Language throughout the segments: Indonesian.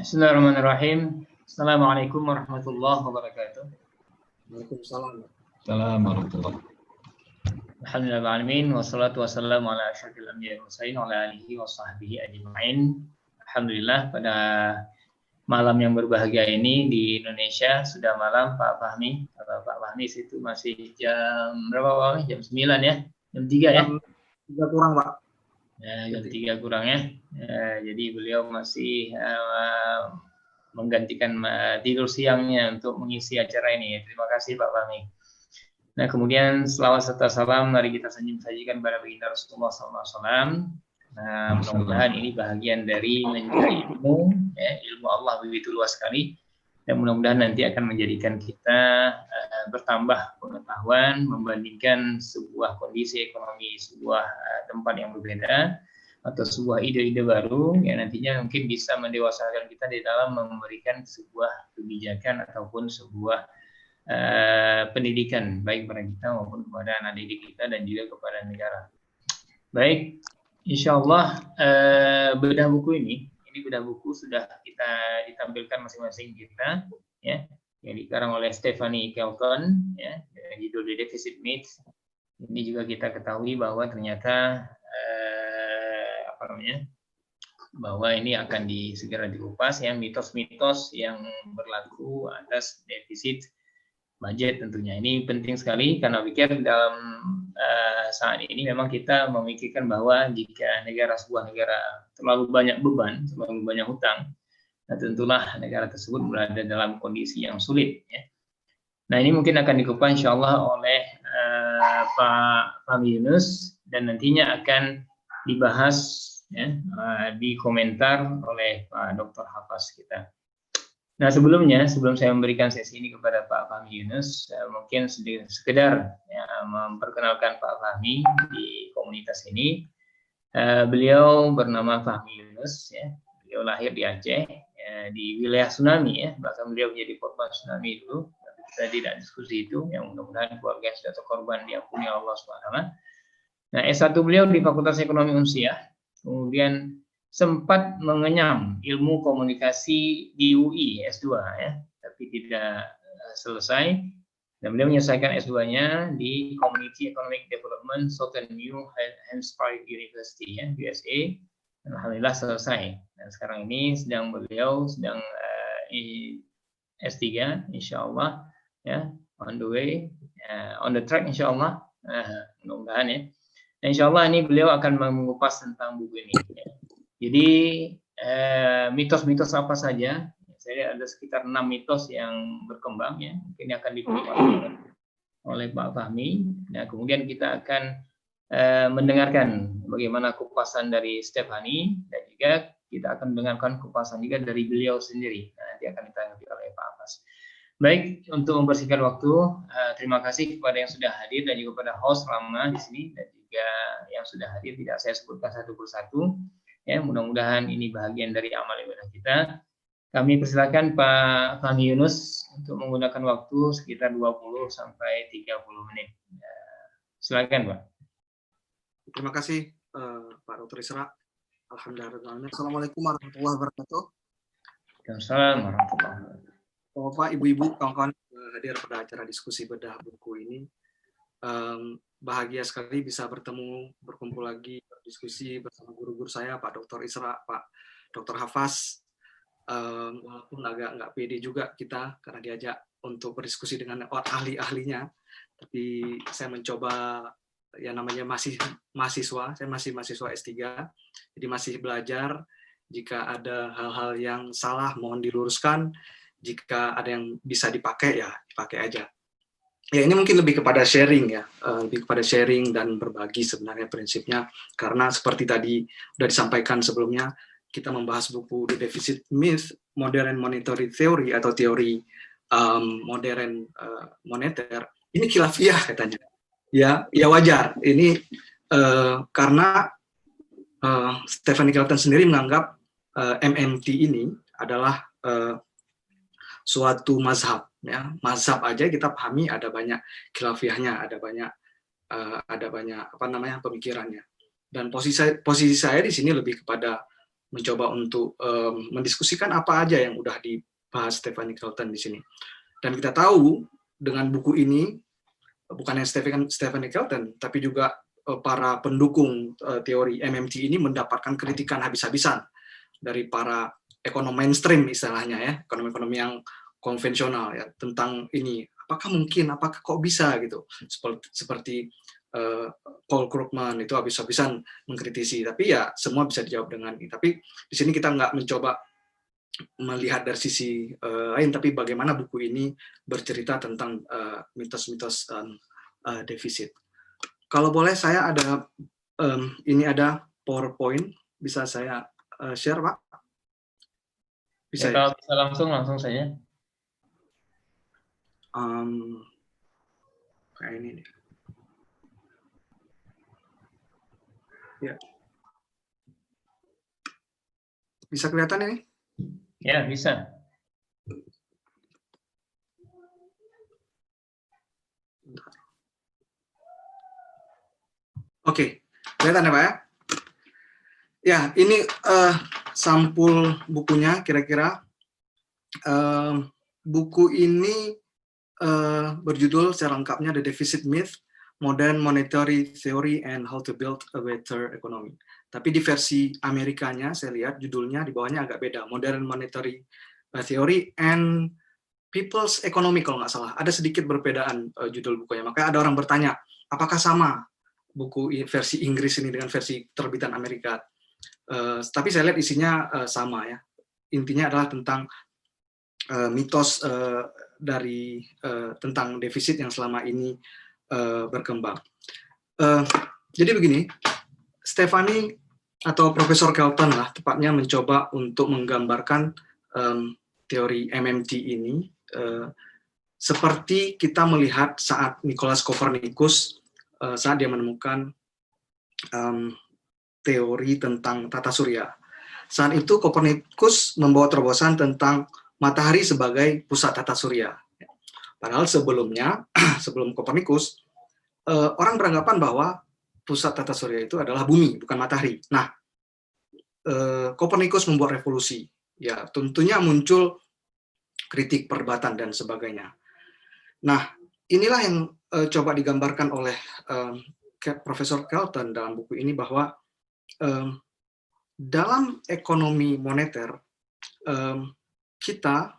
Bismillahirrahmanirrahim. Assalamualaikum warahmatullahi wabarakatuh. Waalaikumsalam. Assalamualaikum warahmatullahi wabarakatuh. Alhamdulillahirrahmanirrahim. Wassalatu wassalamu ala asyrafil anbiya'i wal mursalin wa ala alihi wa sahbihi ajma'in. Alhamdulillah, pada malam yang berbahagia ini di Indonesia sudah malam, Pak Fahmi. Kalau Pak Fahmi itu masih jam berapa, Pak? Jam 9 ya? Jam 3 ya? Jam 3 kurang, Pak. Ya, jam 3 kurang ya. Jadi beliau masih menggantikan tidur siangnya untuk mengisi acara ini. Terima kasih Pak Fahmi. Nah, kemudian selawat serta salam mari kita sajikan kepada baginda Rasulullah SAW. Nah, mudah-mudahan ini bagian dari mencari ilmu, ya, ilmu Allah begitu luas sekali. Dan mudah-mudahan nanti akan menjadikan kita bertambah pengetahuan membandingkan sebuah kondisi ekonomi sebuah tempat yang berbeda atau sebuah ide-ide baru yang nantinya mungkin bisa mendewasakan kita di dalam memberikan sebuah kebijakan ataupun sebuah pendidikan baik kepada kita maupun kepada anak didik kita dan juga kepada negara. Baik, insya Allah bedah buku ini bedah buku sudah kita ditampilkan masing-masing kita, ya, yang dikarang oleh Stephanie Kelton, ya, judul The Deficit Myth. Ini juga kita ketahui bahwa ternyata bahwa ini akan segera dikupas, ya, mitos-mitos yang berlaku atas defisit budget tentunya. Ini penting sekali karena pikir dalam saat ini memang kita memikirkan bahwa jika sebuah negara terlalu banyak beban, terlalu banyak hutang, nah tentulah negara tersebut berada dalam kondisi yang sulit. Ya. Nah, ini mungkin akan dikupas insya Allah oleh Pak Fahmi Yunus dan nantinya akan dibahas, ya, di komentar oleh Pak Dr. Hafaz kita. Nah, sebelum saya memberikan sesi ini kepada Pak Fahmi Yunus, mungkin sekedar, ya, memperkenalkan Pak Fahmi di komunitas ini. Beliau bernama Fahmi Yunus, ya. Beliau lahir di Aceh, ya, di wilayah tsunami, ya. Bahkan beliau menjadi korban tsunami itu. Tapi kita tidak diskusi itu, yang mudah-mudahan keluarga yang sudah terkorban diampuni Allah SWT. Nah, S1 beliau di Fakultas Ekonomi Unsiah, kemudian sempat mengenyam ilmu komunikasi di UI S2, ya, tapi tidak selesai. Dan beliau menyelesaikan S2-nya di Community Economic Development Southern New Hampshire University, ya, USA. Dan alhamdulillah selesai. Dan sekarang ini beliau sedang S3, insya Allah, ya, on the way, on the track, insya Allah, mudah-mudahan, ya. Dan insya Allah ini beliau akan mengupas tentang buku ini. Ya. Jadi mitos-mitos apa saja? Saya ada sekitar 6 mitos yang berkembang, ya, mungkin akan dikupas oleh Pak Fahmi. Nah, kemudian kita akan mendengarkan bagaimana kupasan dari Stephanie dan juga kita akan mendengarkan kupasan juga dari beliau sendiri. Nah, nanti akan ditanggapi oleh Pak Hafaz. Baik, untuk membersihkan waktu, terima kasih kepada yang sudah hadir dan juga kepada host lama di sini dan juga yang sudah hadir tidak saya sebutkan satu persatu. Ya, mudah-mudahan ini bagian dari amal ibadah kita. Kami persilakan Pak Fahmi Yunus untuk menggunakan waktu sekitar 20 sampai 30 menit. Silakan, Pak. Terima kasih Pak Dr. Isra. Alhamdulillah. Assalamualaikum warahmatullahi wabarakatuh. Waalaikumsalam warahmatullahi wabarakatuh. Bapak, Ibu-ibu, kawan-kawan hadir pada acara diskusi bedah buku ini. Bahagia sekali bisa berkumpul lagi, berdiskusi bersama guru-guru saya, Pak Dr. Isra, Pak Dr. Hafaz. Walaupun agak nggak pede juga kita karena diajak untuk berdiskusi dengan ahli-ahlinya, tapi saya mencoba, ya, namanya masih mahasiswa, saya masih mahasiswa S3, jadi masih belajar. Jika ada hal-hal yang salah mohon diluruskan, jika ada yang bisa dipakai, ya dipakai aja. Ya, ini mungkin lebih kepada sharing, ya, lebih kepada sharing dan berbagi sebenarnya prinsipnya, karena seperti tadi sudah disampaikan sebelumnya, kita membahas buku The Deficit Myth, Modern Monetary Theory atau teori modern moneter. Ini khilafiyah katanya. Ya wajar. Ini karena Stephanie Kelton sendiri menganggap MMT ini adalah suatu mazhab. Ya, mazhab aja kita pahami ada banyak khilafiyahnya, ada banyak pemikirannya. Dan posisi saya di sini lebih kepada mencoba untuk mendiskusikan apa aja yang udah dibahas Stephanie Kelton di sini. Dan kita tahu dengan buku ini, bukan yang Stephanie Kelton, tapi juga para pendukung teori MMT ini mendapatkan kritikan habis-habisan dari para ekonom mainstream istilahnya ya, ekonom-ekonom yang konvensional ya, tentang ini apakah mungkin, apakah kok bisa gitu, seperti Paul Krugman itu habis-habisan mengkritisi, tapi ya semua bisa dijawab dengan ini. Tapi di sini kita nggak mencoba melihat dari sisi lain, tapi bagaimana buku ini bercerita tentang mitos-mitos defisit. Kalau boleh saya ada ini ada PowerPoint, bisa saya share, Pak? Bisa ya, kalau bisa langsung saja. Kayak ini nih. Ya. Bisa kelihatan ini? Ya, bisa. Oke, kelihatan ya Pak ya? Ya, ini sampul bukunya kira-kira. Buku ini berjudul secara lengkapnya The Deficit Myth, Modern Monetary Theory and How to Build a Better Economy. Tapi di versi Amerikanya, saya lihat judulnya di bawahnya agak beda, Modern Monetary Theory and People's Economy kalau nggak salah. Ada sedikit perbedaan judul bukunya. Makanya ada orang bertanya, apakah sama buku versi Inggris ini dengan versi terbitan Amerika? Tapi saya lihat isinya sama ya. Intinya adalah tentang mitos dari tentang defisit yang selama ini berkembang. Jadi begini, Stephanie atau Profesor Kelton lah tepatnya mencoba untuk menggambarkan teori MMT ini seperti kita melihat saat Nicolaus Copernicus saat dia menemukan teori tentang tata surya. Saat itu Copernicus membawa terobosan tentang matahari sebagai pusat tata surya. Padahal sebelumnya, sebelum Copernicus, orang beranggapan bahwa pusat tata surya itu adalah bumi, bukan matahari. Nah, Copernicus membuat revolusi. Ya, tentunya muncul kritik perdebatan dan sebagainya. Nah, inilah yang coba digambarkan oleh Profesor Kelton dalam buku ini, bahwa dalam ekonomi moneter, kita,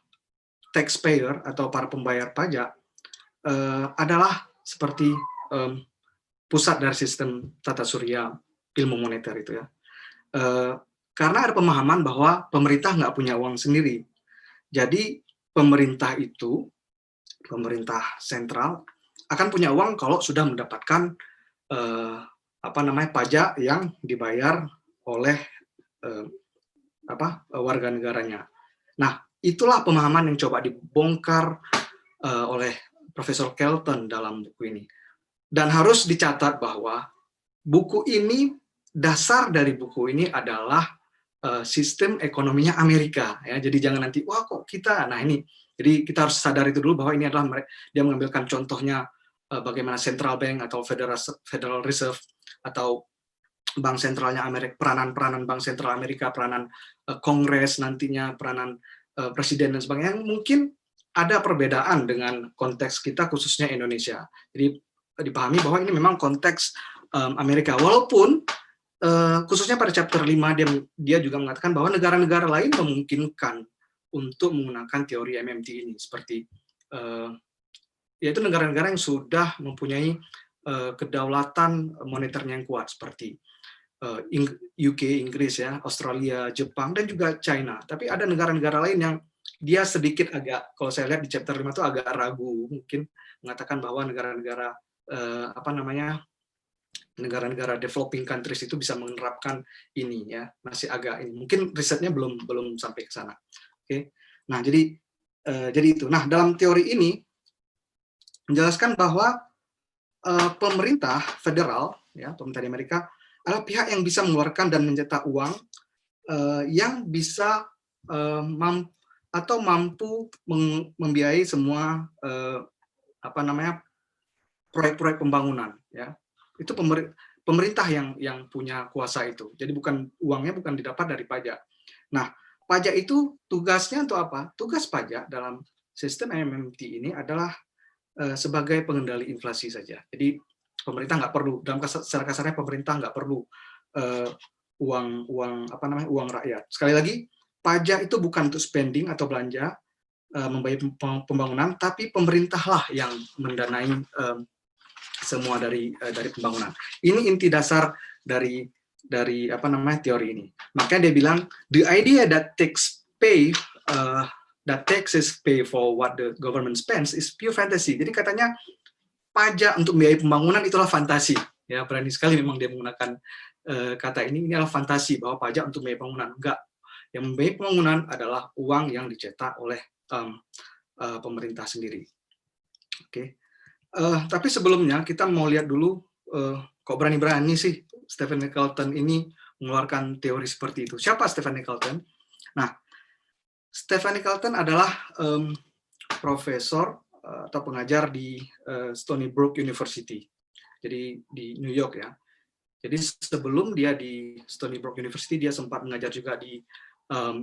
taxpayer atau para pembayar pajak, adalah seperti pusat dari sistem tata surya ilmu moneter itu ya. Karena ada pemahaman bahwa pemerintah nggak punya uang sendiri. Jadi pemerintah itu, pemerintah sentral akan punya uang kalau sudah mendapatkan pajak yang dibayar oleh warga negaranya. Nah, itulah pemahaman yang coba dibongkar oleh Profesor Kelton dalam buku ini. Dan harus dicatat bahwa buku ini, dasar dari buku ini adalah sistem ekonominya Amerika. Ya. Jadi jangan nanti, wah kok kita, nah ini. Jadi kita harus sadar itu dulu bahwa ini adalah dia mengambilkan contohnya bagaimana Central Bank atau Federal Reserve atau Bank Sentralnya Amerika, peranan Bank Sentral Amerika, peranan Kongres nantinya, peranan Presiden dan sebagainya. Mungkin ada perbedaan dengan konteks kita, khususnya Indonesia. Jadi dipahami bahwa ini memang konteks Amerika. Walaupun khususnya pada chapter 5 dia juga mengatakan bahwa negara-negara lain memungkinkan untuk menggunakan teori MMT ini, seperti yaitu negara-negara yang sudah mempunyai kedaulatan moneternya yang kuat, seperti UK, Inggris ya, Australia, Jepang, dan juga China. Tapi ada negara-negara lain yang dia sedikit agak, kalau saya lihat di chapter 5 itu agak ragu, mungkin mengatakan bahwa negara-negara negara-negara developing countries itu bisa menerapkan ini ya, masih agak ini. Mungkin risetnya belum sampai ke sana. Oke. Nah, jadi itu. Nah, dalam teori ini menjelaskan bahwa pemerintah federal ya, pemerintah di Amerika adalah pihak yang bisa mengeluarkan dan mencetak uang yang bisa mampu membiayai semua proyek-proyek pembangunan ya. Itu pemerintah yang punya kuasa itu. Jadi uangnya bukan didapat dari pajak. Nah, pajak itu tugasnya untuk apa? Tugas pajak dalam sistem MMT ini adalah sebagai pengendali inflasi saja. Jadi pemerintah nggak perlu, secara kasarnya pemerintah nggak perlu uang rakyat. Sekali lagi, pajak itu bukan untuk spending atau belanja, membiayai pembangunan, tapi pemerintahlah yang mendanai semua dari pembangunan. Ini inti dasar dari teori ini. Makanya dia bilang the idea that taxes pay for what the government spends is pure fantasy. Jadi katanya pajak untuk biaya pembangunan itulah fantasi. Ya, berani sekali memang dia menggunakan kata ini adalah fantasi bahwa pajak untuk biaya pembangunan. Enggak. Yang membiayai pembangunan adalah uang yang dicetak oleh pemerintah sendiri. Oke. Tapi sebelumnya kita mau lihat dulu kok berani-berani sih Stephen Eccleston ini mengeluarkan teori seperti itu. Siapa Stephen Eccleston? Nah, Stephen Eccleston adalah profesor atau pengajar di Stony Brook University. Jadi di New York ya. Jadi sebelum dia di Stony Brook University, dia sempat mengajar juga di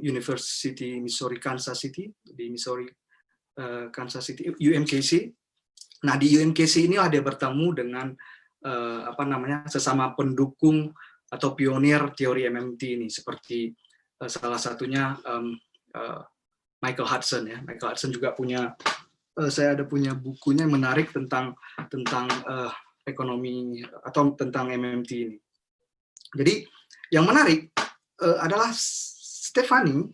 University Missouri Kansas City, di Missouri Kansas City, UMKC. Nah, di UMKC inilah dia bertemu dengan sesama pendukung atau pionir teori MMT ini, seperti salah satunya Michael Hudson ya. Michael Hudson juga saya ada punya bukunya menarik tentang ekonomi atau tentang MMT ini. Jadi yang menarik adalah Stefani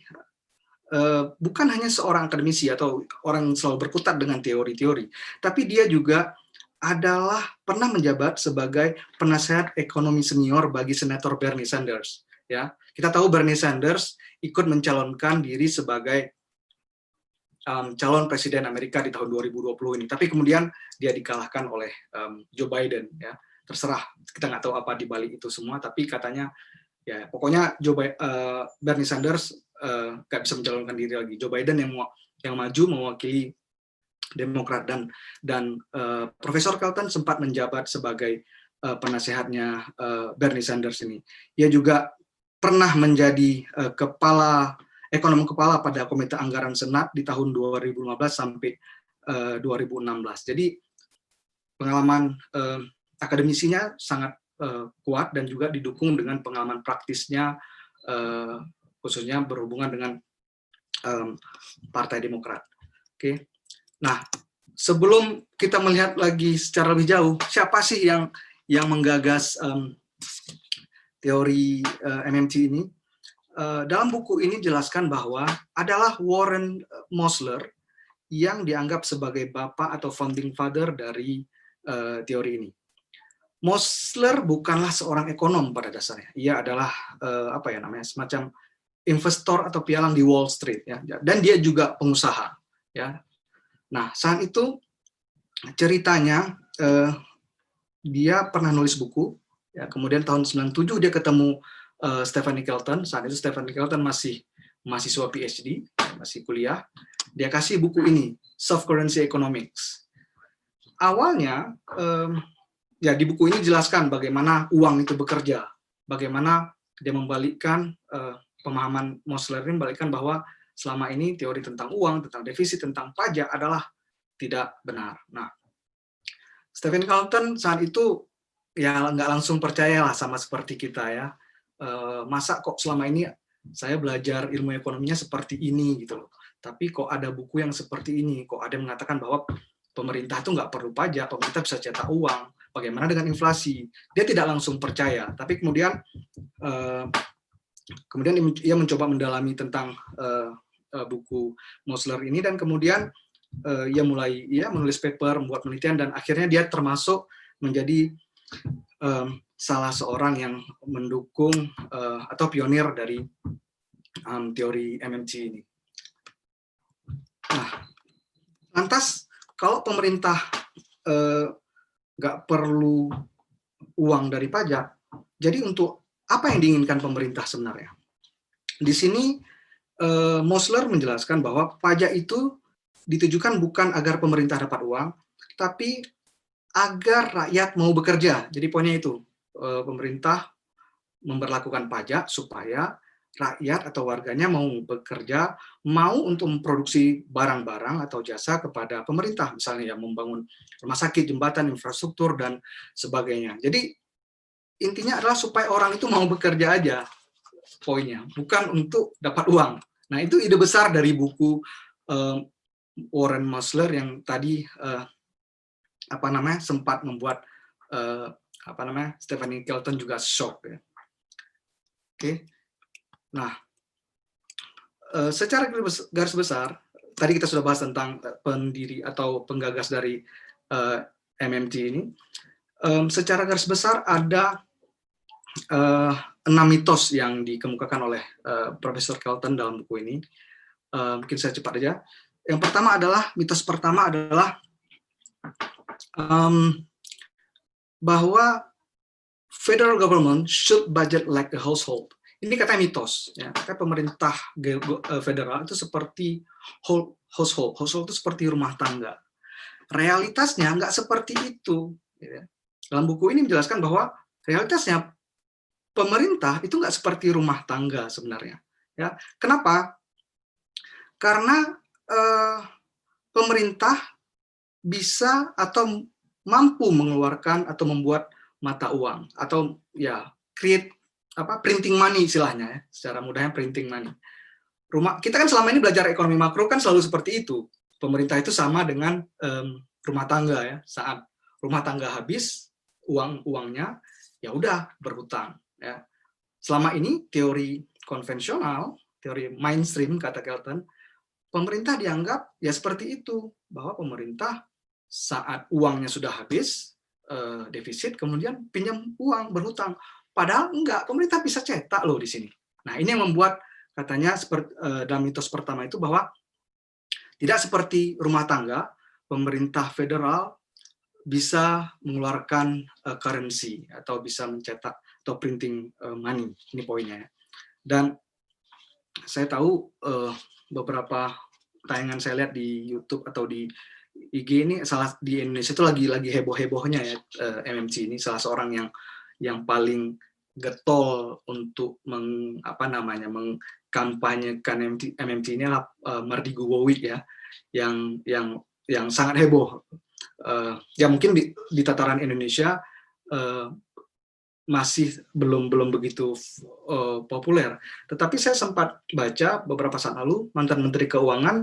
bukan hanya seorang akademisi atau orang yang selalu berkutat dengan teori-teori, tapi dia juga adalah pernah menjabat sebagai penasehat ekonomi senior bagi Senator Bernie Sanders. Ya, kita tahu Bernie Sanders ikut mencalonkan diri sebagai calon presiden Amerika di tahun 2020 ini, tapi kemudian dia dikalahkan oleh Joe Biden. Ya, terserah, kita nggak tahu apa di balik itu semua, tapi katanya ya pokoknya Bernie Sanders nggak bisa mencalonkan diri lagi. Joe Biden yang maju mewakili Demokrat, dan Profesor Kelton sempat menjabat sebagai penasehatnya Bernie Sanders ini. Ia juga pernah menjadi ekonom kepala pada Komite Anggaran Senat di tahun 2015 sampai 2016. Jadi pengalaman akademisinya sangat kuat dan juga didukung dengan pengalaman praktisnya, khususnya berhubungan dengan Partai Demokrat. Oke. Nah, sebelum kita melihat lagi secara lebih jauh, siapa sih yang menggagas teori MMT ini? Dalam buku ini jelaskan bahwa adalah Warren Mosler yang dianggap sebagai bapak atau founding father dari teori ini. Mosler bukanlah seorang ekonom pada dasarnya. Ia adalah semacam investor atau pialang di Wall Street ya. Dan dia juga pengusaha ya. Nah, saat itu ceritanya dia pernah nulis buku ya, kemudian tahun 97 dia ketemu Stephen Eccleston. Saat itu Stephen Eccleston masih mahasiswa PhD, masih kuliah. Dia kasih buku ini, Soft Currency Economics. Awalnya ya di buku ini jelaskan bagaimana uang itu bekerja, bagaimana dia membalikkan pemahaman Mosler ini, membalikkan bahwa selama ini teori tentang uang, tentang defisit, tentang pajak adalah tidak benar. Nah, Stephen Eccleston saat itu ya nggak langsung percayalah, sama seperti kita ya. Masa kok selama ini saya belajar ilmu ekonominya seperti ini gitu loh. Tapi kok ada buku yang seperti ini, kok ada yang mengatakan bahwa pemerintah itu nggak perlu pajak, pemerintah bisa cetak uang. Bagaimana dengan inflasi? Dia tidak langsung percaya, tapi kemudian ia mencoba mendalami tentang buku Mosler ini, dan kemudian ia menulis paper, membuat penelitian, dan akhirnya dia termasuk menjadi salah seorang yang mendukung atau pionir dari teori MMT ini. Nah, lantas kalau pemerintah nggak perlu uang dari pajak, jadi untuk apa yang diinginkan pemerintah sebenarnya? Di sini Mosler menjelaskan bahwa pajak itu ditujukan bukan agar pemerintah dapat uang, tapi agar rakyat mau bekerja. Jadi poinnya itu, pemerintah memberlakukan pajak supaya rakyat atau warganya mau bekerja, mau untuk memproduksi barang-barang atau jasa kepada pemerintah, misalnya ya membangun rumah sakit, jembatan, infrastruktur, dan sebagainya. Jadi intinya adalah supaya orang itu mau bekerja aja, poinnya, bukan untuk dapat uang. Nah, itu ide besar dari buku Warren Mosler yang tadi sempat membuat Stephanie Kelton juga shock ya. Oke. Nah, secara garis besar, tadi kita sudah bahas tentang pendiri atau penggagas dari MMT ini. Secara garis besar ada 6 mitos yang dikemukakan oleh Profesor Kelton dalam buku ini. Mungkin saya cepat aja. Yang pertama adalah, mitos pertama adalah bahwa federal government should budget like a household. Ini katanya mitos, ya. Katanya pemerintah federal itu seperti household. Household itu seperti rumah tangga. Realitasnya nggak seperti itu. Ya. Dalam buku ini menjelaskan bahwa realitasnya pemerintah itu nggak seperti rumah tangga sebenarnya. Ya. Kenapa? Karena pemerintah bisa atau mampu mengeluarkan atau membuat mata uang atau ya create printing money istilahnya ya, secara mudahnya printing money. Kita kan selama ini belajar ekonomi makro kan selalu seperti itu. Pemerintah itu sama dengan rumah tangga ya. Saat rumah tangga habis uangnya, ya udah berhutang ya. Selama ini teori konvensional, teori mainstream kata Kelton, pemerintah dianggap ya seperti itu, bahwa pemerintah saat uangnya sudah habis defisit kemudian pinjam uang berhutang. Padahal enggak, pemerintah bisa cetak loh di sini. Nah, ini yang membuat katanya dalam mitos pertama itu bahwa tidak seperti rumah tangga, pemerintah federal bisa mengeluarkan currency atau bisa mencetak atau printing money. Ini poinnya. Dan saya tahu beberapa tayangan saya lihat di YouTube atau di IG ini di Indonesia itu lagi heboh-hebohnya ya MMT ini, salah seorang yang paling getol untuk mengkampanyekan MMT ini adalah Mardi Gubowicz ya, yang sangat heboh. Ya mungkin di tataran Indonesia masih belum begitu populer. Tetapi saya sempat baca beberapa saat lalu mantan Menteri Keuangan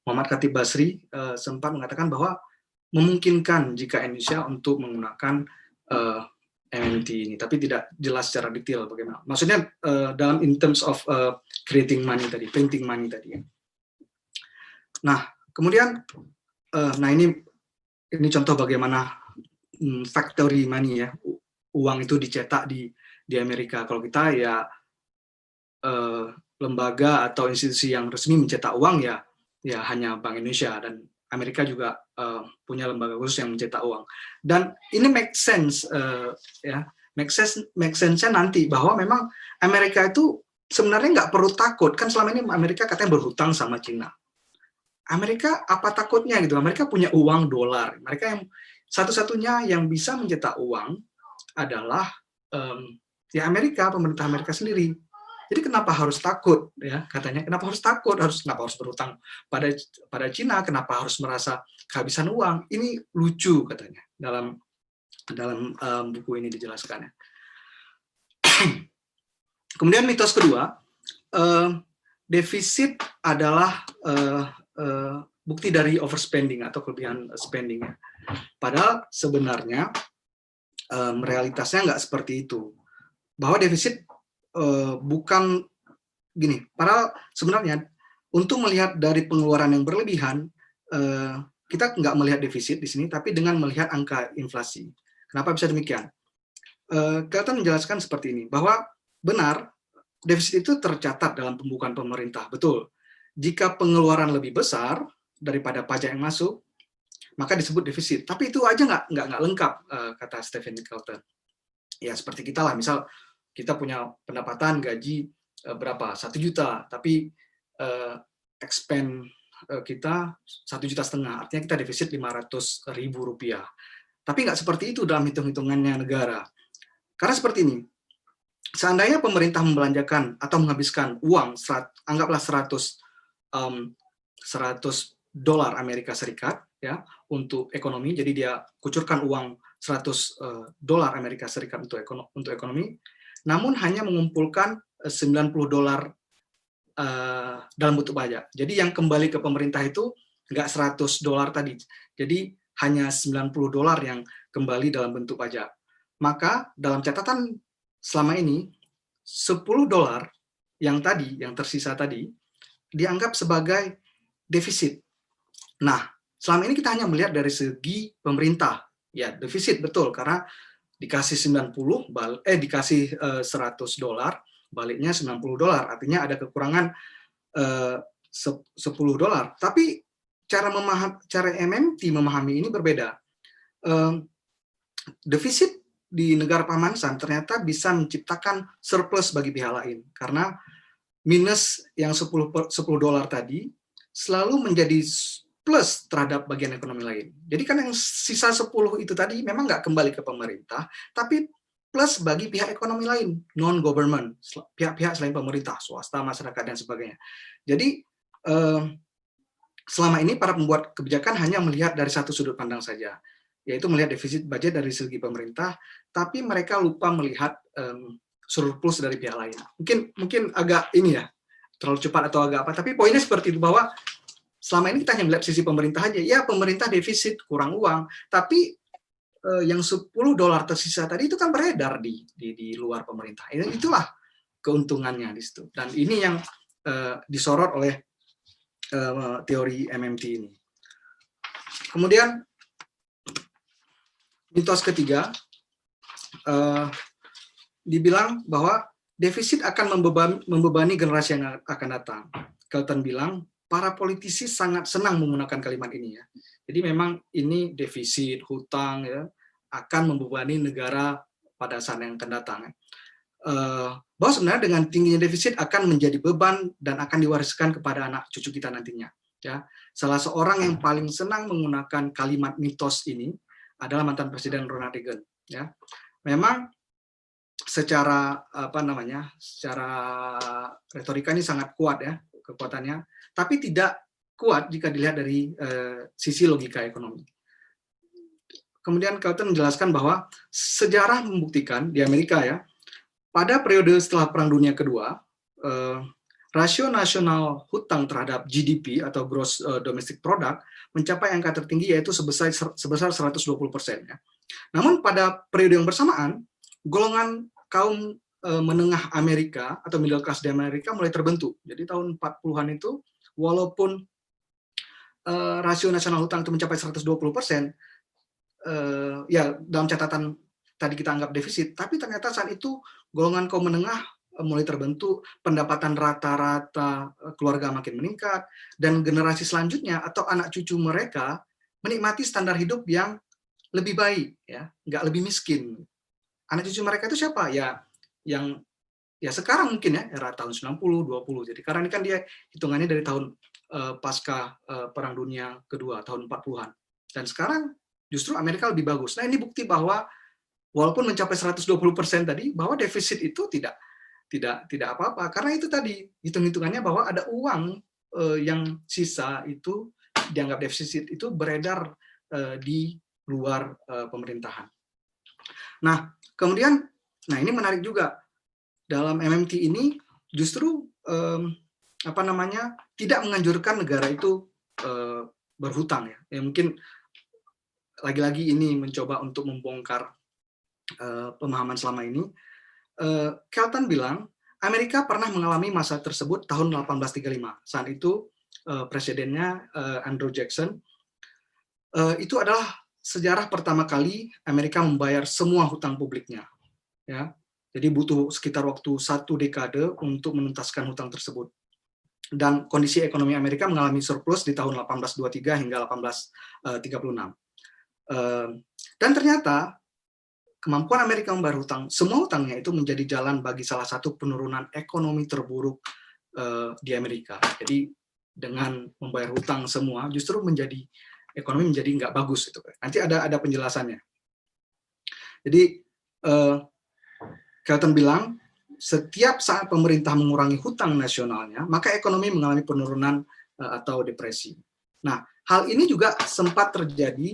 Muhammad Khatib Basri sempat mengatakan bahwa memungkinkan jika Indonesia untuk menggunakan MMT ini, tapi tidak jelas secara detail bagaimana. Maksudnya dalam in terms of creating money tadi, printing money tadi. Nah, kemudian, ini contoh bagaimana factory money ya, uang itu dicetak di Amerika. Kalau kita ya lembaga atau institusi yang resmi mencetak uang ya hanya Bank Indonesia, dan Amerika juga punya lembaga khusus yang mencetak uang. Dan ini make sense nanti bahwa memang Amerika itu sebenarnya nggak perlu takut. Kan selama ini Amerika katanya berhutang sama Cina. Amerika apa takutnya gitu? Amerika punya uang dolar. Mereka yang satu-satunya yang bisa mencetak uang adalah ya Amerika, pemerintah Amerika sendiri. Jadi kenapa harus takut ya, katanya, kenapa harus takut, kenapa harus berhutang pada Cina, kenapa harus merasa kehabisan uang? Ini lucu katanya dalam buku ini dijelaskannya. Kemudian mitos kedua, defisit adalah bukti dari overspending atau kelebihan spendingnya. Padahal sebenarnya realitasnya nggak seperti itu. Bahwa defisit bukan gini, padahal sebenarnya untuk melihat dari pengeluaran yang berlebihan, kita nggak melihat defisit di sini, tapi dengan melihat angka inflasi. Kenapa bisa demikian? Kelton menjelaskan seperti ini, bahwa benar, defisit itu tercatat dalam pembukuan pemerintah, betul. Jika pengeluaran lebih besar daripada pajak yang masuk, maka disebut defisit. Tapi itu aja nggak lengkap, kata Stephen Kelton. Ya seperti kita lah, misal kita punya pendapatan gaji berapa? 1 juta, tapi expend kita 1,5 juta, artinya kita defisit 500.000 rupiah. Tapi nggak seperti itu dalam hitung-hitungannya negara. Karena seperti ini, seandainya pemerintah membelanjakan atau menghabiskan uang, anggaplah 100 dolar Amerika Serikat ya untuk ekonomi, jadi dia kucurkan uang 100 dolar Amerika Serikat untuk ekonomi, namun hanya mengumpulkan 90 dolar dalam bentuk pajak. Jadi yang kembali ke pemerintah itu nggak 100 dolar tadi, jadi hanya 90 dolar yang kembali dalam bentuk pajak. Maka dalam catatan selama ini 10 dolar yang tersisa tadi dianggap sebagai defisit. Nah, selama ini kita hanya melihat dari segi pemerintah. Ya, defisit betul karena dikasih 100 dolar, baliknya 90 dolar. Artinya ada kekurangan 10 dolar. Tapi cara MMT memahami ini berbeda. Defisit di negara Paman Sam ternyata bisa menciptakan surplus bagi pihak lain karena minus yang 10 dolar tadi selalu menjadi plus terhadap bagian ekonomi lain. Jadi kan yang sisa 10 itu tadi memang nggak kembali ke pemerintah, tapi plus bagi pihak ekonomi lain, non-government, pihak-pihak selain pemerintah, swasta, masyarakat, dan sebagainya. Jadi selama ini para pembuat kebijakan hanya melihat dari satu sudut pandang saja, yaitu melihat defisit budget dari segi pemerintah, tapi mereka lupa melihat surplus dari pihak lain. Mungkin agak ini ya, terlalu cepat atau agak apa, tapi poinnya seperti itu, bahwa selama ini kita hanya melihat sisi pemerintah aja. Ya, pemerintah defisit, kurang uang, tapi yang 10 dolar tersisa tadi itu kan beredar di luar pemerintah. Itulah keuntungannya di situ. Dan ini yang disorot oleh teori MMT ini. Kemudian mitos ketiga, dibilang bahwa defisit akan membebani generasi yang akan datang. Kelton bilang, para politisi sangat senang menggunakan kalimat ini ya. Jadi memang ini defisit, hutang ya, akan membebani negara pada saat yang akan datang. Bahwa sebenarnya dengan tingginya defisit akan menjadi beban dan akan diwariskan kepada anak cucu kita nantinya. Ya, salah seorang yang paling senang menggunakan kalimat mitos ini adalah mantan Presiden Ronald Reagan. Ya, memang secara secara retorika ini sangat kuat ya kekuatannya, tapi tidak kuat jika dilihat dari sisi logika ekonomi. Kemudian Kelton menjelaskan bahwa sejarah membuktikan di Amerika ya, pada periode setelah Perang Dunia Kedua, rasio nasional hutang terhadap GDP atau Gross Domestic Product mencapai angka tertinggi yaitu sebesar 120%. Ya. Namun pada periode yang bersamaan, golongan kaum menengah Amerika atau middle class di Amerika mulai terbentuk. Jadi tahun 40-an itu, walaupun rasio nasional hutang itu mencapai 120%, ya dalam catatan tadi kita anggap defisit, tapi ternyata saat itu golongan kaum menengah mulai terbentuk, pendapatan rata-rata keluarga makin meningkat, dan generasi selanjutnya atau anak cucu mereka menikmati standar hidup yang lebih baik, ya, nggak lebih miskin. Anak cucu mereka itu siapa? Ya, yang ya sekarang mungkin ya, era tahun 90, 20. Jadi karena ini kan dia hitungannya dari tahun pasca Perang Dunia Kedua, tahun 40-an. Dan sekarang justru Amerika lebih bagus. Nah, ini bukti bahwa walaupun mencapai 120% tadi, bahwa defisit itu tidak apa-apa, karena itu tadi hitung-hitungannya bahwa ada uang yang sisa itu dianggap defisit itu beredar di luar pemerintahan. Nah, kemudian, ini menarik juga dalam MMT ini justru tidak menganjurkan negara itu berhutang ya. Ya mungkin lagi-lagi ini mencoba untuk membongkar pemahaman selama ini. Kelton bilang, Amerika pernah mengalami masa tersebut tahun 1835. Saat itu presidennya Andrew Jackson. Itu adalah sejarah pertama kali Amerika membayar semua hutang publiknya. Ya, jadi butuh sekitar waktu 1 dekade untuk menuntaskan hutang tersebut. Dan kondisi ekonomi Amerika mengalami surplus di tahun 1823 hingga 1836. Dan ternyata kemampuan Amerika membayar hutang, semua hutangnya itu menjadi jalan bagi salah satu penurunan ekonomi terburuk di Amerika. Jadi dengan membayar hutang semua, justru ekonomi menjadi nggak bagus. Itu. Nanti ada penjelasannya. Jadi Kelton bilang setiap saat pemerintah mengurangi hutang nasionalnya, maka ekonomi mengalami penurunan atau depresi. Nah, hal ini juga sempat terjadi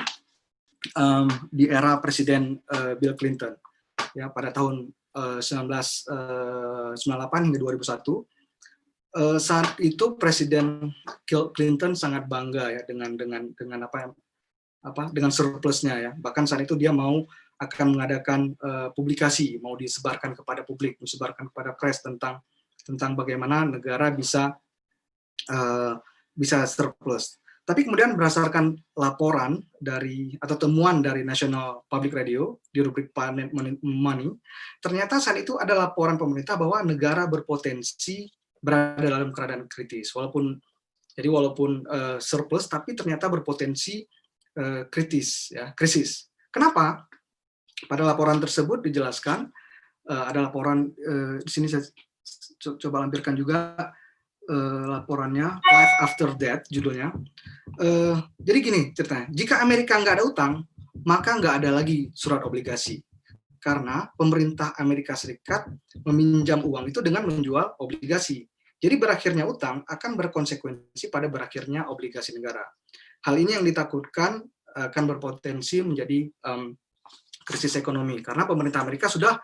di era Presiden Bill Clinton, ya, pada tahun 1998 hingga 2001. Saat itu Presiden Clinton sangat bangga ya dengan dengan surplusnya ya. Bahkan saat itu dia akan mengadakan publikasi, mau disebarkan kepada publik, disebarkan kepada press tentang bagaimana negara bisa surplus. Tapi kemudian berdasarkan laporan atau temuan dari National Public Radio di rubrik Planet Money, ternyata saat itu ada laporan pemerintah bahwa negara berpotensi berada dalam keadaan kritis. Walaupun surplus, tapi ternyata berpotensi kritis, ya, krisis. Kenapa? Pada laporan tersebut dijelaskan, ada laporan di sini saya coba lampirkan juga laporannya, Life After Death judulnya. Jadi gini ceritanya, jika Amerika nggak ada utang, maka nggak ada lagi surat obligasi. Karena pemerintah Amerika Serikat meminjam uang itu dengan menjual obligasi. Jadi berakhirnya utang akan berkonsekuensi pada berakhirnya obligasi negara. Hal ini yang ditakutkan akan berpotensi menjadi krisis ekonomi, karena pemerintah Amerika sudah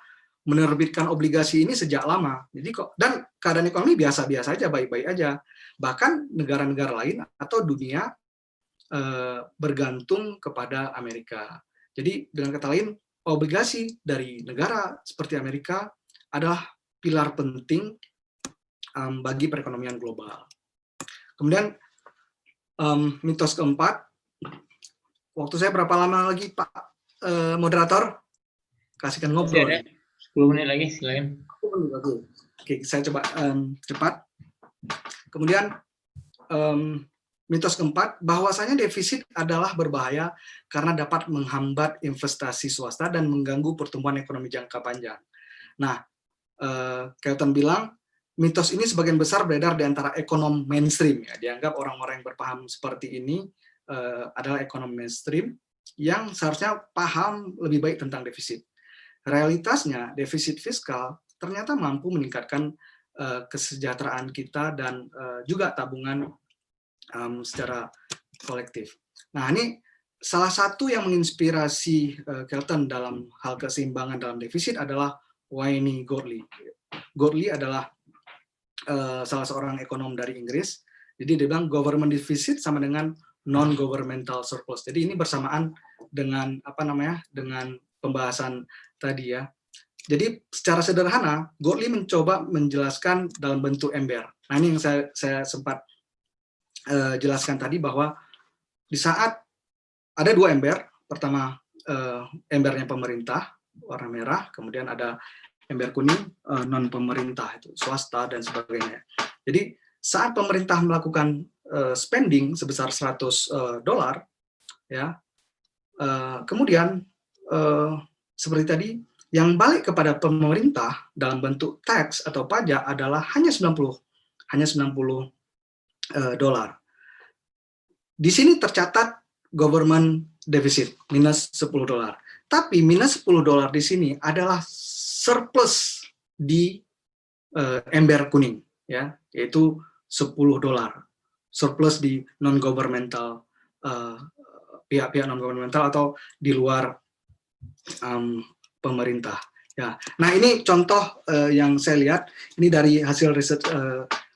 menerbitkan obligasi ini sejak lama. Jadi dan keadaan ekonomi biasa-biasa aja, baik-baik aja. Bahkan negara-negara lain atau dunia bergantung kepada Amerika. Jadi dengan kata lain, obligasi dari negara seperti Amerika adalah pilar penting bagi perekonomian global. Kemudian mitos keempat, waktu saya berapa lama lagi, Pak moderator? Kasihkan ngobrol. 10 menit lagi, silakan. Oke, saya coba cepat. Kemudian mitos keempat, bahwasanya defisit adalah berbahaya karena dapat menghambat investasi swasta dan mengganggu pertumbuhan ekonomi jangka panjang. Nah, Kelton bilang mitos ini sebagian besar beredar di antara ekonom mainstream, ya. Dianggap orang-orang yang berpaham seperti ini adalah ekonom mainstream yang seharusnya paham lebih baik tentang defisit. Realitasnya, defisit fiskal ternyata mampu meningkatkan kesejahteraan kita dan juga tabungan secara kolektif. Nah, ini salah satu yang menginspirasi Kelton dalam hal keseimbangan dalam defisit adalah Wayne Godley. Godley adalah salah seorang ekonom dari Inggris. Jadi dia bilang government deficit sama dengan non-governmental surplus. Jadi ini bersamaan dengan dengan pembahasan tadi ya. Jadi secara sederhana, Godley mencoba menjelaskan dalam bentuk ember. Nah, ini yang saya sempat jelaskan tadi, bahwa di saat ada dua ember, pertama embernya pemerintah warna merah, kemudian ada ember kuning non pemerintah, itu swasta dan sebagainya. Jadi saat pemerintah melakukan spending sebesar $100, ya, kemudian seperti tadi, yang balik kepada pemerintah dalam bentuk tax atau pajak adalah hanya $90. Di sini tercatat government deficit minus $10. Tapi minus $10 di sini adalah surplus di ember kuning, ya, yaitu $10. Surplus di non-governmental, pihak-pihak non-governmental atau di luar pemerintah. Ya, nah ini contoh yang saya lihat ini dari hasil riset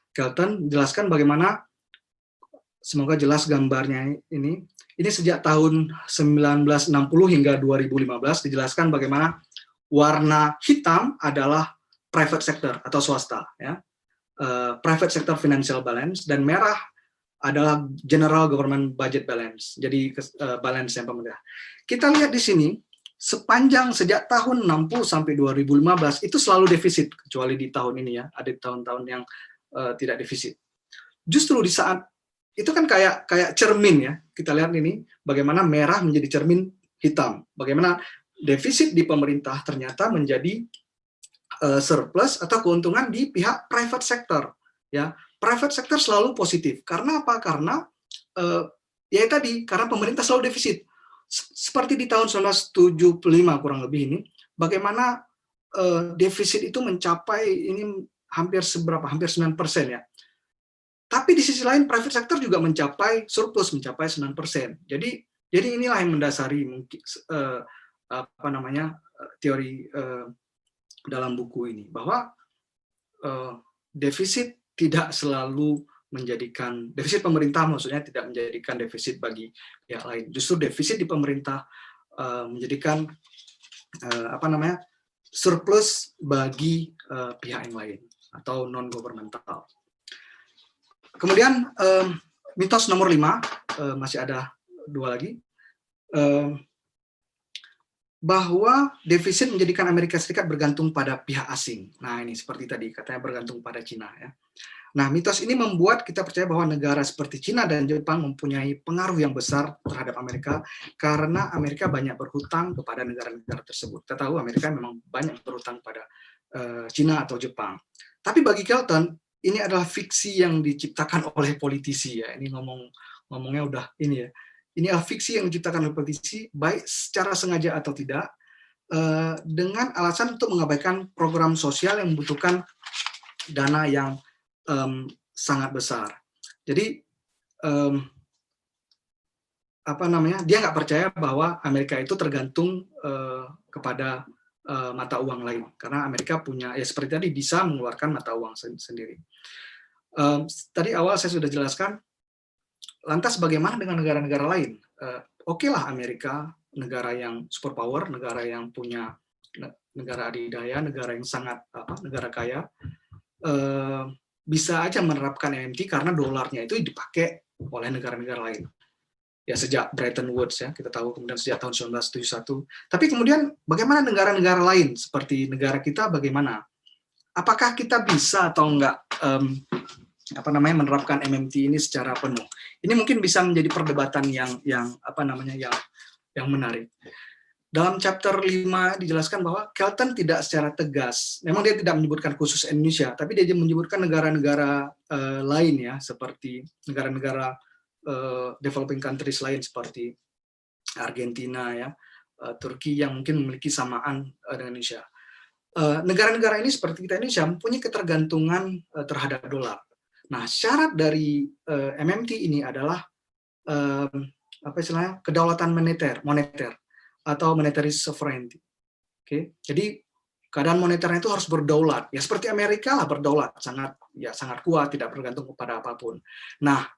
Kelton, jelaskan bagaimana, semoga jelas gambarnya ini. Ini sejak tahun 1960 hingga 2015 dijelaskan bagaimana warna hitam adalah private sector atau swasta, ya, private sector financial balance, dan merah adalah general government budget balance, jadi balance yang pemerintah. Kita lihat di sini, sejak tahun 60 sampai 2015 itu selalu defisit, kecuali di tahun ini ya, ada tahun-tahun yang tidak defisit. Justru di saat itu kan kayak cermin ya, kita lihat ini bagaimana merah menjadi cermin hitam, bagaimana defisit di pemerintah ternyata menjadi surplus atau keuntungan di pihak private sector, ya. Private sector selalu positif. Karena apa? Karena ya tadi, karena pemerintah selalu defisit. seperti di tahun 1975 kurang lebih ini, bagaimana defisit itu mencapai ini hampir 9% ya. Tapi di sisi lain private sector juga mencapai surplus, mencapai 9%. Jadi inilah yang mendasari mungkin teori dalam buku ini, bahwa defisit tidak selalu menjadikan defisit pemerintah, maksudnya tidak menjadikan defisit bagi pihak lain. Justru defisit di pemerintah menjadikan surplus bagi pihak yang lain atau non governmental. Kemudian mitos nomor 5, masih ada 2 lagi, bahwa defisit menjadikan Amerika Serikat bergantung pada pihak asing. Nah, ini seperti tadi katanya bergantung pada Cina ya. Nah, mitos ini membuat kita percaya bahwa negara seperti Cina dan Jepang mempunyai pengaruh yang besar terhadap Amerika karena Amerika banyak berhutang kepada negara-negara tersebut. Kita tahu Amerika memang banyak berhutang pada Cina atau Jepang. Tapi bagi Kelton, ini adalah fiksi yang diciptakan oleh politisi ya. Ini ngomongnya udah ini ya. Ini adalah fiksi yang diciptakan oleh politisi, baik secara sengaja atau tidak, dengan alasan untuk mengabaikan program sosial yang membutuhkan dana yang sangat besar. Jadi dia nggak percaya bahwa Amerika itu tergantung kepada mata uang lain, karena Amerika punya, ya seperti tadi, bisa mengeluarkan mata uang sendiri. Tadi awal saya sudah jelaskan, lantas bagaimana dengan negara-negara lain? Oke lah, Amerika, negara yang superpower, negara yang punya negara adidaya, negara yang sangat negara kaya, bisa aja menerapkan MMT karena dolarnya itu dipakai oleh negara-negara lain. Ya sejak Bretton Woods ya, kita tahu, kemudian sejak tahun 1971. Tapi kemudian bagaimana negara-negara lain seperti negara kita, bagaimana? Apakah kita bisa atau enggak menerapkan MMT ini secara penuh? Ini mungkin bisa menjadi perdebatan yang menarik. Dalam chapter 5 dijelaskan bahwa Kelton tidak secara tegas, memang dia tidak menyebutkan khusus Indonesia, tapi dia menyebutkan negara-negara lain ya, seperti negara-negara developing countries lain seperti Argentina ya, Turki yang mungkin memiliki samaan dengan Indonesia. Negara-negara ini seperti kita Indonesia mempunyai ketergantungan terhadap dolar. Nah, syarat dari MMT ini adalah kedaulatan moneter atau monetary sovereignty. Oke, jadi keadaan moneternya itu harus berdaulat. Ya seperti Amerika lah, berdaulat, sangat kuat, tidak bergantung kepada apapun. Nah,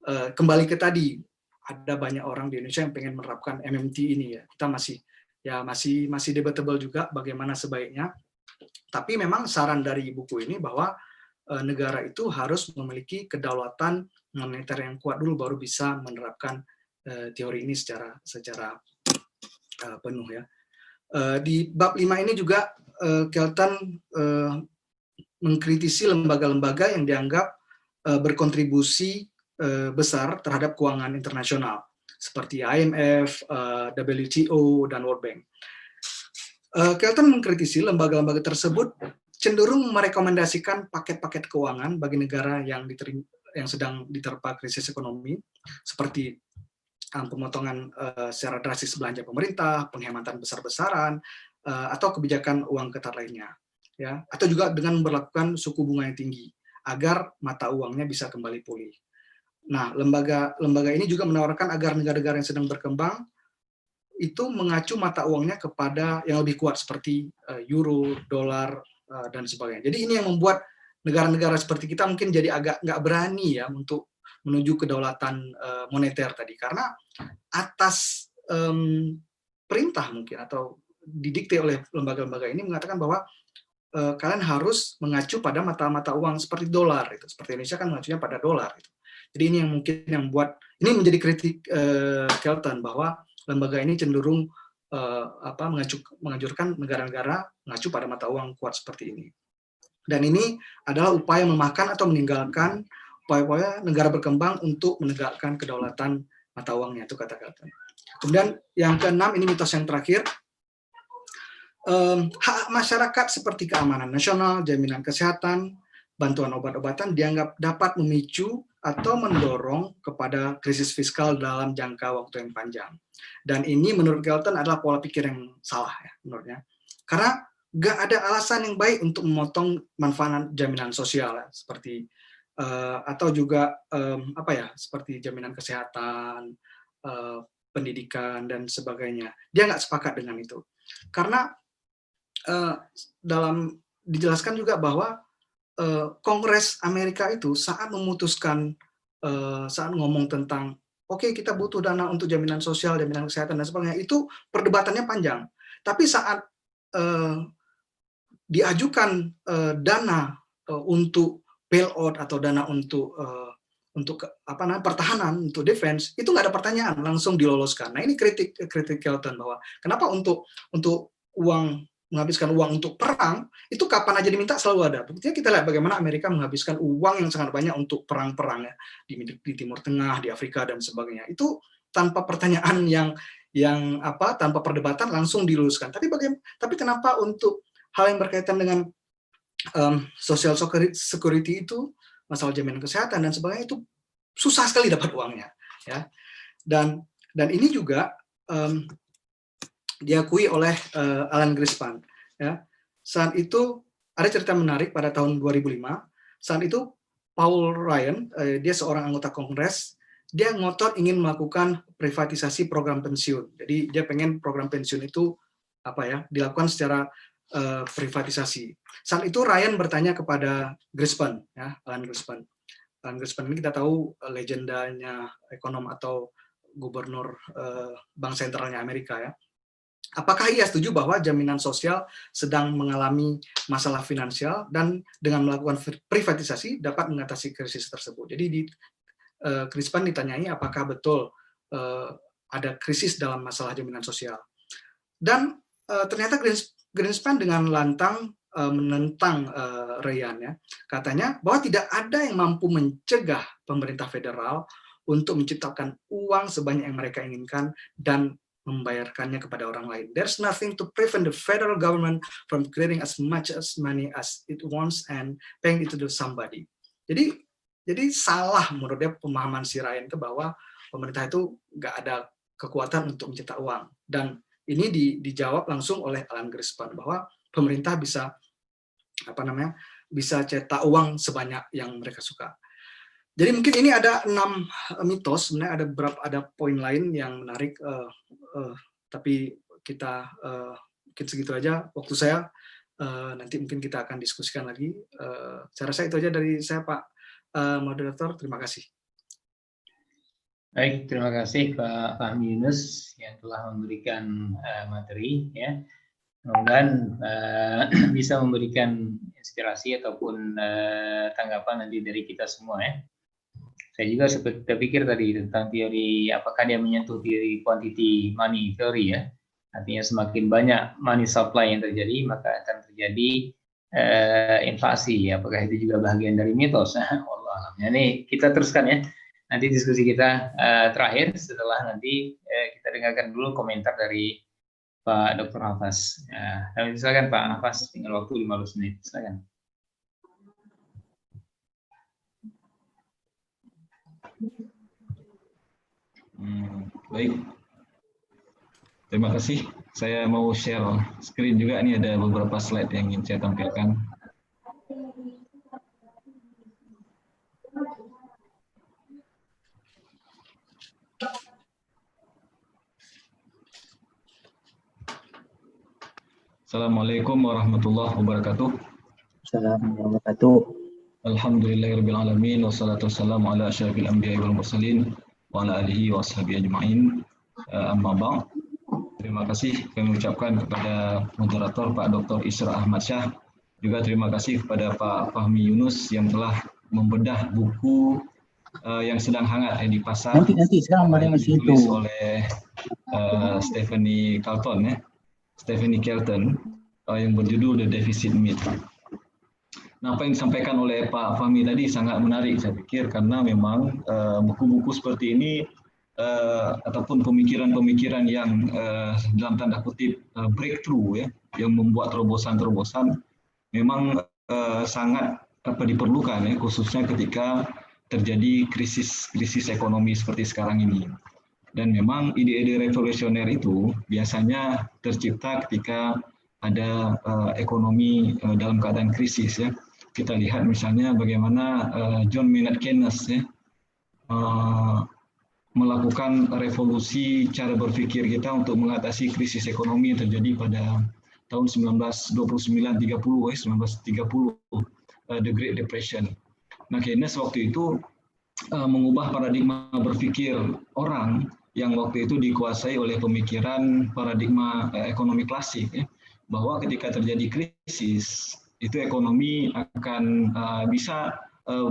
kembali ke tadi, ada banyak orang di Indonesia yang pengen menerapkan MMT ini ya. Kita masih debatable juga bagaimana sebaiknya. Tapi memang saran dari buku ini bahwa negara itu harus memiliki kedaulatan moneter yang kuat dulu, baru bisa menerapkan teori ini secara penuh ya. Di bab 5 ini juga Kelton mengkritisi lembaga-lembaga yang dianggap berkontribusi besar terhadap keuangan internasional seperti IMF, WTO, dan World Bank. Kelton mengkritisi lembaga-lembaga tersebut cenderung merekomendasikan paket-paket keuangan bagi negara yang sedang diterpa krisis ekonomi, seperti pemotongan secara drastis belanja pemerintah, penghematan besar-besaran, atau kebijakan uang ketat lainnya, ya, atau juga dengan memperlakukan suku bunga yang tinggi agar mata uangnya bisa kembali pulih. Nah, lembaga ini juga menawarkan agar negara-negara yang sedang berkembang itu mengacu mata uangnya kepada yang lebih kuat seperti euro, dolar, dan sebagainya. Jadi ini yang membuat negara-negara seperti kita mungkin jadi agak nggak berani ya untuk menuju kedaulatan moneter tadi, karena atas perintah mungkin atau didikte oleh lembaga-lembaga ini mengatakan bahwa kalian harus mengacu pada mata uang seperti dolar, itu seperti Indonesia kan mengacunya pada dolar. Gitu. Jadi ini yang mungkin yang membuat ini menjadi kritik Kelton bahwa lembaga ini cenderung menganjurkan negara-negara mengacu pada mata uang kuat seperti ini. Dan ini adalah upaya memakan atau meninggalkan upaya-upaya negara berkembang untuk menegakkan kedaulatan mata uangnya, itu kata Kelton. Kemudian yang keenam, ini mitos yang terakhir, hak masyarakat seperti keamanan nasional, jaminan kesehatan, bantuan obat-obatan dianggap dapat memicu atau mendorong kepada krisis fiskal dalam jangka waktu yang panjang. Dan ini menurut Kelton adalah pola pikir yang salah ya menurutnya. Karena nggak ada alasan yang baik untuk memotong manfaat jaminan sosial ya, seperti atau juga seperti jaminan kesehatan, pendidikan dan sebagainya. Dia nggak sepakat dengan itu. Karena dijelaskan juga bahwa Kongres Amerika itu saat memutuskan, saat ngomong tentang oke, kita butuh dana untuk jaminan sosial, jaminan kesehatan dan sebagainya, itu perdebatannya panjang. Tapi saat diajukan dana untuk bailout atau dana untuk pertahanan, untuk defense, itu nggak ada pertanyaan, langsung diloloskan. Nah ini kritik Kelton bahwa kenapa untuk menghabiskan uang untuk perang, itu kapan aja diminta selalu ada. Buktinya kita lihat bagaimana Amerika menghabiskan uang yang sangat banyak untuk perang-perang ya, di Timur Tengah, di Afrika dan sebagainya. Itu tanpa pertanyaan tanpa perdebatan langsung diluluskan. Tapi kenapa untuk hal yang berkaitan dengan social security itu, masalah jaminan kesehatan dan sebagainya, itu susah sekali dapat uangnya ya. Dan ini juga diakui oleh Alan Greenspan ya. Saat itu ada cerita menarik pada tahun 2005. Saat itu Paul Ryan, dia seorang anggota Kongres, dia ngotot ingin melakukan privatisasi program pensiun. Jadi dia pengen program pensiun itu dilakukan secara privatisasi. Saat itu Ryan bertanya kepada Greenspan ya, Alan Greenspan. Alan Greenspan ini kita tahu legendanya ekonom atau gubernur Bank Sentralnya Amerika ya. Apakah ia setuju bahwa jaminan sosial sedang mengalami masalah finansial dan dengan melakukan privatisasi dapat mengatasi krisis tersebut? Jadi Greenspan ditanyai apakah betul ada krisis dalam masalah jaminan sosial. Dan ternyata Greenspan dengan lantang menentang Ryan ya. Katanya bahwa tidak ada yang mampu mencegah pemerintah federal untuk menciptakan uang sebanyak yang mereka inginkan dan membayarkannya kepada orang lain. There's nothing to prevent the federal government from creating as much as money as it wants and paying it to somebody. Jadi salah menurut dia pemahaman si Ryan itu bahwa pemerintah itu nggak ada kekuatan untuk mencipta uang. Dan ini dijawab langsung oleh Alan Greenspan bahwa pemerintah bisa cetak uang sebanyak yang mereka suka. Jadi mungkin ini ada 6 mitos, sebenarnya ada poin lain yang menarik, tapi kita mungkin segitu aja waktu saya, nanti mungkin kita akan diskusikan lagi. Saya rasa itu aja dari saya, Pak Moderator, terima kasih. Baik, terima kasih Pak Fahmi Yunus yang telah memberikan materi ya. Mudah-mudahan bisa memberikan inspirasi ataupun tanggapan nanti dari kita semua ya. Saya juga seperti terpikir tadi tentang teori, apakah dia menyentuh teori quantity money theory ya. Artinya semakin banyak money supply yang terjadi, maka akan terjadi inflasi. Apakah itu juga bagian dari mitos? Allah. Ini kita teruskan ya. Nanti diskusi kita terakhir setelah nanti kita dengarkan dulu komentar dari Pak Dr. Hafaz. Silakan Pak Hafaz, tinggal waktu 15 menit. Silakan. Baik, terima kasih. Saya mau share screen juga, ini ada beberapa slide yang ingin saya tampilkan. Assalamualaikum warahmatullahi wabarakatuh. Assalamualaikum warahmatullahi wabarakatuh. Alhamdulillahirabbil alamin wassalatu wassalamu ala asyrafil anbiya'i wal mursalin wa ala alihi wa ashabihi ajma'in. Amma ba'd. Terima kasih kami ucapkan kepada moderator Pak Dr. Isra Ahmad Syah. Juga terima kasih kepada Pak Fahmi Yunus yang telah membedah buku yang sedang hangat di pasar. Nanti sekarang masih ditulis oleh Stephanie Kelton ya. Stephanie Kelton yang berjudul The Deficit Myth. Nah, apa yang disampaikan oleh Pak Fahmi tadi sangat menarik saya pikir, karena memang buku-buku seperti ini ataupun pemikiran-pemikiran yang dalam tanda kutip breakthrough ya, yang membuat terobosan-terobosan memang sangat diperlukan ya, khususnya ketika terjadi krisis ekonomi seperti sekarang ini. Dan memang ide-ide revolusioner itu biasanya tercipta ketika ada ekonomi dalam keadaan krisis ya. Kita lihat misalnya bagaimana John Maynard Keynes ya, melakukan revolusi cara berpikir kita untuk mengatasi krisis ekonomi yang terjadi pada tahun 1929-30, 1930, The Great Depression. Nah, Keynes waktu itu mengubah paradigma berpikir orang yang waktu itu dikuasai oleh pemikiran paradigma ekonomi klasik, ya, bahwa ketika terjadi krisis, itu ekonomi akan bisa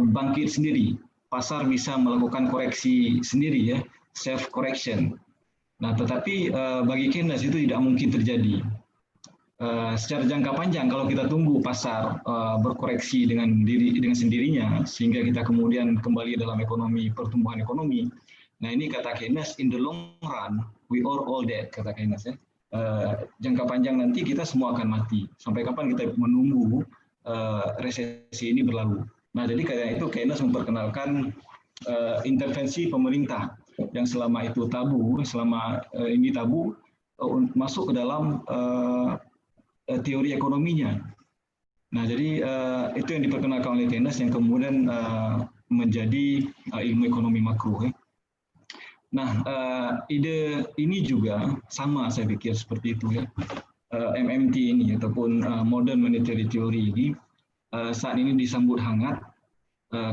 bangkit sendiri. Pasar bisa melakukan koreksi sendiri, ya, self correction. Nah, tetapi bagi Keynes itu tidak mungkin terjadi. Secara jangka panjang kalau kita tunggu pasar berkoreksi dengan sendirinya sehingga kita kemudian kembali dalam pertumbuhan ekonomi. Nah, ini kata Keynes, in the long run we are all dead, kata Keynes ya. Jangka panjang nanti kita semua akan mati. Sampai kapan kita menunggu resesi ini berlalu? Nah, jadi karena itu Keynes memperkenalkan intervensi pemerintah yang selama itu tabu, masuk ke dalam teori ekonominya. Nah, jadi itu yang diperkenalkan oleh Keynes yang kemudian menjadi ilmu ekonomi makro. Ya. Nah, ide ini juga sama saya pikir seperti itu ya. MMT ini ataupun Modern Monetary Theory ini saat ini disambut hangat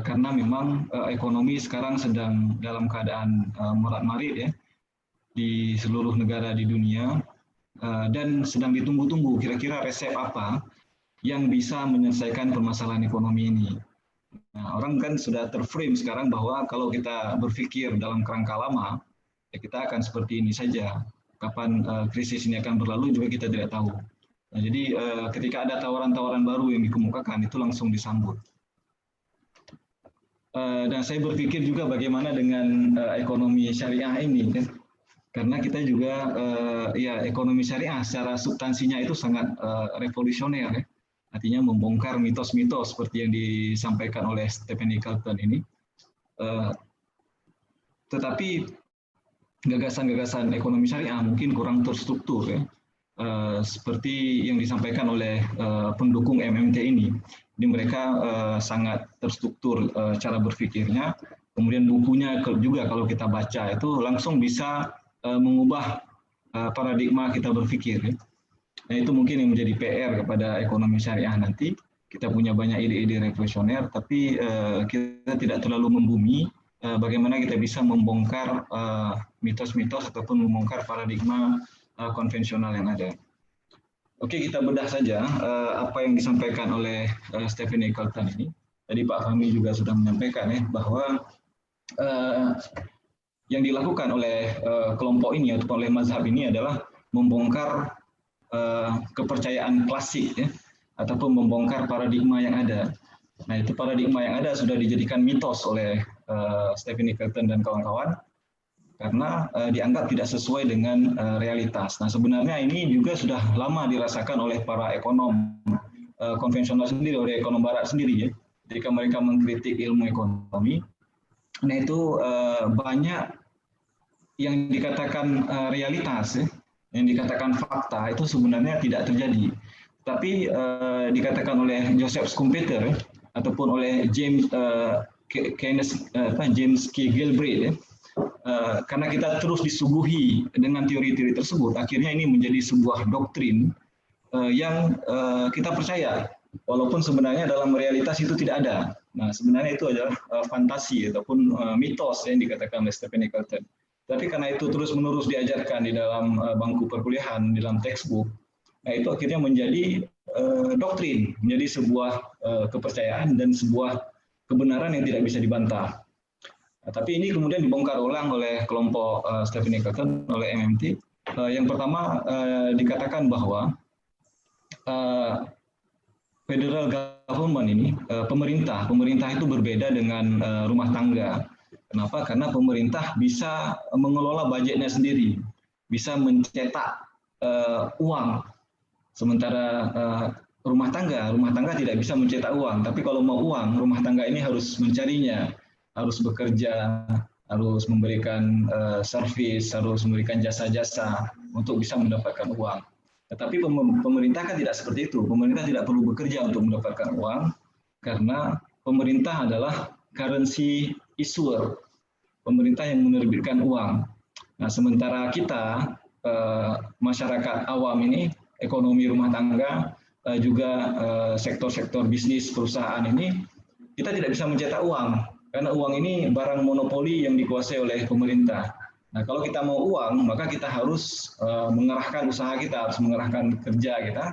karena memang ekonomi sekarang sedang dalam keadaan morat-marit ya di seluruh negara di dunia. Dan sedang ditunggu-tunggu kira-kira resep apa yang bisa menyelesaikan permasalahan ekonomi ini. Nah, orang kan sudah terframe sekarang bahwa kalau kita berpikir dalam kerangka lama, ya kita akan seperti ini saja. Kapan krisis ini akan berlalu juga kita tidak tahu. Nah, jadi ketika ada tawaran-tawaran baru yang dikemukakan, itu langsung disambut. Dan saya berpikir juga bagaimana dengan ekonomi syariah ini, kan? Karena kita juga ya ekonomi syariah secara substansinya itu sangat revolusioner ya. Artinya membongkar mitos-mitos seperti yang disampaikan oleh Stephanie Kelton ini. Tetapi gagasan-gagasan ekonomi syariah mungkin kurang terstruktur ya. Seperti yang disampaikan oleh pendukung MMT ini. Jadi mereka sangat terstruktur cara berpikirnya. Kemudian bukunya juga kalau kita baca itu langsung bisa mengubah paradigma kita berpikir. Ya. Nah, itu mungkin yang menjadi PR kepada ekonomi syariah nanti. Kita punya banyak ide-ide revolusioner, tapi kita tidak terlalu membumi bagaimana kita bisa membongkar mitos-mitos ataupun membongkar paradigma konvensional yang ada. Oke, kita bedah saja apa yang disampaikan oleh Stephanie Kelton ini. Tadi Pak Fahmi juga sudah menyampaikan ya bahwa yang dilakukan oleh kelompok ini atau oleh mazhab ini adalah membongkar kepercayaan klasik ya, ataupun membongkar paradigma yang ada. Nah, itu paradigma yang ada sudah dijadikan mitos oleh Stephanie Kelton dan kawan-kawan karena dianggap tidak sesuai dengan realitas. Nah, sebenarnya ini juga sudah lama dirasakan oleh para ekonom konvensional sendiri, oleh ekonom barat sendiri ya. Ketika mereka mengkritik ilmu ekonomi, nah itu banyak yang dikatakan realitas, ya, yang dikatakan fakta itu sebenarnya tidak terjadi. Tapi dikatakan oleh Joseph Schumpeter ya, ataupun oleh James K. Galbraith, ya, karena kita terus disuguhi dengan teori-teori tersebut, akhirnya ini menjadi sebuah doktrin yang kita percaya, walaupun sebenarnya dalam realitas itu tidak ada. Nah, sebenarnya itu adalah fantasi ataupun mitos yang dikatakan oleh Stephanie Kelton. Tapi karena itu terus-menerus diajarkan di dalam bangku perkuliahan, di dalam textbook, nah itu akhirnya menjadi doktrin, menjadi sebuah kepercayaan dan sebuah kebenaran yang tidak bisa dibantah. Nah, tapi ini kemudian dibongkar ulang oleh kelompok Stephanie Kelton, oleh MMT. Yang pertama dikatakan bahwa federal government ini, pemerintah itu berbeda dengan rumah tangga. Kenapa? Karena pemerintah bisa mengelola budgetnya sendiri, bisa mencetak uang. Sementara rumah tangga tidak bisa mencetak uang. Tapi kalau mau uang, rumah tangga ini harus mencarinya. harus bekerja, harus memberikan servis, harus memberikan jasa-jasa untuk bisa mendapatkan uang. Tetapi pemerintah kan tidak seperti itu. Pemerintah tidak perlu bekerja untuk mendapatkan uang, karena pemerintah adalah currency issuer. Pemerintah yang menerbitkan uang. Nah, sementara kita, masyarakat awam ini, ekonomi rumah tangga, juga sektor-sektor bisnis perusahaan ini, kita tidak bisa mencetak uang. Karena uang ini barang monopoli yang dikuasai oleh pemerintah. Nah, kalau kita mau uang, maka kita harus mengerahkan usaha kita, harus mengerahkan kerja kita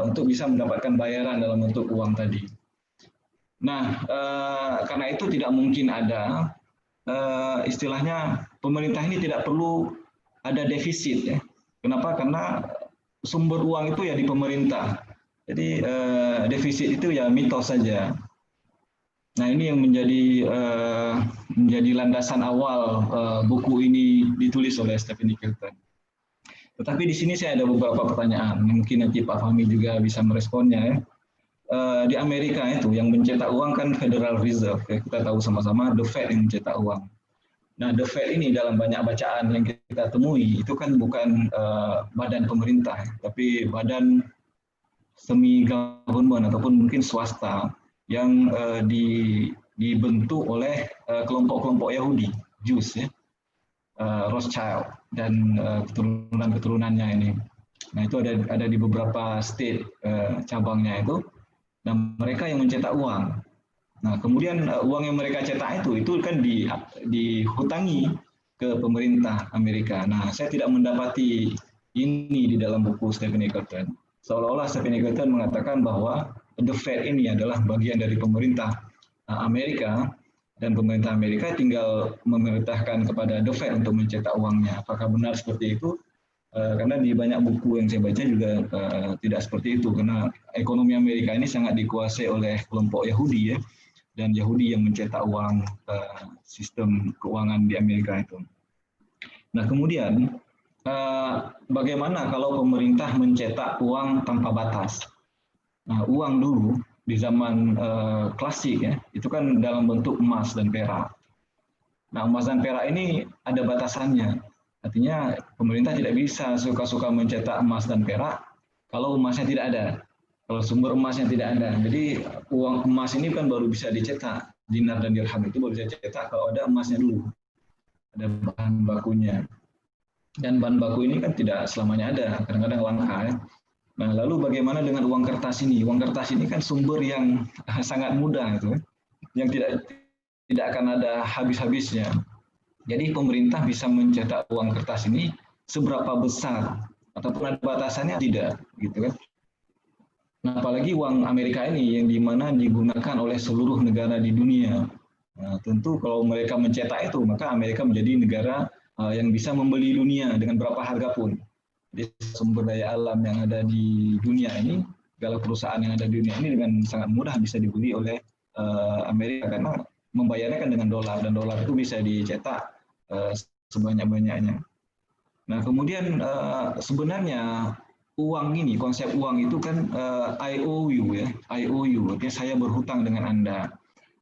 untuk bisa mendapatkan bayaran dalam bentuk uang tadi. Nah, karena itu tidak mungkin ada istilahnya pemerintah ini tidak perlu ada defisit. Ya. Kenapa? Karena sumber uang itu ya di pemerintah. Jadi defisit itu ya mitos saja. Nah, ini yang menjadi landasan awal buku ini ditulis oleh Stephanie Kelton. Tetapi di sini saya ada beberapa pertanyaan, mungkin nanti Pak Fahmi juga bisa meresponnya. Ya. Di Amerika itu yang mencetak uang kan Federal Reserve, ya. Kita tahu sama-sama The Fed yang mencetak uang. Nah, The Fed ini dalam banyak bacaan yang kita temui itu kan bukan badan pemerintah, tapi badan semi government ataupun mungkin swasta yang dibentuk oleh kelompok-kelompok Yahudi, Jews, ya, Rothschild dan keturunan-keturunannya ini. Nah, itu ada di beberapa state cabangnya itu. Nah, mereka yang mencetak uang. Nah, kemudian uang yang mereka cetak itu kan dihutangi ke pemerintah Amerika. Nah, saya tidak mendapati ini di dalam buku Stephanie Kelton. Seolah-olah Stephanie Kelton mengatakan bahwa The Fed ini adalah bagian dari pemerintah Amerika, dan pemerintah Amerika tinggal memerintahkan kepada The Fed untuk mencetak uangnya. Apakah benar seperti itu? Karena di banyak buku yang saya baca juga tidak seperti itu, karena ekonomi Amerika ini sangat dikuasai oleh kelompok Yahudi, ya, dan Yahudi yang mencetak uang sistem keuangan di Amerika itu. Nah, kemudian bagaimana kalau pemerintah mencetak uang tanpa batas? Nah, uang dulu di zaman klasik, ya, itu kan dalam bentuk emas dan perak. Nah, emas dan perak ini ada batasannya. Artinya pemerintah tidak bisa suka-suka mencetak emas dan perak kalau emasnya tidak ada, kalau sumber emasnya tidak ada. Jadi uang emas ini kan baru bisa dicetak, dinar dan dirham itu baru bisa dicetak kalau ada emasnya dulu, ada bahan bakunya. Dan bahan baku ini kan tidak selamanya ada, kadang-kadang langka, ya. Nah, lalu bagaimana dengan uang kertas ini? Uang kertas ini kan sumber yang sangat mudah, itu, yang tidak akan ada habis-habisnya. Jadi pemerintah bisa mencetak uang kertas ini seberapa besar, ataupun ada batasannya tidak, gitu kan? Nah, apalagi uang Amerika ini yang dimana digunakan oleh seluruh negara di dunia. Nah, tentu kalau mereka mencetak itu, maka Amerika menjadi negara yang bisa membeli dunia dengan berapa harga pun. Jadi sumber daya alam yang ada di dunia ini, segala perusahaan yang ada di dunia ini dengan sangat mudah bisa dibeli oleh Amerika, karena membayarnya kan dengan dolar, dan dolar itu bisa dicetak sebanyak-banyaknya. Nah, kemudian sebenarnya uang ini, konsep uang itu kan IOU, ya, IOU, artinya saya berhutang dengan Anda.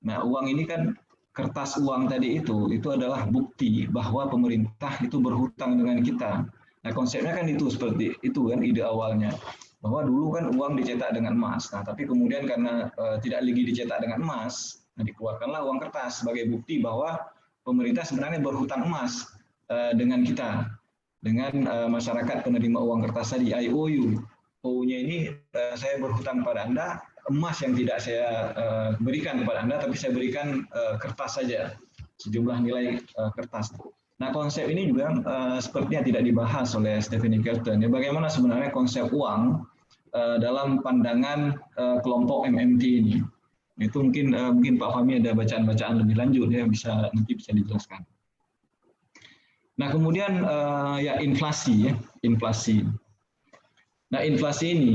Nah, uang ini kan kertas uang tadi itu adalah bukti bahwa pemerintah itu berhutang dengan kita. Nah, konsepnya kan itu seperti itu kan ide awalnya, bahwa dulu kan uang dicetak dengan emas. Nah, tapi kemudian karena tidak lagi dicetak dengan emas, nah, dikeluarkanlah uang kertas sebagai bukti bahwa pemerintah sebenarnya berhutang emas dengan kita, dengan masyarakat penerima uang kertas tadi, IOU. OU-nya ini saya berhutang pada Anda, emas yang tidak saya berikan kepada Anda, tapi saya berikan kertas saja, sejumlah nilai kertas. Nah, konsep ini juga sepertinya tidak dibahas oleh Stephanie Kelton. Ya, bagaimana sebenarnya konsep uang dalam pandangan kelompok MMT ini? Itu mungkin Pak Fahmi ada bacaan-bacaan lebih lanjut, ya, nanti bisa dijelaskan. Nah, kemudian ya inflasi, ya, inflasi. Nah, inflasi ini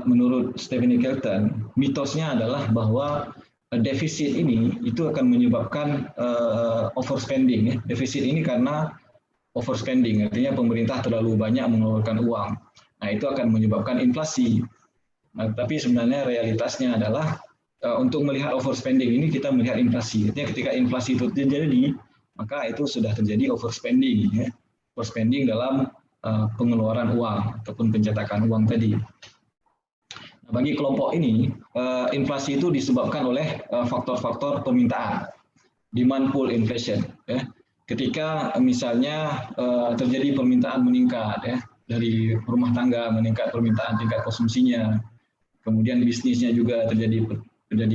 menurut Stephanie Kelton, mitosnya adalah bahwa defisit ini itu akan menyebabkan overspending. Ya. Defisit ini karena overspending, artinya pemerintah terlalu banyak mengeluarkan uang. Nah, itu akan menyebabkan inflasi. Nah, tapi sebenarnya realitasnya adalah untuk melihat overspending ini kita melihat inflasi. Artinya ketika inflasi itu terjadi, maka itu sudah terjadi overspending, ya. Overspending dalam pengeluaran uang ataupun pencetakan uang tadi. Nah, bagi kelompok ini, inflasi itu disebabkan oleh faktor-faktor permintaan, demand pull inflation. Ya. Ketika misalnya terjadi permintaan meningkat, ya, dari rumah tangga meningkat permintaan tingkat konsumsinya, kemudian bisnisnya juga terjadi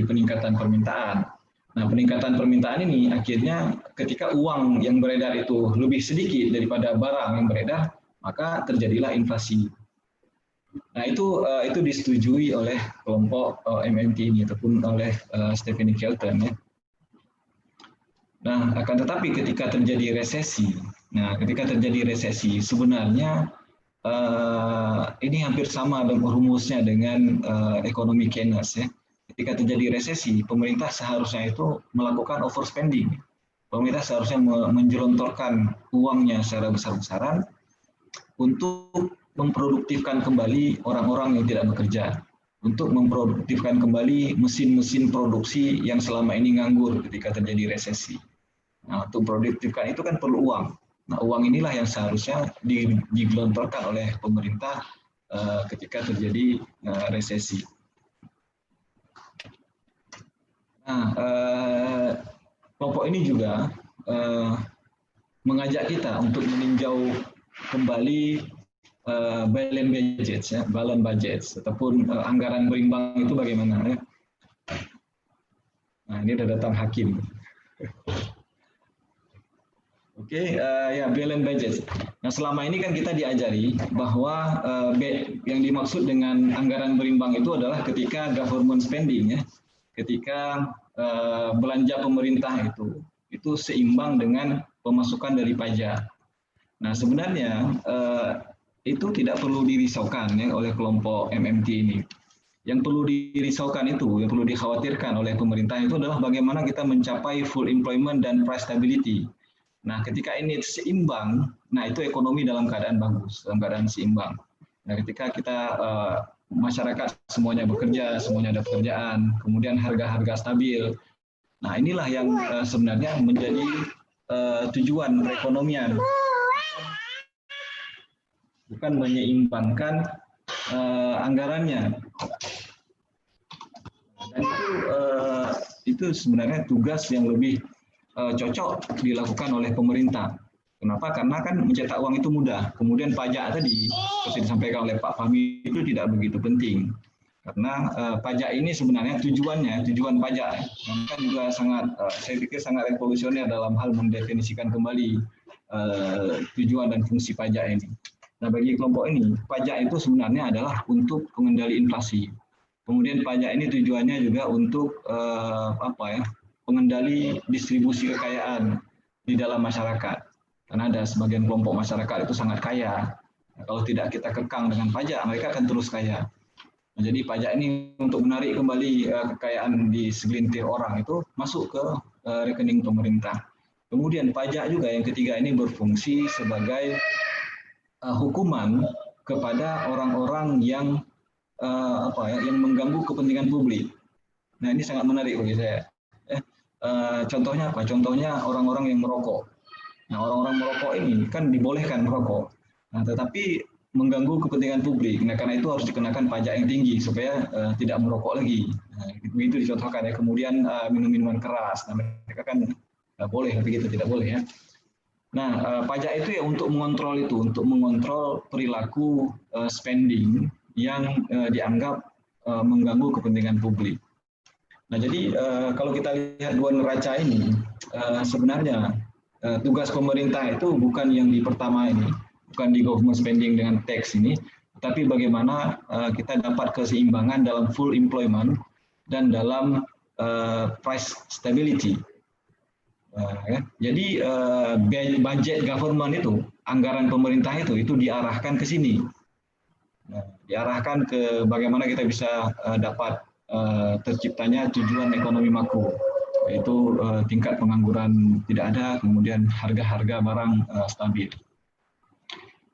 peningkatan permintaan. Nah, peningkatan permintaan ini akhirnya ketika uang yang beredar itu lebih sedikit daripada barang yang beredar, maka terjadilah inflasi. Nah, itu disetujui oleh kelompok MMT ini ataupun oleh Stephanie Kelton, ya. Nah, akan tetapi ketika terjadi resesi, sebenarnya ini hampir sama rumusnya dengan ekonomi Keynes, ya. Ketika terjadi resesi, pemerintah seharusnya itu melakukan overspending. Pemerintah seharusnya menjelontorkan uangnya secara besar-besaran untuk memproduktifkan kembali orang-orang yang tidak bekerja, untuk memproduktifkan kembali mesin-mesin produksi yang selama ini nganggur ketika terjadi resesi. Nah, untuk produktifkan itu kan perlu uang. Nah, uang inilah yang seharusnya digelontorkan oleh pemerintah ketika terjadi resesi. Nah, kelompok ini juga mengajak kita untuk meninjau kembali balance budgets ataupun anggaran berimbang itu bagaimana, ya. Nah, ini ada datang Hakim. Oke, ya, balance budget. Nah, selama ini kan kita diajari bahwa yang dimaksud dengan anggaran berimbang itu adalah ketika government spending, ya, ketika belanja pemerintah itu seimbang dengan pemasukan dari pajak. Nah, sebenarnya itu tidak perlu dirisaukan, ya, oleh kelompok MMT ini. Yang perlu dirisaukan itu, yang perlu dikhawatirkan oleh pemerintah itu adalah bagaimana kita mencapai full employment dan price stability. Nah, ketika ini seimbang, nah itu ekonomi dalam keadaan bagus, dalam keadaan seimbang. Nah, ketika kita masyarakat semuanya bekerja, semuanya ada pekerjaan, kemudian harga-harga stabil. Nah, inilah yang sebenarnya menjadi tujuan perekonomian. Bukan menyeimbangkan anggarannya. Dan itu sebenarnya tugas yang lebih cocok dilakukan oleh pemerintah. Kenapa? Karena kan mencetak uang itu mudah. Kemudian pajak tadi, seperti disampaikan oleh Pak Fahmi, itu tidak begitu penting. Karena pajak ini sebenarnya tujuan pajak, kan juga sangat, saya pikir sangat revolusioner dalam hal mendefinisikan kembali tujuan dan fungsi pajak ini. Nah, bagi kelompok ini, pajak itu sebenarnya adalah untuk pengendali inflasi. Kemudian pajak ini tujuannya juga untuk pengendali distribusi kekayaan di dalam masyarakat. Karena ada sebagian kelompok masyarakat itu sangat kaya. Nah, kalau tidak kita kekang dengan pajak, mereka akan terus kaya. Nah, jadi pajak ini untuk menarik kembali kekayaan di segelintir orang itu masuk ke rekening pemerintah. Kemudian pajak juga yang ketiga ini berfungsi sebagai hukuman kepada orang-orang yang yang mengganggu kepentingan publik. Nah, ini sangat menarik bagi saya. Contohnya apa? Contohnya orang-orang yang merokok. Nah, orang-orang merokok ini kan dibolehkan merokok. Nah, tetapi mengganggu kepentingan publik. Nah, karena itu harus dikenakan pajak yang tinggi supaya tidak merokok lagi. Nah, begitu dicontohkan, ya. Kemudian minum-minuman keras. Nah, mereka kan boleh, tapi kita tidak boleh, ya. Nah, pajak itu ya untuk mengontrol perilaku spending yang dianggap mengganggu kepentingan publik. Nah, jadi kalau kita lihat dua neraca ini, sebenarnya tugas pemerintah itu bukan yang di pertama ini, bukan di government spending dengan tax ini, tapi bagaimana kita dapat keseimbangan dalam full employment dan dalam price stability. Jadi budget government itu, anggaran pemerintah itu diarahkan ke sini, diarahkan ke bagaimana kita bisa dapat terciptanya tujuan ekonomi makro, yaitu tingkat pengangguran tidak ada, kemudian harga-harga barang stabil.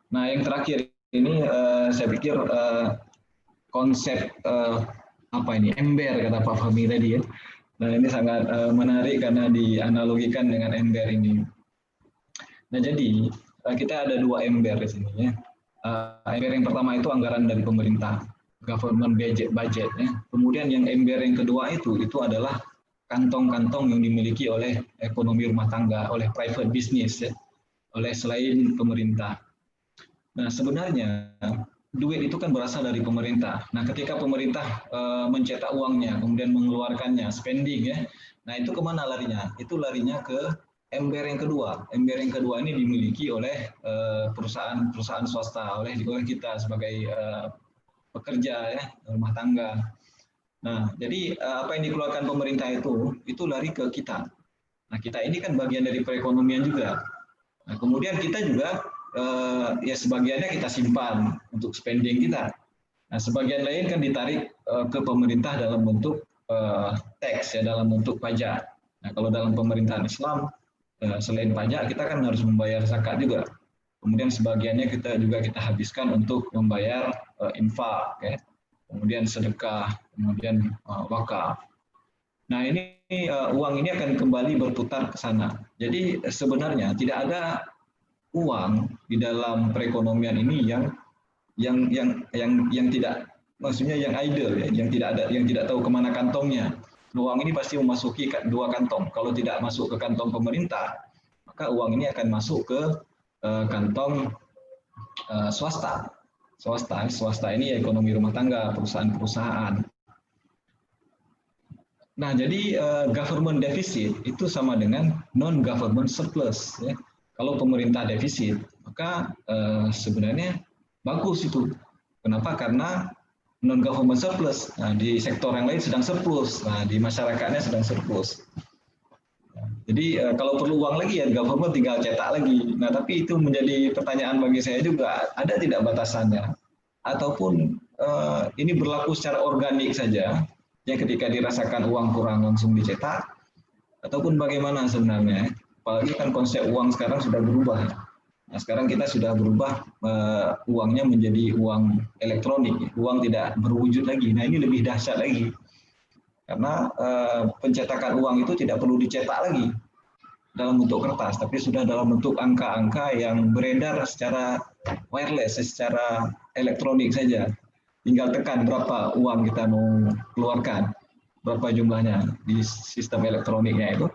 Nah, yang terakhir ini saya pikir konsep apa ini, ember kata Pak Fahmi tadi ya. Nah ini sangat menarik karena dianalogikan dengan ember ini. Nah jadi kita ada dua ember di sini ya. Ember yang pertama itu anggaran dari pemerintah, government budget ya. Kemudian yang ember yang kedua itu adalah kantong-kantong yang dimiliki oleh ekonomi rumah tangga, oleh private business ya, oleh selain pemerintah. Nah sebenarnya duit itu kan berasal dari pemerintah. Nah ketika pemerintah mencetak uangnya, kemudian mengeluarkannya, spending ya, nah itu kemana larinya? Itu larinya ke ember yang kedua. Ember yang kedua ini dimiliki oleh perusahaan swasta, oleh kita sebagai pekerja ya, rumah tangga. Nah, jadi apa yang dikeluarkan pemerintah itu lari ke kita. Nah, kita ini kan bagian dari perekonomian juga. Nah, kemudian kita juga ya sebagiannya kita simpan untuk spending kita. Nah, sebagian lain kan ditarik ke pemerintah dalam bentuk tax ya, dalam bentuk pajak. Nah, kalau dalam pemerintahan Islam selain pajak kita kan harus membayar zakat juga. Kemudian sebagiannya kita habiskan untuk membayar infak ya. Kemudian sedekah, kemudian wakaf. Nah ini uang ini akan kembali berputar ke sana. Jadi sebenarnya tidak ada uang di dalam perekonomian ini yang tidak, maksudnya yang idle ya, yang tidak tahu kemana kantongnya. Uang ini pasti memasuki dua kantong. Kalau tidak masuk ke kantong pemerintah, maka uang ini akan masuk ke kantong swasta. Swasta ini ekonomi rumah tangga, perusahaan-perusahaan. Nah, jadi government deficit itu sama dengan non-government surplus. Ya. Kalau pemerintah defisit, maka sebenarnya bagus itu. Kenapa? Karena non-government surplus. Nah, di sektor yang lain sedang surplus. Nah, di masyarakatnya sedang surplus. Jadi kalau perlu uang lagi ya government tinggal cetak lagi. Nah tapi itu menjadi pertanyaan bagi saya juga, ada tidak batasannya? Ataupun ini berlaku secara organik saja, ya ketika dirasakan uang kurang langsung dicetak, ataupun bagaimana sebenarnya? Apalagi kan konsep uang sekarang sudah berubah. Nah sekarang kita sudah berubah uangnya menjadi uang elektronik, uang tidak berwujud lagi. Nah ini lebih dahsyat lagi. Karena pencetakan uang itu tidak perlu dicetak lagi dalam bentuk kertas, tapi sudah dalam bentuk angka-angka yang beredar secara wireless, secara elektronik saja. Tinggal tekan berapa uang kita mau keluarkan, berapa jumlahnya di sistem elektroniknya itu.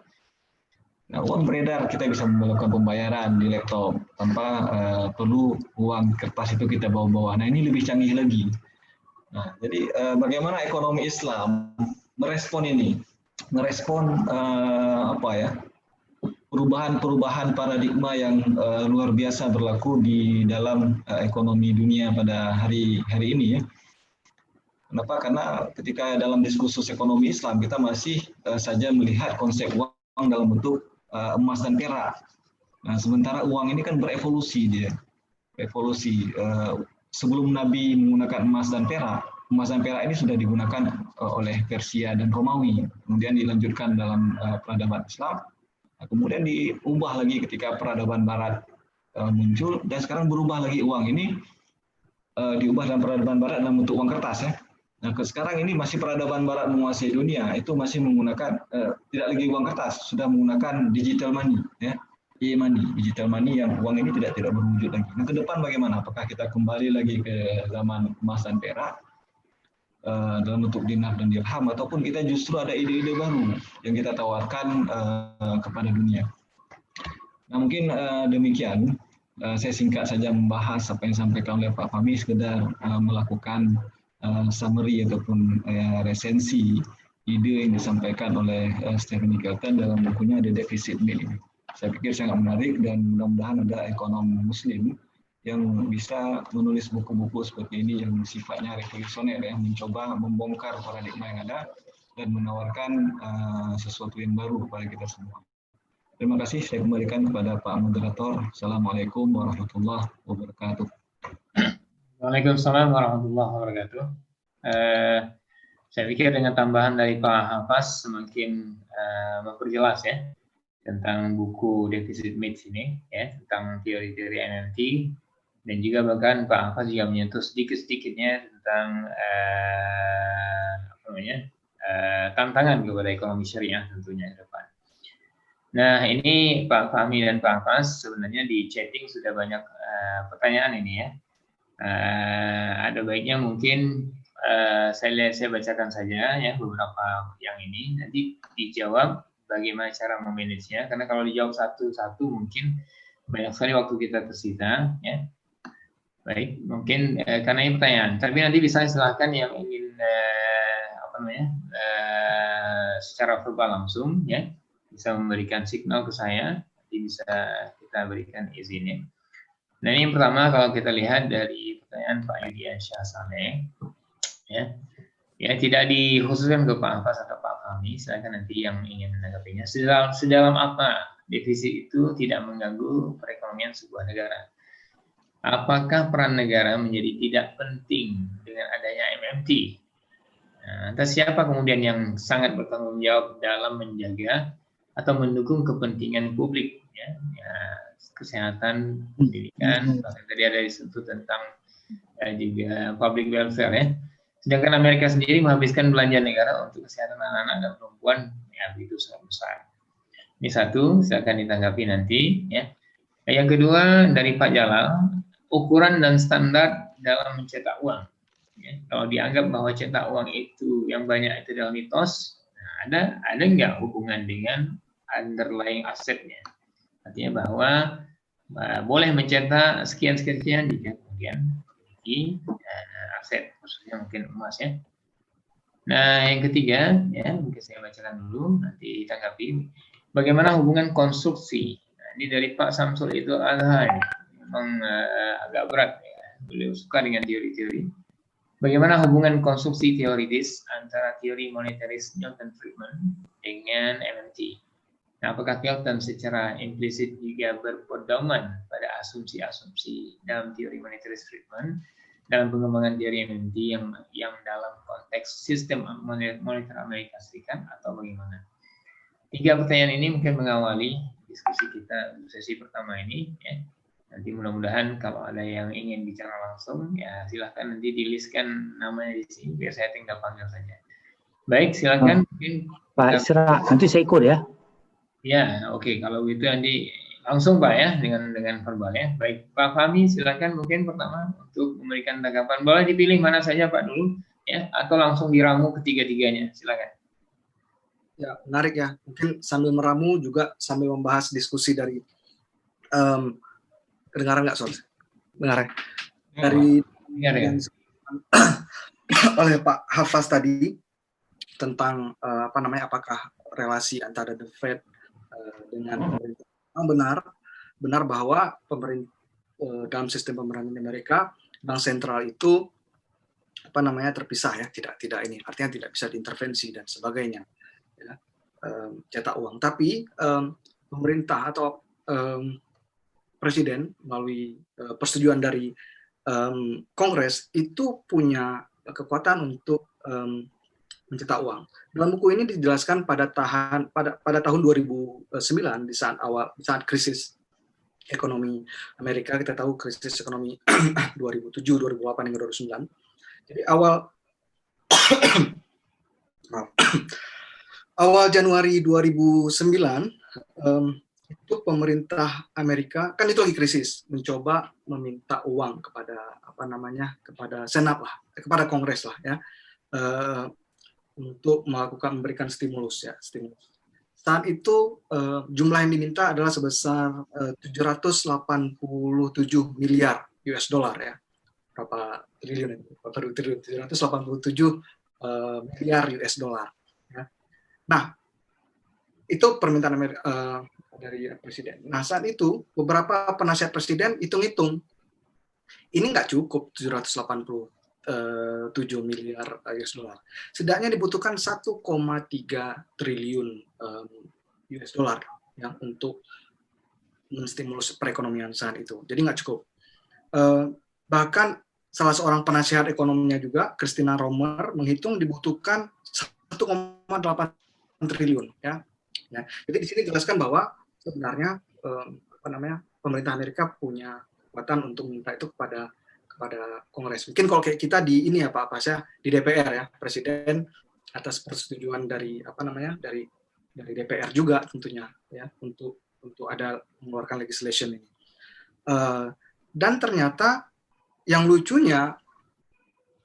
Nah, uang beredar, kita bisa melakukan pembayaran di laptop tanpa perlu uang kertas itu kita bawa-bawa. Nah, ini lebih canggih lagi. Nah, jadi bagaimana ekonomi Islam merespon ini, perubahan paradigma yang luar biasa berlaku di dalam ekonomi dunia pada hari ini ya. Kenapa? Karena ketika dalam diskursus ekonomi Islam kita masih saja melihat konsep uang dalam bentuk emas dan perak. Nah, sementara uang ini kan berevolusi dia. Evolusi sebelum Nabi menggunakan emas dan perak ini sudah digunakan oleh Persia dan Romawi, kemudian dilanjutkan dalam peradaban Islam, kemudian diubah lagi ketika peradaban Barat muncul, dan sekarang berubah lagi uang ini diubah dalam peradaban Barat dalam bentuk uang kertas ya. Nah sekarang ini masih peradaban Barat menguasai dunia, itu masih menggunakan tidak lagi uang kertas, sudah menggunakan digital money ya. E-money, digital money yang uang ini tidak berwujud lagi. Nah ke depan bagaimana? Apakah kita kembali lagi ke zaman emas dan perak dalam bentuk dinar dan dirham, ataupun kita justru ada ide-ide baru yang kita tawarkan kepada dunia. Nah mungkin demikian, saya singkat saja membahas apa yang disampaikan oleh Pak Fahmi, sekedar melakukan summary ataupun resensi ide yang disampaikan oleh Stephanie Kelton dalam bukunya The Deficit Myth ini. Saya pikir sangat menarik dan mudah-mudahan ada ekonom muslim yang bisa menulis buku-buku seperti ini yang sifatnya revolusioner, yang mencoba membongkar paradigma yang ada dan menawarkan sesuatu yang baru kepada kita semua. Terima kasih, saya kembalikan kepada Pak Moderator. Assalamualaikum warahmatullahi wabarakatuh. Waalaikumsalam warahmatullahi wabarakatuh. Saya pikir dengan tambahan dari Pak Hafaz semakin memperjelas ya tentang buku Deficit Myth ini ya, tentang teori-teori NLT. Dan juga bahkan Pak Hafaz juga menyentuh sedikit-sedikitnya tentang tantangan kepada ekonomi syariah tentunya ke depan. Nah, ini Pak Fahmi dan Pak Hafaz, sebenarnya di chatting sudah banyak pertanyaan ini ya. Ada baiknya mungkin saya bacakan saja ya beberapa yang ini, nanti dijawab bagaimana cara memanagenya, karena kalau dijawab satu-satu mungkin banyak sekali waktu kita tersita ya. Baik, mungkin karena ini pertanyaan, tapi nanti bisa silahkan yang ingin secara verbal langsung ya, bisa memberikan signal ke saya, nanti bisa kita berikan izinnya. Nah, ini yang pertama kalau kita lihat dari pertanyaan Pak Yudian Syah Saleh, ya tidak dikhususkan ke Pak Hafaz atau Pak Fahmi, silakan nanti yang ingin menanggapinya. Sedalam apa defisit itu tidak mengganggu perekonomian sebuah negara? Apakah peran negara menjadi tidak penting dengan adanya MMT? Nah, atas siapa kemudian yang sangat bertanggung jawab dalam menjaga atau mendukung kepentingan publik? Ya, kesehatan, pendidikan, bahkan tadi ada disentuh tentang juga public welfare ya. Sedangkan Amerika sendiri menghabiskan belanja negara untuk kesehatan anak-anak dan perempuan ya begitu sangat besar. Ini satu, silakan ditanggapi nanti ya. Yang kedua dari Pak Jalal, ukuran dan standar dalam mencetak uang. Ya, kalau dianggap bahwa cetak uang itu yang banyak itu adalah mitos, nah, ada nggak hubungan dengan underlying asetnya? Artinya bahwa boleh mencetak sekian-sekian jika kemudian memiliki aset, khususnya mungkin emas ya. Nah, yang ketiga, ya mungkin saya bacakan dulu, nanti ditanggapi. Bagaimana hubungan konstruksi? Nah, ini dari Pak Samsul itu Azhar, memang agak berat ya. Beliau suka dengan teori-teori. Bagaimana hubungan konstruksi teoritis antara teori monetaris Milton Friedman dengan MMT? Nah, apakah Kelton secara implisit juga berpedoman pada asumsi-asumsi dalam teori monetaris Friedman dalam pengembangan teori MMT yang dalam konteks sistem moneter Amerika Serikat atau bagaimana? Tiga pertanyaan ini mungkin mengawali diskusi kita sesi pertama ini ya. Nanti mudah-mudahan kalau ada yang ingin bicara langsung ya silahkan nanti di-listkan namanya di sini biar saya tinggal panggil saja. Baik, silakan mungkin Pak Isra, nanti saya ikut ya. Ya, oke. Kalau gitu nanti langsung Pak ya dengan verbal ya. Baik, Pak Fahmi silakan mungkin pertama untuk memberikan tanggapan. Boleh dipilih mana saja Pak dulu ya, atau langsung diramu ketiga-tiganya. Silakan. Ya, menarik ya. Mungkin sambil meramu juga sambil membahas diskusi dari kedengaran nggak, Sob? Dengar ya? Dari yang oleh Pak Hafaz tadi tentang apakah relasi antara The Fed dengan pemerintah. Benar bahwa pemerintah dalam sistem pemerintahan Amerika, bank sentral itu terpisah ya, tidak ini, artinya tidak bisa diintervensi dan sebagainya. Ya, cetak uang. Tapi pemerintah atau presiden melalui persetujuan dari Kongres itu punya kekuatan untuk mencetak uang. Dalam buku ini dijelaskan pada tahun 2009 di saat krisis ekonomi Amerika. Kita tahu krisis ekonomi 2007, 2008 hingga 2009. Jadi awal Januari 2009 itu pemerintah Amerika kan itu lagi krisis, mencoba meminta uang kepada kepada Senat lah, kepada Kongres lah ya. Untuk memberikan stimulus. Saat itu jumlah yang diminta adalah sebesar 787 miliar US dollar ya. Berapa triliun itu? 787 miliar US dollar ya. Nah, itu permintaan dari presiden. Nah, saat itu beberapa penasihat presiden hitung-hitung ini nggak cukup 787 miliar US dollar. Setidaknya dibutuhkan 1,3 triliun US dollar yang untuk menstimulus perekonomian saat itu. Jadi nggak cukup. Bahkan salah seorang penasihat ekonominya juga, Christina Romer, menghitung dibutuhkan 1,8 triliun. Ya. Jadi di sini dijelaskan bahwa sebenarnya pemerintah Amerika punya kekuatan untuk minta itu kepada Kongres. Mungkin kalau kayak kita di ini ya Pak Pasya di DPR ya, Presiden atas persetujuan dari dari DPR juga tentunya ya untuk ada mengeluarkan legislation ini. Dan ternyata yang lucunya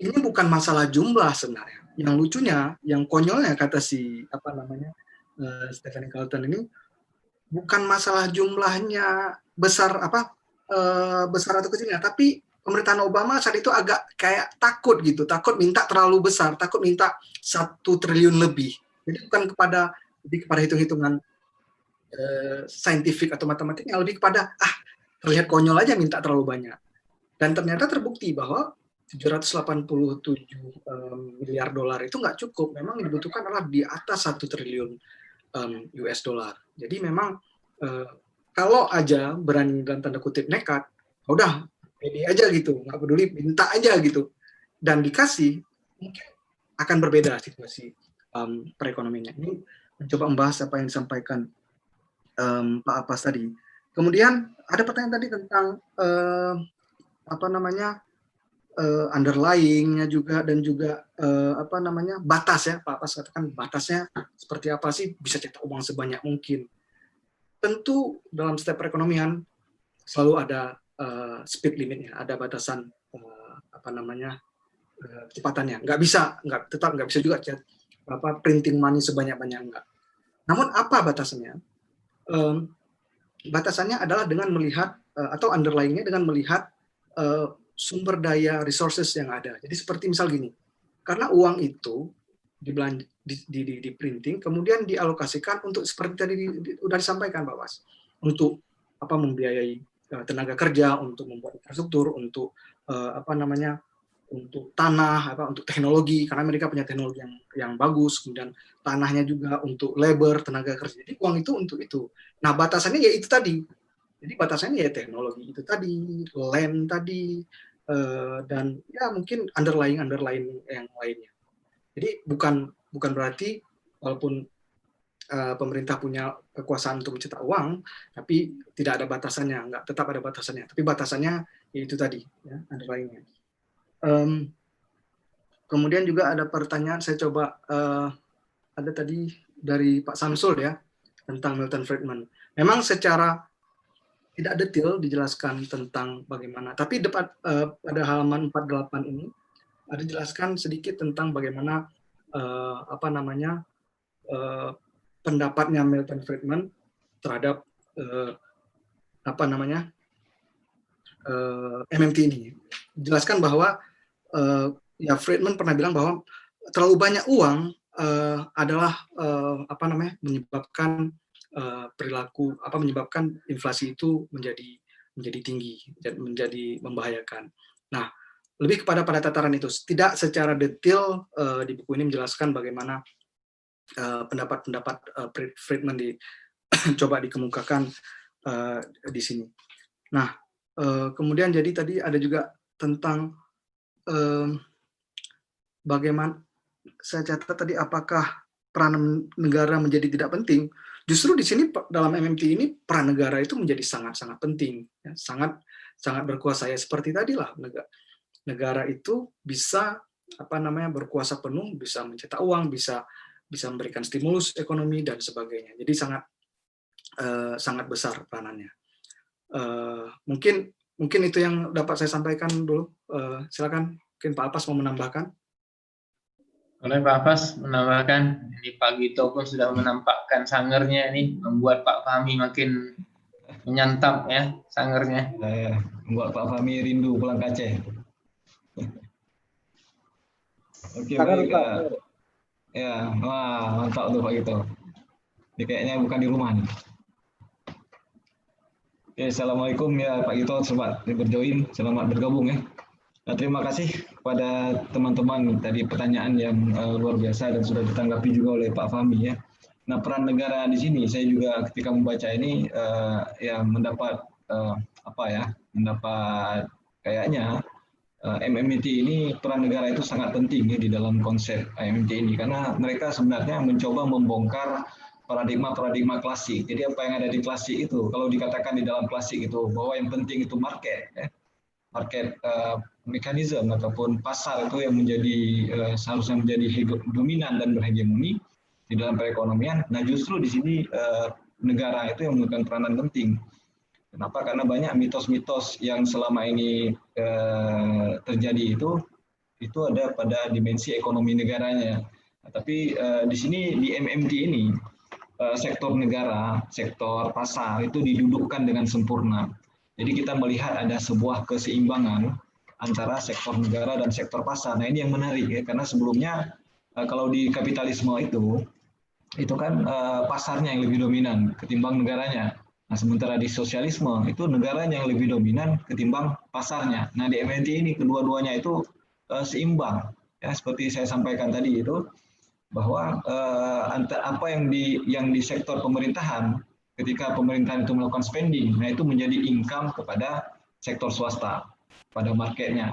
ini bukan masalah jumlah sebenarnya. Yang lucunya, yang konyolnya kata si Stephanie Carlton ini bukan masalah jumlahnya besar atau kecilnya, tapi pemerintahan Obama saat itu agak kayak takut minta terlalu besar, takut minta 1 triliun lebih. Jadi bukan kepada hitung-hitungan saintifik atau matematiknya, lebih kepada terlihat konyol aja minta terlalu banyak. Dan ternyata terbukti bahwa 787 miliar dolar itu nggak cukup. Memang yang dibutuhkan adalah di atas 1 triliun US dollar. Jadi memang kalau aja berani dalam tanda kutip nekat, udah pede aja gitu, nggak peduli, minta aja gitu, dan dikasih, mungkin akan berbeda situasi perekonomiannya. Ini mencoba membahas apa yang disampaikan Pak Abbas tadi. Kemudian ada pertanyaan tadi tentang underlying-nya juga, dan juga batas ya, Pak Abbas katakan batasnya seperti apa sih, bisa cetak uang sebanyak mungkin. Tentu dalam setiap perekonomian selalu ada speed limitnya, ada batasan kecepatannya. Tetap nggak bisa juga printing money sebanyak-banyak, enggak. Namun apa batasannya? Batasannya adalah dengan melihat atau underlying-nya dengan melihat sumber daya resources yang ada. Jadi seperti misal gini, karena uang itu di printing, kemudian dialokasikan untuk seperti tadi sudah disampaikan Pak Was, untuk membiayai tenaga kerja, untuk membuat infrastruktur, untuk untuk tanah, untuk teknologi, karena mereka punya teknologi yang bagus, kemudian tanahnya juga untuk labor, tenaga kerja. Jadi uang itu untuk itu. Nah batasannya ya itu tadi. Jadi batasannya ya teknologi itu tadi, land tadi, dan ya mungkin underlying yang lainnya. Jadi bukan berarti walaupun pemerintah punya kekuasaan untuk mencetak uang, tapi tidak ada batasannya, enggak, tetap ada batasannya. Tapi batasannya yaitu tadi, ya, underlying-nya. Kemudian juga ada pertanyaan, saya coba ada tadi dari Pak Samsul ya tentang Milton Friedman. Memang secara tidak detail dijelaskan tentang bagaimana, tapi pada halaman 48 ini ada dijelaskan sedikit tentang bagaimana pendapatnya Milton Friedman terhadap MMT ini. Dijelaskan bahwa ya Friedman pernah bilang bahwa terlalu banyak uang adalah menyebabkan menyebabkan inflasi itu menjadi tinggi dan menjadi membahayakan. Nah, lebih pada tataran itu, tidak secara detail di buku ini menjelaskan bagaimana pendapat Friedman coba dikemukakan di sini. Nah, kemudian jadi tadi ada juga tentang bagaimana, saya catat tadi, apakah peran negara menjadi tidak penting. Justru di sini dalam MMT ini peran negara itu menjadi sangat-sangat penting, ya, sangat berkuasa ya, seperti tadilah negara itu bisa berkuasa penuh, bisa mencetak uang, bisa memberikan stimulus ekonomi dan sebagainya. Jadi sangat besar peranannya. Mungkin itu yang dapat saya sampaikan dulu. Silakan, mungkin Pak Abbas mau menambahkan. Oleh Pak Abbas menambahkan, ini Pak Gito pun sudah menampakkan sangernya ini, membuat Pak Fahmi makin menyantap ya sangernya. Membuat Pak Fahmi rindu pulang ke Aceh. Oke, baik. Ya, wah mantap tuh Pak Gito. Ini kayaknya bukan di rumah nih. Oke, assalamualaikum ya Pak Gito, selamat berjoin, selamat bergabung ya. Nah, terima kasih kepada teman-teman tadi pertanyaan yang luar biasa dan sudah ditanggapi juga oleh Pak Fahmi ya. Nah, peran negara di sini saya juga ketika membaca ini ya mendapat kayaknya MMT ini peran negara itu sangat penting ya di dalam konsep MMT ini, karena mereka sebenarnya mencoba membongkar paradigma klasik. Jadi apa yang ada di klasik itu, kalau dikatakan di dalam klasik itu bahwa yang penting itu market ya. market mechanism ataupun pasar itu yang menjadi seharusnya menjadi dominan dan berhegemoni di dalam perekonomian. Nah, justru di sini negara itu yang memegang peranan penting. Kenapa? Karena banyak mitos-mitos yang selama ini terjadi itu ada pada dimensi ekonomi negaranya. Nah, tapi di sini di MMT ini sektor negara, sektor pasar itu didudukkan dengan sempurna. Jadi kita melihat ada sebuah keseimbangan antara sektor negara dan sektor pasar. Nah, ini yang menarik ya, karena sebelumnya kalau di kapitalisme itu kan pasarnya yang lebih dominan ketimbang negaranya. Nah, sementara di sosialisme itu negaranya yang lebih dominan ketimbang pasarnya. Nah, di MMT ini kedua-duanya itu seimbang. Ya, seperti saya sampaikan tadi itu bahwa apa yang di sektor pemerintahan, ketika pemerintahan itu melakukan spending, nah itu menjadi income kepada sektor swasta, pada marketnya.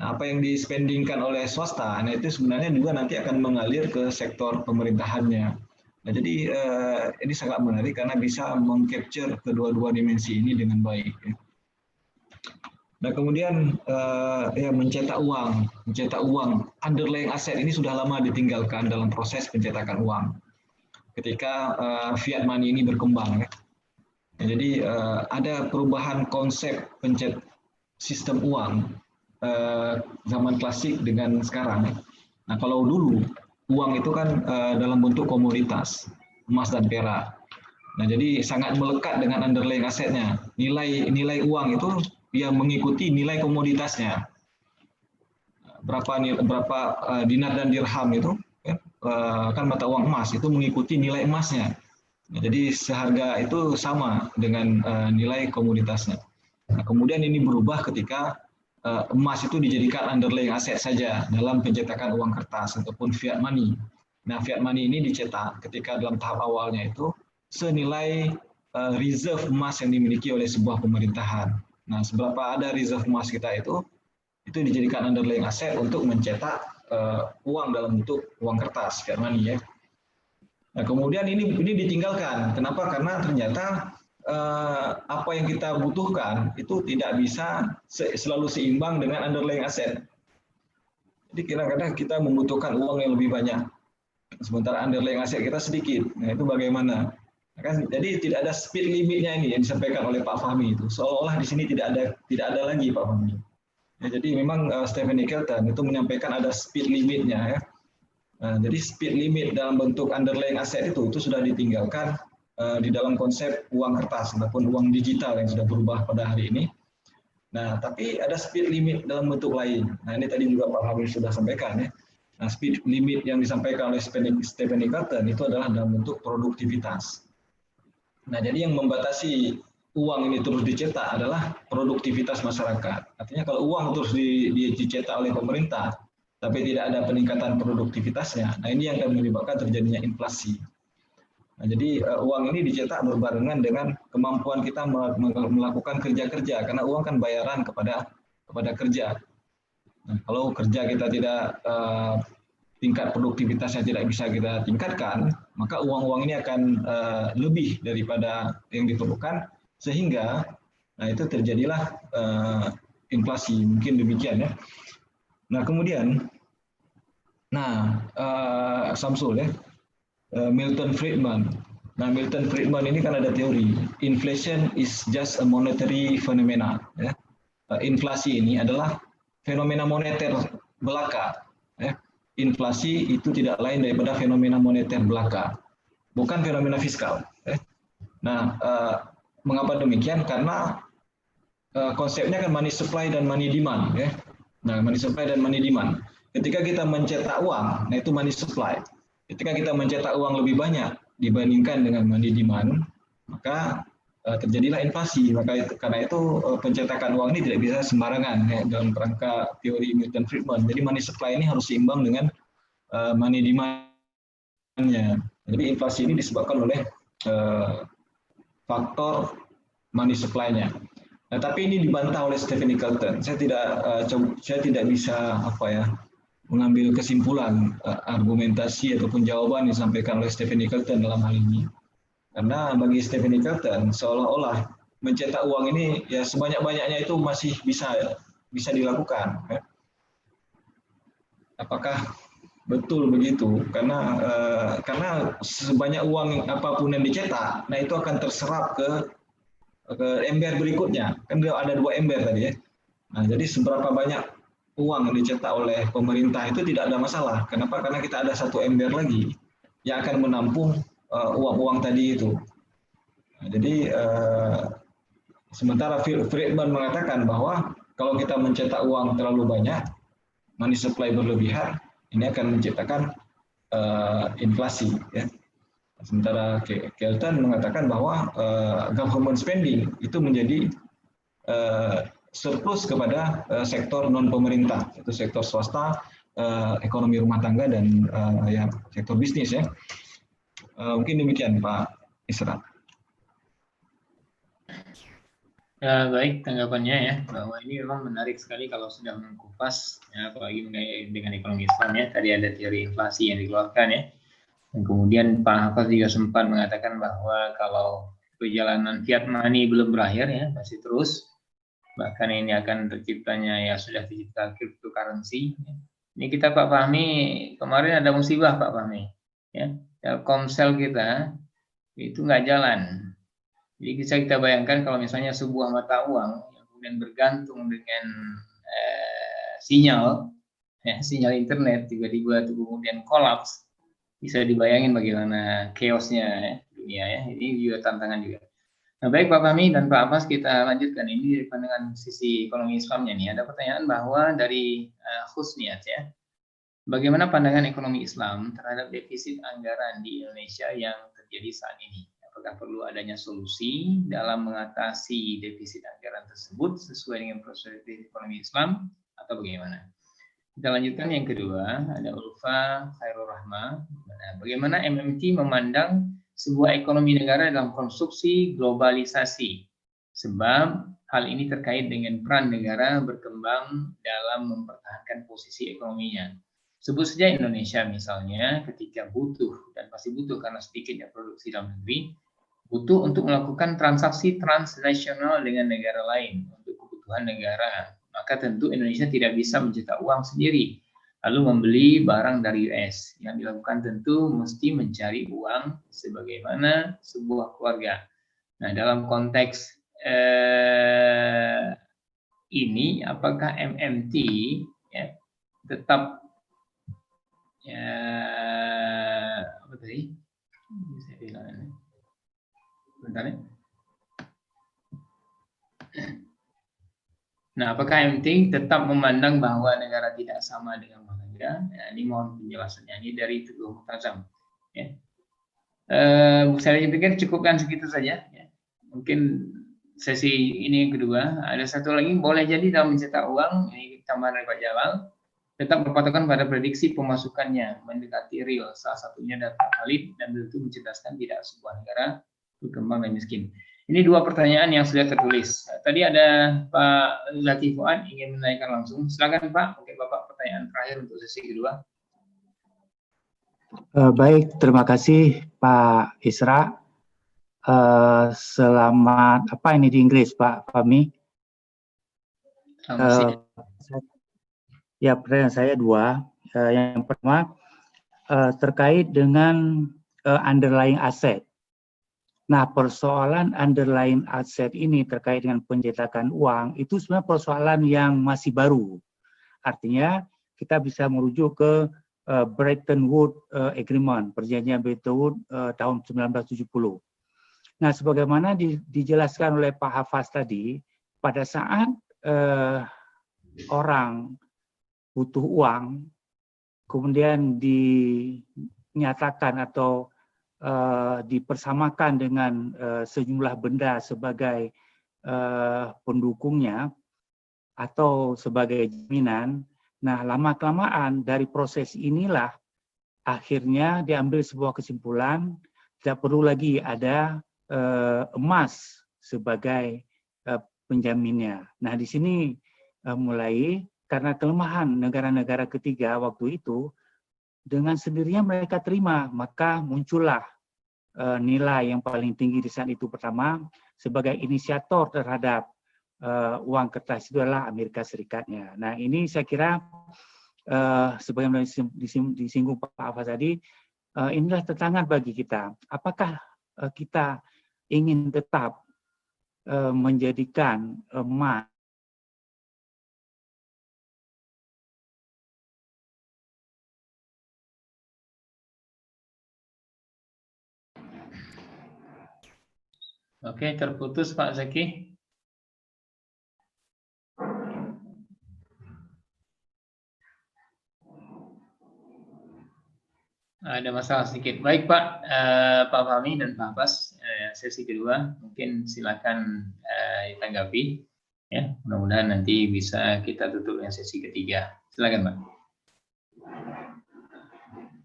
Nah, apa yang dispendingkan oleh swasta, nah itu sebenarnya juga nanti akan mengalir ke sektor pemerintahannya. Nah, jadi ini sangat menarik karena bisa mengcapture kedua-dua dimensi ini dengan baik. Nah, kemudian ya mencetak uang, underlying aset ini sudah lama ditinggalkan dalam proses pencetakan uang. Ketika fiat money ini berkembang, ya. Nah, jadi ada perubahan konsep sistem uang zaman klasik dengan sekarang. Nah, kalau dulu uang itu kan dalam bentuk komoditas, emas dan perak. Nah, jadi sangat melekat dengan underlying asetnya. Nilai uang itu yang mengikuti nilai komoditasnya. Berapa dinar dan dirham itu kan mata uang emas itu mengikuti nilai emasnya. Nah, jadi seharga itu sama dengan nilai komoditasnya. Nah, kemudian ini berubah ketika emas itu dijadikan underlying aset saja dalam pencetakan uang kertas ataupun fiat money. Nah, fiat money ini dicetak ketika dalam tahap awalnya itu senilai reserve emas yang dimiliki oleh sebuah pemerintahan. Nah, seberapa ada reserve emas kita itu dijadikan underlying aset untuk mencetak uang dalam bentuk uang kertas, fiat money ya. Nah, kemudian ini ditinggalkan. Kenapa? Karena ternyata apa yang kita butuhkan itu tidak bisa selalu seimbang dengan underlying aset. Jadi kadang-kadang kita membutuhkan uang yang lebih banyak, sementara underlying aset kita sedikit. Nah, itu bagaimana? Jadi tidak ada speed limitnya ini yang disampaikan oleh Pak Fahmi itu. Seolah-olah di sini tidak ada lagi Pak Fahmi. Ya, jadi memang Stephanie Kelton itu menyampaikan ada speed limitnya ya. Nah, jadi speed limit dalam bentuk underlying asset itu sudah ditinggalkan di dalam konsep uang kertas ataupun uang digital yang sudah berubah pada hari ini. Nah, tapi ada speed limit dalam bentuk lain. Nah, ini tadi juga Pak Fahmi sudah sampaikan ya. Nah, speed limit yang disampaikan oleh Stephanie Kelton itu adalah dalam bentuk produktivitas. Nah, jadi yang membatasi uang ini terus dicetak adalah produktivitas masyarakat. Artinya kalau uang terus dicetak oleh pemerintah, tapi tidak ada peningkatan produktivitasnya, nah ini yang akan menyebabkan terjadinya inflasi. Nah, jadi uang ini dicetak berbarengan dengan kemampuan kita melakukan kerja-kerja, karena uang kan bayaran kepada kerja. Nah, kalau kerja kita tidak tingkat produktivitasnya tidak bisa kita tingkatkan, maka uang-uang ini akan lebih daripada yang diperlukan, sehingga nah itu terjadilah inflasi, mungkin demikian ya. Nah, kemudian Samsul ya, Milton Friedman. Nah, Milton Friedman ini kan ada teori inflation is just a monetary phenomena ya. Inflasi ini adalah fenomena moneter belaka ya. Inflasi itu tidak lain daripada fenomena moneter belaka, bukan fenomena fiskal ya. Nah, mengapa demikian? Karena konsepnya kan money supply dan money demand ya. Nah, money supply dan money demand. Ketika kita mencetak uang, nah itu money supply. Ketika kita mencetak uang lebih banyak dibandingkan dengan money demand, maka terjadilah inflasi. Karena itu pencetakan uang ini tidak bisa sembarangan ya, dalam kerangka teori Milton Friedman. Jadi money supply ini harus seimbang dengan money demand-nya. Jadi inflasi ini disebabkan oleh faktor money supply-nya. Nah, tapi ini dibantah oleh Stephanie Kelton. Saya tidak bisa mengambil kesimpulan argumentasi ataupun jawaban yang disampaikan oleh Stephanie Kelton dalam hal ini. Karena bagi Stephanie Kelton seolah-olah mencetak uang ini ya sebanyak-banyaknya itu masih bisa dilakukan. Apakah betul begitu? Karena sebanyak uang apapun yang dicetak, nah itu akan terserap ke ember berikutnya. Kan ada 2 ember tadi ya. Nah, jadi seberapa banyak uang yang dicetak oleh pemerintah itu tidak ada masalah. Kenapa? Karena kita ada 1 ember lagi yang akan menampung uang-uang tadi itu. Nah, jadi sementara Friedman mengatakan bahwa kalau kita mencetak uang terlalu banyak, money supply berlebihan, ini akan menciptakan inflasi. Ya. Sementara Kelton mengatakan bahwa government spending itu menjadi surplus kepada sektor non pemerintah, yaitu sektor swasta, ekonomi rumah tangga dan ya sektor bisnis ya. Mungkin demikian Pak Isra. Ya, baik tanggapannya ya, bahwa ini memang menarik sekali kalau sudah mengupas, ya, apalagi dengan ekonomi Islam ya. Tadi ada teori inflasi yang dikeluarkan ya. Dan kemudian Pak Hafaz juga sempat mengatakan bahwa kalau perjalanan fiat money belum berakhir ya, masih terus. Bahkan ini akan terciptanya ya sudah tercipta cryptocurrency. Ini kita Pak Fahmi, kemarin ada musibah Pak Fahmi. Ya, Telkomsel kita itu nggak jalan. Jadi bisa kita bayangkan kalau misalnya sebuah mata uang yang kemudian bergantung dengan sinyal internet tiba-tiba itu kemudian kolaps, bisa dibayangin bagaimana chaosnya ya, dunia ya. Ini juga tantangan juga. Nah baik Pak Fahmi dan Pak Abbas, kita lanjutkan ini dari pandangan sisi ekonomi Islamnya nih. Ada pertanyaan bahwa dari Husniat ya, bagaimana pandangan ekonomi Islam terhadap defisit anggaran di Indonesia yang terjadi saat ini? Apakah perlu adanya solusi dalam mengatasi defisit anggaran tersebut sesuai dengan perspektif ekonomi Islam atau bagaimana? Kita lanjutkan yang kedua, ada Ulfa Khairul Rahma. Bagaimana MMT memandang sebuah ekonomi negara dalam konstruksi globalisasi? Sebab hal ini terkait dengan peran negara berkembang dalam mempertahankan posisi ekonominya. Sebut saja Indonesia misalnya, ketika butuh, dan pasti butuh karena sedikitnya produksi dalam negeri, butuh untuk melakukan transaksi transnasional dengan negara lain untuk kebutuhan negara, maka tentu Indonesia tidak bisa mencetak uang sendiri, lalu membeli barang dari US. Yang dilakukan tentu mesti mencari uang sebagaimana sebuah keluarga. Nah, dalam konteks ini, apakah MMT ya, tetap ya apa tadi? Bisa bilang bentar ya. Nah, apakah MMT tetap memandang bahwa negara tidak sama dengan warga? Nah, ini mohon penjelasannya. Ini dari Teguh Mu'tazzam. Ya. Saya pikir cukupkan segitu saja. Ya. Mungkin sesi ini yang kedua. Ada satu lagi, boleh jadi dalam mencetak uang, ini tambahan dari Pak Jalal, tetap berpatokan pada prediksi pemasukannya mendekati real, salah satunya data valid dan tentu mencerdaskan tidak sebuah negara berkembang dan miskin. Ini 2 pertanyaan yang sudah tertulis. Tadi ada Pak Zaki Fuad ingin menanyakan langsung. Silakan Pak, mungkin Bapak pertanyaan terakhir untuk sesi kedua. Baik, terima kasih Pak Isra. Selamat, apa ini di Inggris Pak Fahmi? Ya, pertanyaan saya 2. Yang pertama terkait dengan underlying asset. Nah, persoalan underlying asset ini terkait dengan pencetakan uang itu sebenarnya persoalan yang masih baru. Artinya kita bisa merujuk ke Bretton Woods Agreement, perjanjian Bretton Woods tahun 1970. Nah, sebagaimana dijelaskan oleh Pak Hafaz tadi, pada saat orang butuh uang, kemudian dinyatakan atau dipersamakan dengan sejumlah benda sebagai pendukungnya atau sebagai jaminan. Nah, lama-kelamaan dari proses inilah akhirnya diambil sebuah kesimpulan tidak perlu lagi ada emas sebagai penjaminnya. Nah, di sini mulai karena kelemahan negara-negara ketiga waktu itu, dengan sendirinya mereka terima, maka muncullah nilai yang paling tinggi di saat itu pertama sebagai inisiator terhadap uang kertas itu adalah Amerika Serikatnya. Nah ini saya kira sebagaimana disinggung Pak Afas tadi, inilah tantangan bagi kita. Apakah kita ingin tetap menjadikan emas Oke, terputus Pak Zaki. Ada masalah sedikit. Baik Pak, Pak Fahmi dan Pak Abbas, sesi kedua mungkin silakan ditanggapi. Ya, mudah-mudahan nanti bisa kita tutup yang sesi ketiga. Silakan Pak.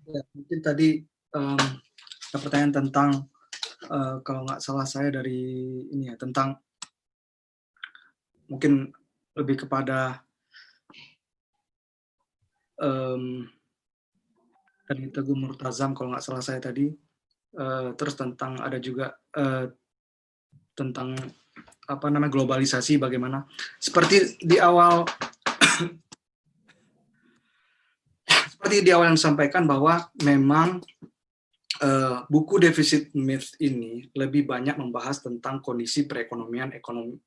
Ya, mungkin tadi ada pertanyaan tentang kalau nggak salah saya dari ini ya, tentang mungkin lebih kepada dari Teguh Murtazam kalau nggak salah saya tadi, terus tentang ada juga tentang apa namanya globalisasi, bagaimana seperti di awal seperti di awal yang disampaikan bahwa memang buku Deficit Myth ini lebih banyak membahas tentang kondisi perekonomian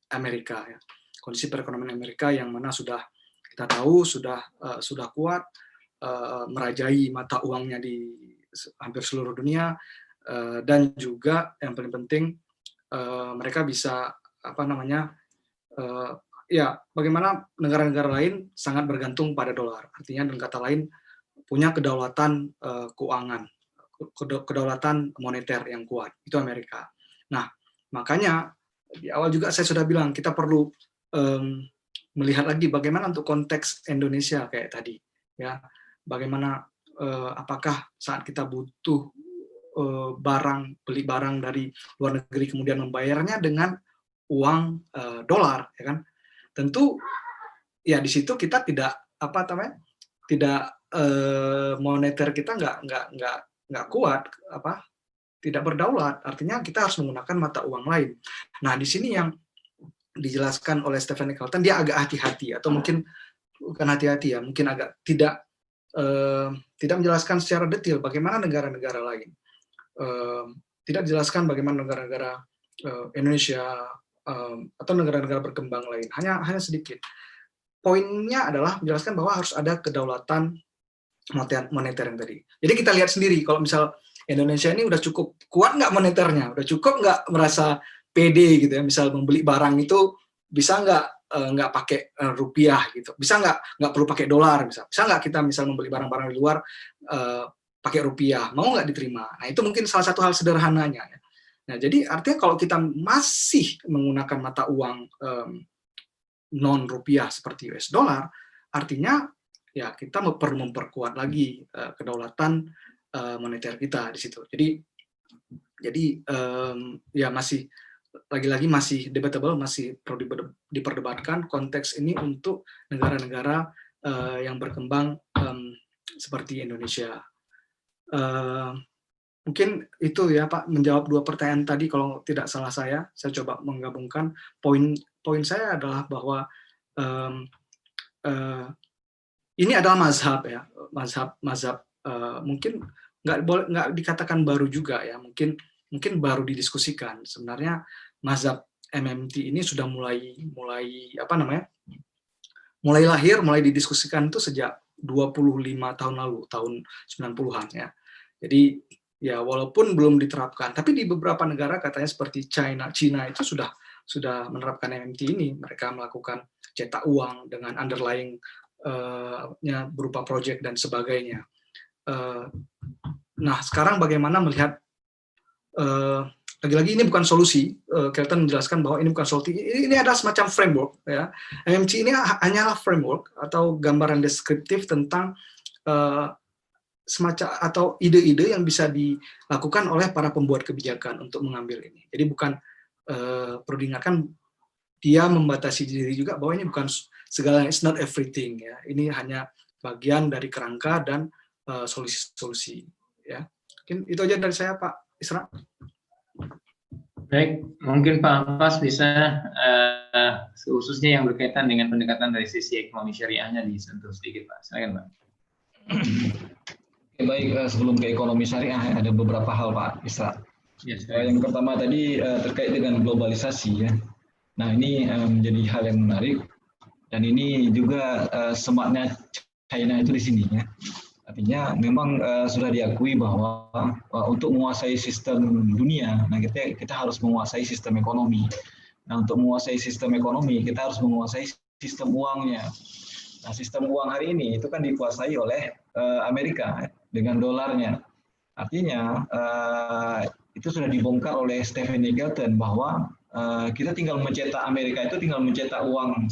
Amerika ya. Kondisi perekonomian Amerika yang mana sudah kita tahu sudah kuat, merajai mata uangnya di hampir seluruh dunia, dan juga yang paling penting mereka bisa apa namanya ya bagaimana negara-negara lain sangat bergantung pada dolar. Artinya dengan kata lain punya kedaulatan keuangan, kedaulatan moneter yang kuat, itu Amerika. Nah, makanya di awal juga saya sudah bilang kita perlu melihat lagi bagaimana untuk konteks Indonesia kayak tadi, ya, bagaimana apakah saat kita butuh beli barang dari luar negeri kemudian membayarnya dengan uang dolar, ya kan? Tentu ya di situ kita tidak apa namanya tidak moneter kita nggak kuat, apa tidak berdaulat, artinya kita harus menggunakan mata uang lain. Nah di sini yang dijelaskan oleh Stephanie Kelton, dia agak hati-hati atau mungkin bukan hati-hati ya, mungkin agak tidak menjelaskan secara detail bagaimana negara-negara lain, tidak dijelaskan bagaimana negara-negara Indonesia atau negara-negara berkembang lain, hanya sedikit. Poinnya adalah menjelaskan bahwa harus ada kedaulatan moneter yang tadi. Jadi kita lihat sendiri, kalau misal Indonesia ini udah cukup kuat nggak moneternya, udah cukup nggak merasa pede gitu ya, misal membeli barang itu bisa nggak pakai rupiah gitu, bisa nggak perlu pakai dolar, bisa nggak kita misal membeli barang-barang di luar pakai rupiah, mau nggak diterima? Nah itu mungkin salah satu hal sederhananya. Ya. Nah jadi artinya kalau kita masih menggunakan mata uang non rupiah seperti US dollar, artinya ya kita perlu memperkuat lagi kedaulatan moneter kita di situ. Jadi ya masih lagi-lagi masih debatable, masih perlu diperdebatkan konteks ini untuk negara-negara yang berkembang seperti Indonesia. Mungkin itu ya Pak, menjawab dua pertanyaan tadi kalau tidak salah saya coba menggabungkan. Poin saya adalah bahwa ini adalah mazhab ya, mazhab mungkin nggak dikatakan baru juga ya, mungkin baru didiskusikan. Sebenarnya mazhab MMT ini sudah mulai apa namanya, mulai lahir, mulai didiskusikan itu sejak 25 tahun lalu, tahun 90-an ya. Jadi ya walaupun belum diterapkan, tapi di beberapa negara katanya seperti Cina itu sudah menerapkan MMT ini. Mereka melakukan cetak uang dengan underlying berupa project dan sebagainya. Nah sekarang bagaimana melihat, lagi-lagi ini bukan solusi, Kelton menjelaskan bahwa ini bukan solusi, ini adalah semacam framework ya. MMT ini hanyalah framework atau gambaran deskriptif tentang semacam atau ide-ide yang bisa dilakukan oleh para pembuat kebijakan untuk mengambil ini. Jadi bukan, perlu diingatkan, dia membatasi diri juga bahwa ini bukan segalanya, it's not everything ya. Ini hanya bagian dari kerangka dan solusi-solusi ya. Mungkin itu aja dari saya Pak Isra? Baik, mungkin Pak Ampas bisa khususnya yang berkaitan dengan pendekatan dari sisi ekonomi syariahnya disentuh sedikit, Pak. Silakan, Pak. Oke, baik, sebelum ke ekonomi syariah ada beberapa hal Pak Isra. Ya, Yang pertama tadi terkait dengan globalisasi ya. Nah ini menjadi hal yang menarik dan ini juga sematnya China itu di sini ya. Artinya memang sudah diakui bahwa untuk menguasai sistem dunia, nah kita harus menguasai sistem ekonomi. Nah untuk menguasai sistem ekonomi kita harus menguasai sistem uangnya. Nah sistem uang hari ini itu kan dikuasai oleh Amerika dengan dolarnya. Artinya itu sudah dibongkar oleh Stephanie Kelton bahwa kita tinggal mencetak Amerika itu tinggal mencetak uang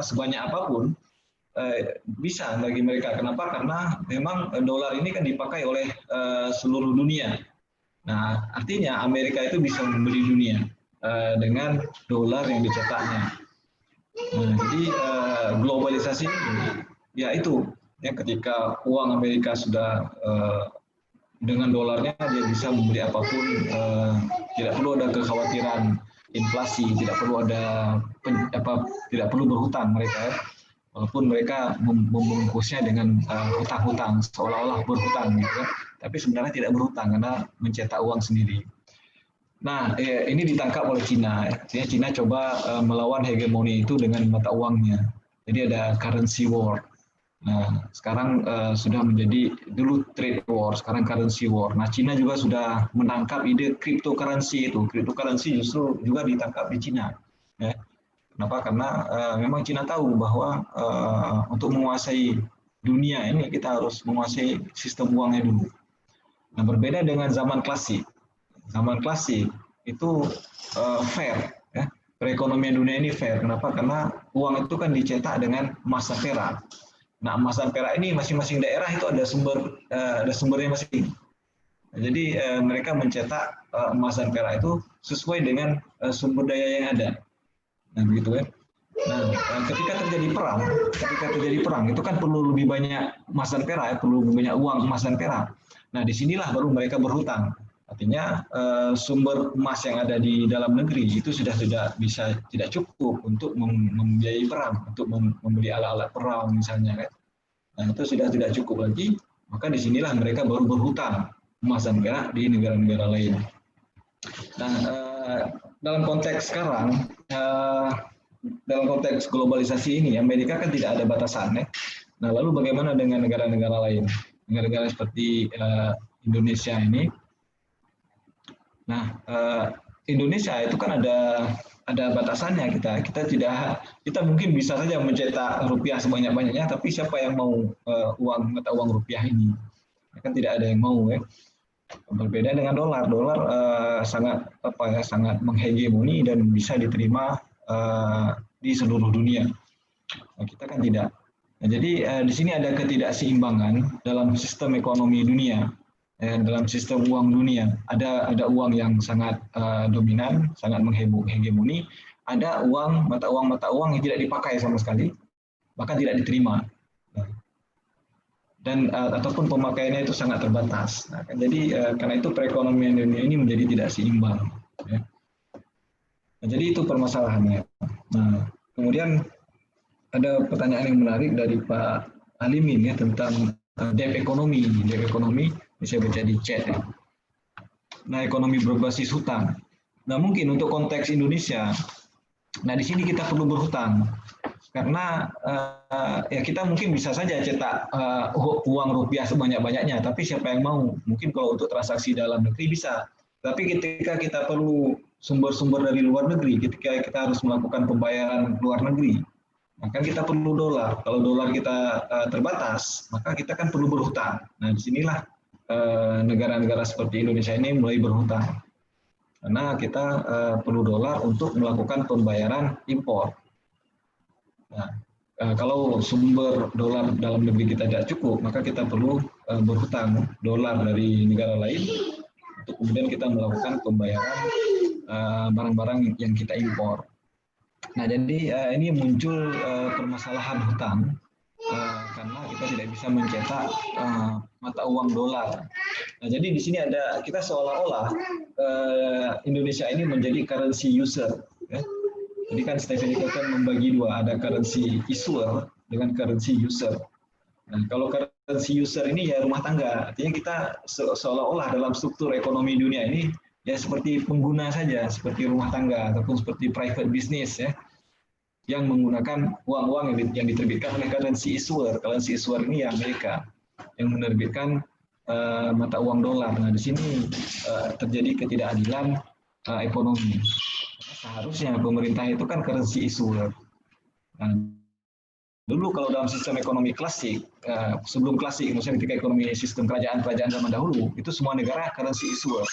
sebanyak apapun. Bisa bagi mereka. Kenapa? Karena memang dolar ini kan dipakai oleh seluruh dunia. Nah, artinya Amerika itu bisa membeli dunia dengan dolar yang dicetaknya. Nah, jadi globalisasi ya itu ya ketika uang Amerika sudah dengan dolarnya dia bisa membeli apapun, tidak perlu ada kekhawatiran inflasi, tidak perlu tidak perlu berhutang mereka. Walaupun mereka membungkusnya dengan hutang-hutang, seolah-olah berhutang, gitu, tapi sebenarnya tidak berhutang karena mencetak uang sendiri. Nah, ini ditangkap oleh Cina. Artinya Cina coba melawan hegemoni itu dengan mata uangnya. Jadi ada currency war. Nah, sekarang sudah menjadi dulu trade war, sekarang currency war. Nah, Cina juga sudah menangkap ide cryptocurrency itu. Cryptocurrency justru juga ditangkap di Cina. Ya. Kenapa? Karena memang Cina tahu bahwa untuk menguasai dunia ini kita harus menguasai sistem uangnya dulu. Nah, berbeda dengan zaman klasik. Zaman klasik itu fair, ya. Perekonomian dunia ini fair. Kenapa? Karena uang itu kan dicetak dengan emas dan perak. Nah, emas dan perak ini masing-masing daerah itu ada sumbernya masing. Nah, jadi mereka mencetak emas dan perak itu sesuai dengan sumber daya yang ada. Nah, begitu ya. Nah, ketika terjadi perang itu kan perlu lebih banyak emas dan perak, perlu lebih banyak uang emas dan perak. Nah, disinilah baru mereka berhutang. Artinya sumber emas yang ada di dalam negeri itu sudah tidak cukup untuk membiayai perang, untuk membeli alat-alat perang misalnya kan. Nah, itu sudah tidak cukup lagi, maka disinilah mereka baru berhutang emas dan perak di negara-negara lain. Nah, dalam konteks sekarang, dalam konteks globalisasi ini, Amerika kan tidak ada batasan ya. Nah, lalu bagaimana dengan negara-negara lain? Negara-negara seperti Indonesia ini. Nah, Indonesia itu kan ada batasannya kita mungkin bisa saja mencetak rupiah sebanyak-banyaknya, tapi siapa yang mau mata uang rupiah ini? Kan tidak ada yang mau ya. Berbeda dengan dolar sangat menghegemoni dan bisa diterima di seluruh dunia. Nah, kita kan tidak. Nah, jadi di sini ada ketidakseimbangan dalam sistem ekonomi dunia, dalam sistem uang dunia. Ada uang yang sangat dominan, sangat menghegemoni. Ada mata uang yang tidak dipakai sama sekali, bahkan tidak diterima. Dan ataupun pemakaiannya itu sangat terbatas. Nah, jadi karena itu perekonomian dunia ini menjadi tidak seimbang. Ya. Nah, jadi itu permasalahannya. Nah, kemudian ada pertanyaan yang menarik dari Pak Alimin ya tentang debt ekonomi. Debt ekonomi bisa baca di chat ya. Nah, ekonomi berbasis hutang. Nah, mungkin untuk konteks Indonesia, nah di sini kita perlu berhutang. Karena ya kita mungkin bisa saja cetak uang rupiah sebanyak-banyaknya, tapi siapa yang mau? Mungkin kalau untuk transaksi dalam negeri bisa, tapi ketika kita perlu sumber-sumber dari luar negeri, ketika kita harus melakukan pembayaran luar negeri, maka kita perlu dolar. Kalau dolar kita terbatas, maka kita kan perlu berhutang. Nah, disinilah negara-negara seperti Indonesia ini mulai berhutang, karena kita perlu dolar untuk melakukan pembayaran impor. Nah, kalau sumber dolar dalam negeri kita tidak cukup, maka kita perlu berhutang dolar dari negara lain untuk kemudian kita melakukan pembayaran barang-barang yang kita impor. Nah, jadi ini muncul permasalahan hutang karena kita tidak bisa mencetak mata uang dolar. Nah, jadi di sini ada kita seolah-olah Indonesia ini menjadi currency user. Ya. Jadi kan Stephen Kelton membagi dua, ada currency issuer dengan currency user. Nah, kalau currency user ini ya rumah tangga, artinya kita seolah-olah dalam struktur ekonomi dunia ini ya seperti pengguna saja, seperti rumah tangga ataupun seperti private business ya, yang menggunakan uang-uang yang diterbitkan oleh currency issuer. Currency issuer ini ya Amerika yang menerbitkan mata uang dolar. Nah, di sini terjadi ketidakadilan ekonomi. Seharusnya pemerintah itu kan currency issuer. Nah, dulu kalau dalam sistem ekonomi klasik, sebelum klasik, maksudnya ketika ekonomi sistem kerajaan-kerajaan zaman dahulu, itu semua negara currency issuer.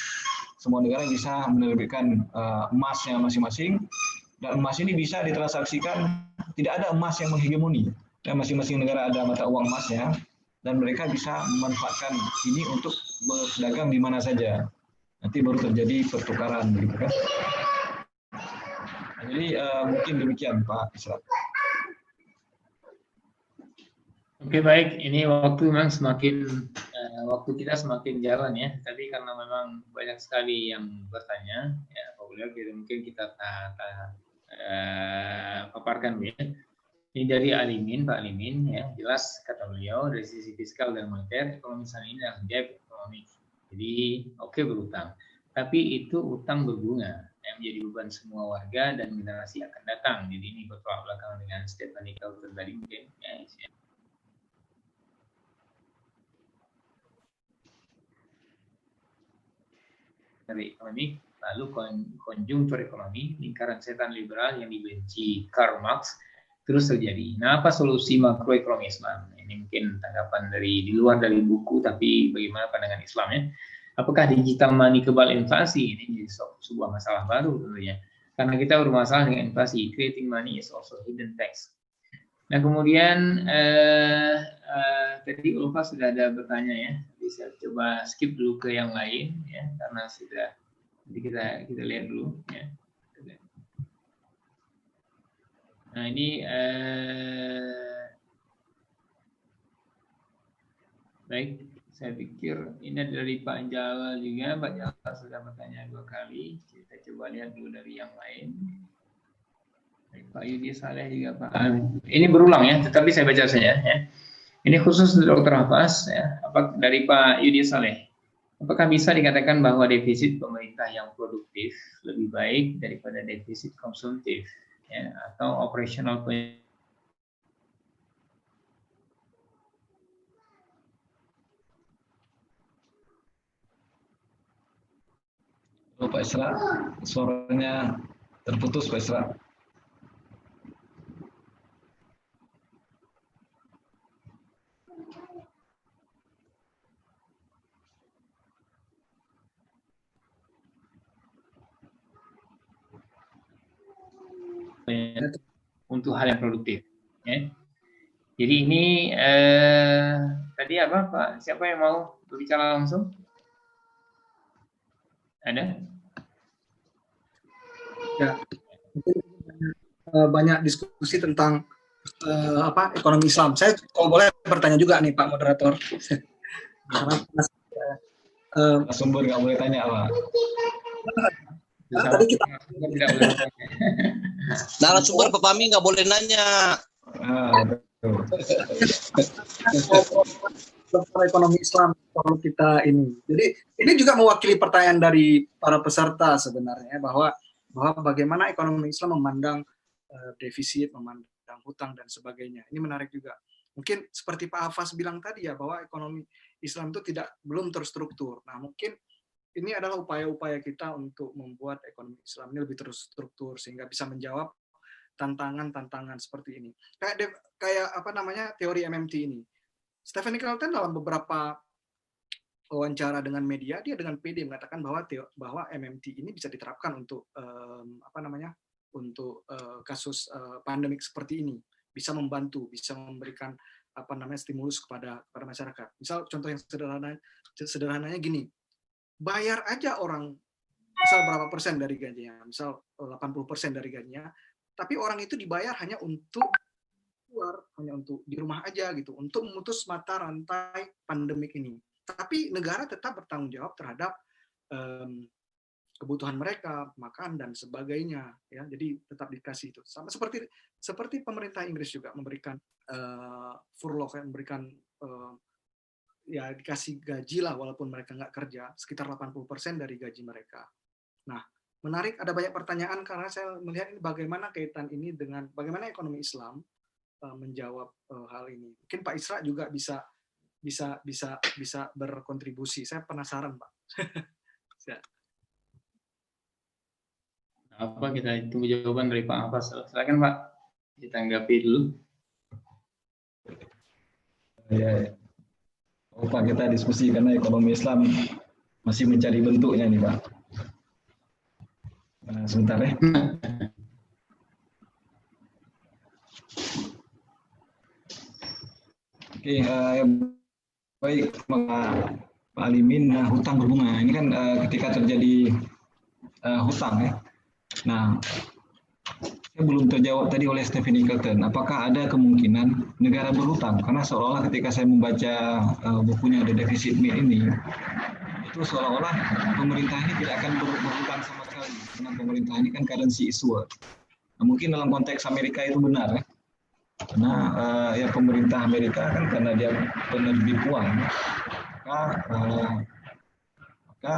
Semua negara bisa menerbitkan emasnya masing-masing, dan emas ini bisa ditransaksikan, tidak ada emas yang menghegemoni. Dan masing-masing negara ada mata uang emasnya, dan mereka bisa memanfaatkan ini untuk berdagang di mana saja. Nanti baru terjadi pertukaran, begitu kan? Jadi mungkin demikian Pak Isra. Oke, baik, ini waktu memang waktu kita semakin jalan ya, tapi karena memang banyak sekali yang bertanya, ya apabila mungkin kita paparkan ya. Ini dari Alimin, Pak Alimin, ya jelas kata beliau dari sisi fiskal dan moneter, ekonomi saat ini adalah gap ekonomi. Jadi oke berutang, tapi itu utang berbunga yang menjadi beban semua warga dan generasi akan datang. Jadi ini bertolak belakang dengan Stephanie Kelton tadi mungkin. Ya. Dari ekonomi, lalu konjungtur ekonomi, lingkaran setan liberal yang dibenci Karl Marx terus terjadi. Nah, apa solusi makroekonomi Islam? Ini mungkin tanggapan di luar dari buku, tapi bagaimana pandangan Islam ya? Apakah digital money kebal inflasi? Ini jadi sebuah masalah baru tentunya. Karena kita bermasalah dengan inflasi. Creating money is also hidden tax. Nah, kemudian tadi Ulfa sudah ada bertanya ya. Bisa coba skip dulu ke yang lain ya, karena sudah. Jadi kita lihat dulu ya. Nah, ini baik. Saya pikir ini dari Pak Jalal juga. Pak Jalal sudah bertanya 2 kali. Kita coba lihat dulu dari yang lain. Pak Yudi Saleh juga Pak. Ini berulang ya, tetapi saya baca saja ya. Ini khusus Dr. Hafaz ya. Dari Pak Yudi Saleh. Apakah bisa dikatakan bahwa defisit pemerintah yang produktif lebih baik daripada defisit konsumtif ya, atau operasional Pak Isra, suaranya terputus Pak Isra. untuk hal yang produktif ya. Jadi ini tadi apa Pak? Siapa yang mau berbicara langsung? Ada? Ya, banyak diskusi tentang ekonomi Islam. Saya kalau boleh bertanya juga nih Pak Moderator. Sumber nggak boleh tanya Pak. Tadi kita narasumber Pak Fahmi nggak boleh nanya. Ekonomi Islam perlu kita ini. Jadi ini juga mewakili pertanyaan dari para peserta sebenarnya bahwa bagaimana ekonomi Islam memandang defisit, memandang hutang dan sebagainya. Ini menarik juga. Mungkin seperti Pak Hafaz bilang tadi ya bahwa ekonomi Islam itu belum terstruktur. Nah, mungkin ini adalah upaya-upaya kita untuk membuat ekonomi Islam ini lebih terstruktur sehingga bisa menjawab tantangan-tantangan seperti ini. Kayak apa namanya teori MMT ini. Stephen Kelton dalam beberapa wawancara dengan media, dia dengan PD mengatakan bahwa MMT ini bisa diterapkan untuk kasus pandemik seperti ini, bisa membantu, bisa memberikan stimulus kepada masyarakat. Misal contoh yang sederhananya gini, bayar aja orang misal berapa persen dari gajinya, misal 80% dari gajinya, tapi orang itu dibayar hanya untuk keluar, hanya untuk di rumah aja gitu, untuk memutus mata rantai pandemik ini. tapi negara tetap bertanggung jawab terhadap kebutuhan mereka, makan dan sebagainya, ya. Jadi tetap dikasih itu. Sama seperti pemerintah Inggris juga memberikan furlough, ya, memberikan ya dikasih gaji lah walaupun mereka nggak kerja, sekitar 80% dari gaji mereka. Nah, menarik, ada banyak pertanyaan karena saya melihat ini bagaimana kaitan ini dengan bagaimana ekonomi Islam menjawab hal ini. Mungkin Pak Isra juga bisa berkontribusi. Saya penasaran, Pak. Apa kita tunggu jawaban dari Pak Hafaz. Silakan Pak, ditanggapi dulu. Ya, Pak, kita diskusi karena ekonomi Islam masih mencari bentuknya nih Pak. Sebentar ya. Oke, baik Pak Alimin, hutang berbunga. Ini kan ketika terjadi hutang ya. Nah, saya belum terjawab tadi oleh Stephanie Kelton. Apakah ada kemungkinan negara berhutang? Karena seolah-olah ketika saya membaca bukunya The Deficit Myth ini, itu seolah-olah pemerintah ini tidak akan berhutang sama sekali. Karena pemerintah ini kan currency issuer. Nah, mungkin dalam konteks Amerika itu benar ya. Karena ya pemerintah Amerika kan karena dia penerbit uang, maka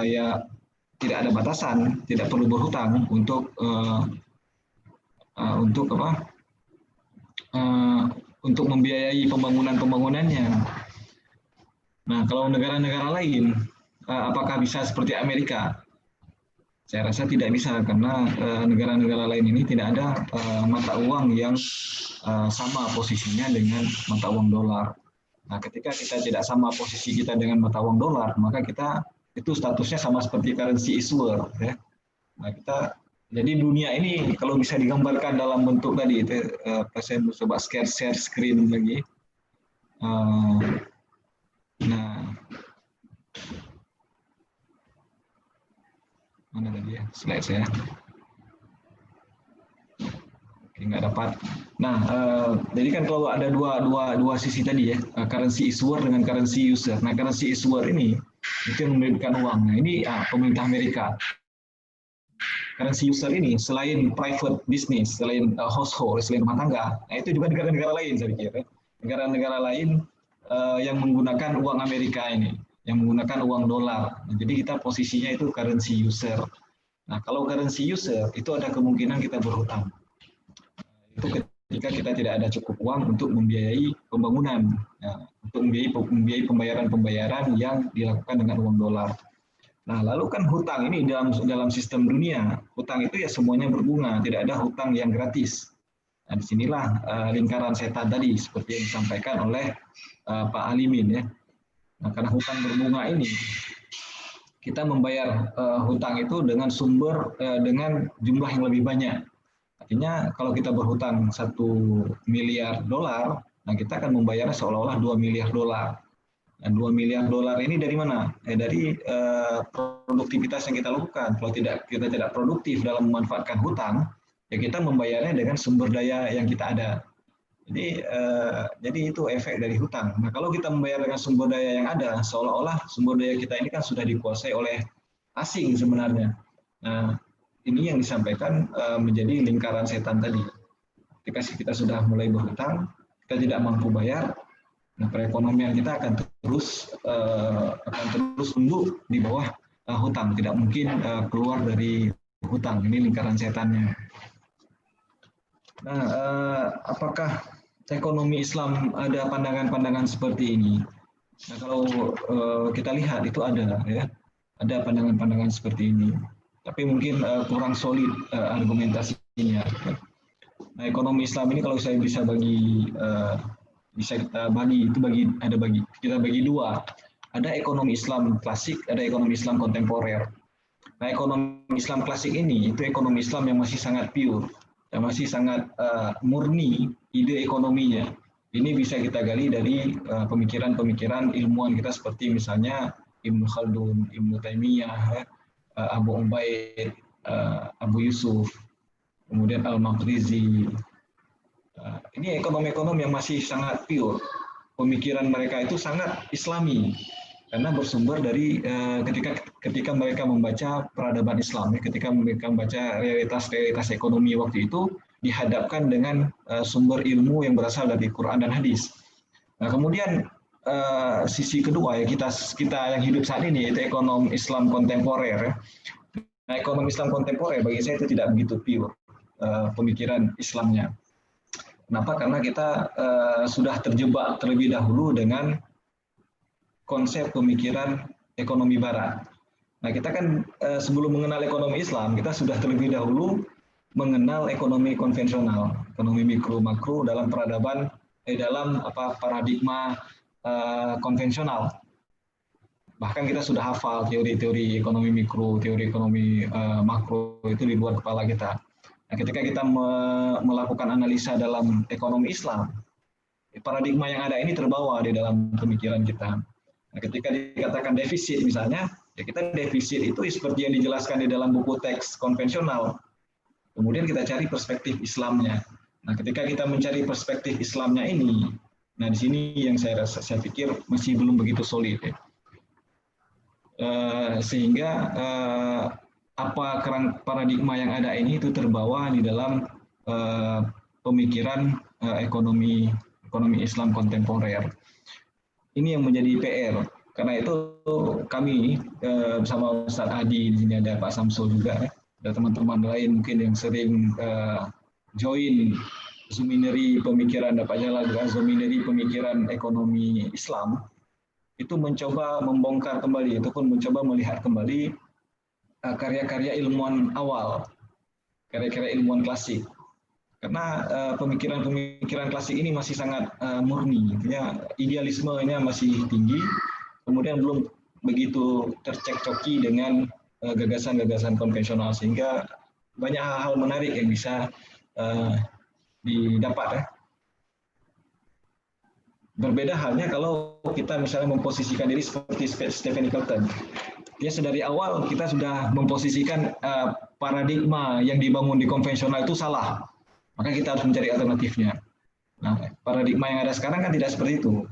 ya tidak ada batasan, tidak perlu berhutang untuk untuk membiayai pembangunannya. Nah, kalau negara-negara lain, apakah bisa seperti Amerika? Saya rasa tidak bisa karena negara-negara lain ini tidak ada mata uang yang sama posisinya dengan mata uang dolar. Nah, ketika kita tidak sama posisi kita dengan mata uang dolar, maka kita itu statusnya sama seperti currency issuer, ya. Nah, jadi dunia ini kalau bisa digambarkan dalam bentuk tadi itu, saya coba share screen lagi. Nah, mana tadi ya slide saya? Oke, nggak dapat. Nah, jadi kan kalau ada dua sisi tadi ya, currency issuer dengan currency user. Nah, currency issuer ini itu yang menerbitkan uang. Nah, ini pemerintah Amerika. Currency user ini selain private business, selain household, selain rumah tangga, nah itu juga negara-negara lain saya pikir. Negara-negara lain yang menggunakan uang Amerika ini, yang menggunakan uang dolar. Nah, jadi kita posisinya itu currency user. Nah, kalau currency user itu ada kemungkinan kita berhutang. Itu ketika kita tidak ada cukup uang untuk membiayai pembangunan, ya, untuk membiayai pembayaran-pembayaran yang dilakukan dengan uang dolar. Nah, lalu kan hutang ini dalam sistem dunia, hutang itu ya semuanya berbunga, tidak ada hutang yang gratis. Nah, disinilah lingkaran setan tadi seperti yang disampaikan oleh Pak Alimin ya. Nah, karena hutang berbunga ini, kita membayar hutang itu dengan dengan jumlah yang lebih banyak. Artinya kalau kita berhutang 1 miliar dolar, nah kita akan membayarnya seolah-olah 2 miliar dolar. Dan 2 miliar dolar ini dari mana? Dari produktivitas yang kita lakukan. Kalau kita tidak produktif dalam memanfaatkan hutang, ya kita membayarnya dengan sumber daya yang kita ada. Jadi itu efek dari hutang. Nah, kalau kita membayar dengan sumber daya yang ada, seolah-olah sumber daya kita ini kan sudah dikuasai oleh asing sebenarnya. Nah, ini yang disampaikan menjadi lingkaran setan tadi. Ketika kita sudah mulai berhutang, kita tidak mampu bayar, nah, perekonomian kita akan terus tumbuh di bawah hutang, tidak mungkin keluar dari hutang. Ini lingkaran setannya. Nah, apakah ekonomi Islam ada pandangan-pandangan seperti ini? Nah, kalau kita lihat itu ada pandangan-pandangan seperti ini. Tapi mungkin kurang solid argumentasinya. Nah, ekonomi Islam ini kalau saya bisa kita bagi dua. Ada ekonomi Islam klasik, ada ekonomi Islam kontemporer. Nah, ekonomi Islam klasik ini itu ekonomi Islam yang masih sangat pure, yang masih sangat murni ide ekonominya. Ini bisa kita gali dari pemikiran-pemikiran ilmuwan kita seperti misalnya Ibnu Khaldun, Ibnu Taimiyah, Abu Ubaid, Abu Yusuf, kemudian Al-Maqrizi. Ini ekonomi-ekonomi yang masih sangat pure. Pemikiran mereka itu sangat Islami. karena bersumber dari ketika mereka membaca peradaban Islam, ketika mereka membaca realitas ekonomi waktu itu dihadapkan dengan sumber ilmu yang berasal dari Quran dan hadis. Nah, kemudian sisi kedua ya, kita yang hidup saat ini, yaitu ekonomi Islam kontemporer. Nah, ekonomi Islam kontemporer bagi saya itu tidak begitu pure pemikiran Islamnya. Kenapa? Karena kita sudah terjebak terlebih dahulu dengan konsep pemikiran ekonomi Barat. Nah, kita kan sebelum mengenal ekonomi Islam, kita sudah terlebih dahulu mengenal ekonomi konvensional, ekonomi mikro makro dalam peradaban dalam paradigma konvensional. Bahkan kita sudah hafal teori-teori ekonomi mikro, teori ekonomi makro itu di luar kepala kita. Nah, ketika kita melakukan analisa dalam ekonomi Islam, paradigma yang ada ini terbawa di dalam pemikiran kita. Nah, ketika dikatakan defisit misalnya, ya kita defisit itu seperti yang dijelaskan di dalam buku teks konvensional. Kemudian kita cari perspektif Islamnya. Nah, ketika kita mencari perspektif Islamnya ini, nah di sini yang saya pikir masih belum begitu solid. Ya. Sehingga paradigma yang ada ini itu terbawa di dalam pemikiran ekonomi Islam kontemporer. Ini yang menjadi PR. Karena itu kami bersama Ustaz Adi, di sini ada Pak Samsul juga, ada teman-teman lain mungkin yang sering join Zomineri pemikiran Pak Jalal juga, Zomineri pemikiran ekonomi Islam, itu mencoba membongkar kembali ataupun mencoba melihat kembali karya-karya ilmuwan awal, karya-karya ilmuwan klasik. Karena pemikiran-pemikiran klasik ini masih sangat murni, ya, idealismenya masih tinggi, kemudian belum begitu tercekcoki dengan gagasan-gagasan konvensional, sehingga banyak hal-hal menarik yang bisa didapat. Ya. Berbeda halnya kalau kita misalnya memposisikan diri seperti Stephen Kelton. Ya, sedari awal kita sudah memposisikan paradigma yang dibangun di konvensional itu salah. Maka kita harus mencari alternatifnya. Nah, paradigma yang ada sekarang kan tidak seperti itu.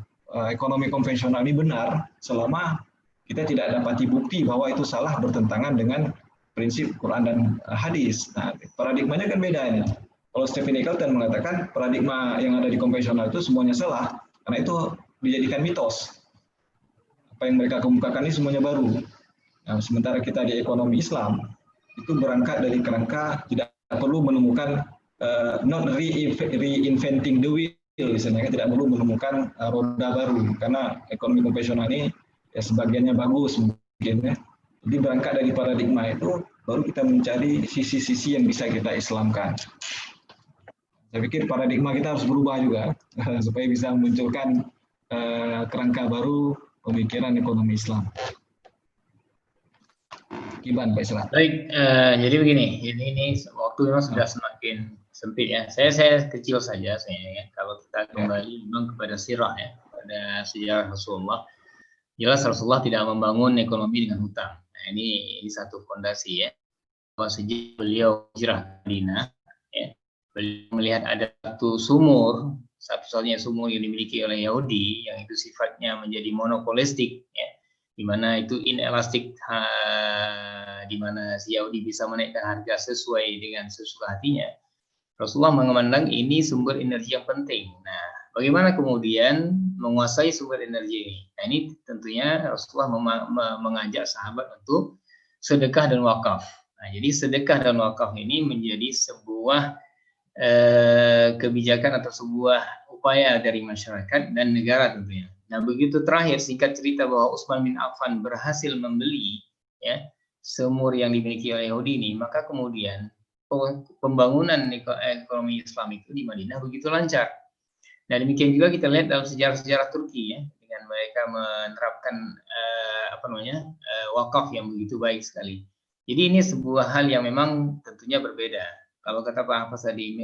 Ekonomi konvensional ini benar selama kita tidak dapati bukti bahwa itu salah bertentangan dengan prinsip Quran dan hadis. Nah, paradigmanya kan beda ini. Kalau Stephen Kelton mengatakan paradigma yang ada di konvensional itu semuanya salah, karena itu dijadikan mitos. Apa yang mereka kemukakan ini semuanya baru. Nah, sementara kita di ekonomi Islam itu berangkat dari kerangka tidak perlu menemukan not reinventing the wheel, misalnya tidak perlu menemukan roda baru, karena ekonomi konvensional ini ya sebagiannya bagus mungkin ya. Jadi berangkat dari paradigma itu baru kita mencari sisi-sisi yang bisa kita Islamkan. Saya pikir paradigma kita harus berubah juga supaya bisa memunculkan kerangka baru pemikiran ekonomi Islam. Iban, Pak Isra. Baik, jadi begini, ini waktu memang sudah semakin sempit ya. Saya kecil saja ya. Kalau kita kembali memang kepada sirah ya, pada sejarah Rasulullah, jelas Rasulullah tidak membangun ekonomi dengan hutang. Nah, ini satu fondasi ya. Bahwa sejak beliau hijrah ke Madinah, ya, beliau melihat ada satu satu-satunya sumur yang dimiliki oleh Yahudi, yang itu sifatnya menjadi monopolistik, ya, di mana itu inelastik, di mana si Yahudi bisa menaikkan harga sesuai dengan sesuka hatinya. Rasulullah memandang ini sumber energi yang penting. Nah, bagaimana kemudian menguasai sumber energi ini? Nah, ini tentunya Rasulullah mengajak sahabat untuk sedekah dan wakaf. Nah, jadi sedekah dan wakaf ini menjadi sebuah kebijakan atau sebuah upaya dari masyarakat dan negara tentunya. Nah, begitu terakhir singkat cerita bahwa Utsman bin Affan berhasil membeli ya sumur yang dimiliki oleh Yahudi ini, maka kemudian pembangunan ekonomi Islam itu di Madinah begitu lancar. Nah, demikian juga kita lihat dalam sejarah-sejarah Turki ya, dengan mereka menerapkan wakaf yang begitu baik sekali. Jadi ini sebuah hal yang memang tentunya berbeda. Kalau kata Pak Hafaz tadi,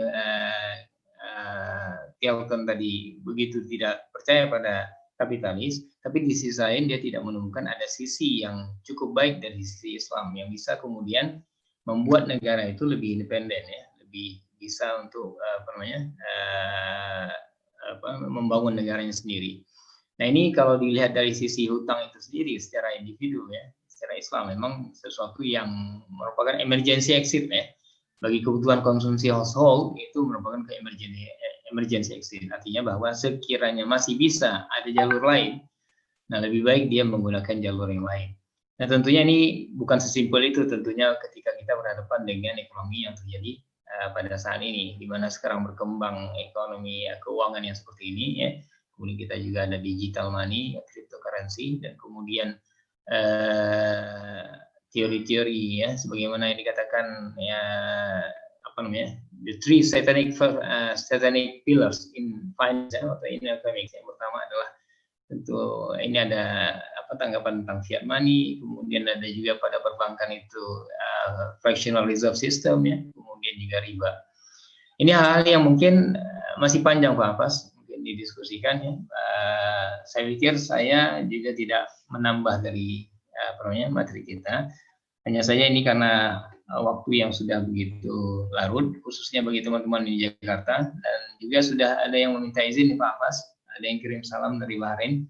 Kelton tadi begitu tidak percaya pada kapitalis, tapi di sisi lain dia tidak menemukan ada sisi yang cukup baik dari sisi Islam yang bisa kemudian membuat negara itu lebih independen ya, lebih bisa untuk membangun negaranya sendiri. Nah ini kalau dilihat dari sisi hutang itu sendiri secara individu ya, secara Islam memang sesuatu yang merupakan emergency exit ya. Bagi kebutuhan konsumsi household itu merupakan emergency exit. Artinya bahwa sekiranya masih bisa ada jalur lain, nah lebih baik dia menggunakan jalur yang lain. Nah tentunya ini bukan sesimpel itu tentunya ketika kita berhadapan dengan ekonomi yang terjadi pada saat ini, di mana sekarang berkembang ekonomi keuangan yang seperti ini ya. Kemudian kita juga ada digital money, cryptocurrency, dan kemudian teori-teori ya, sebagaimana yang dikatakan ya apa namanya, the three satanic pillars in finance atau in economics. Yang pertama adalah tentu ini ada apa tanggapan tentang fiat money, kemudian ada juga pada perbankan itu fractional reserve system ya, kemudian juga riba. Ini hal-hal yang mungkin masih panjang Pak Afas mungkin didiskusikan ya. Saya pikir saya juga tidak menambah dari materi kita. Hanya saja ini karena waktu yang sudah begitu larut, khususnya bagi teman-teman di Jakarta, dan juga sudah ada yang meminta izin nih Pak Afas, ada yang kirim salam dari Bahrain,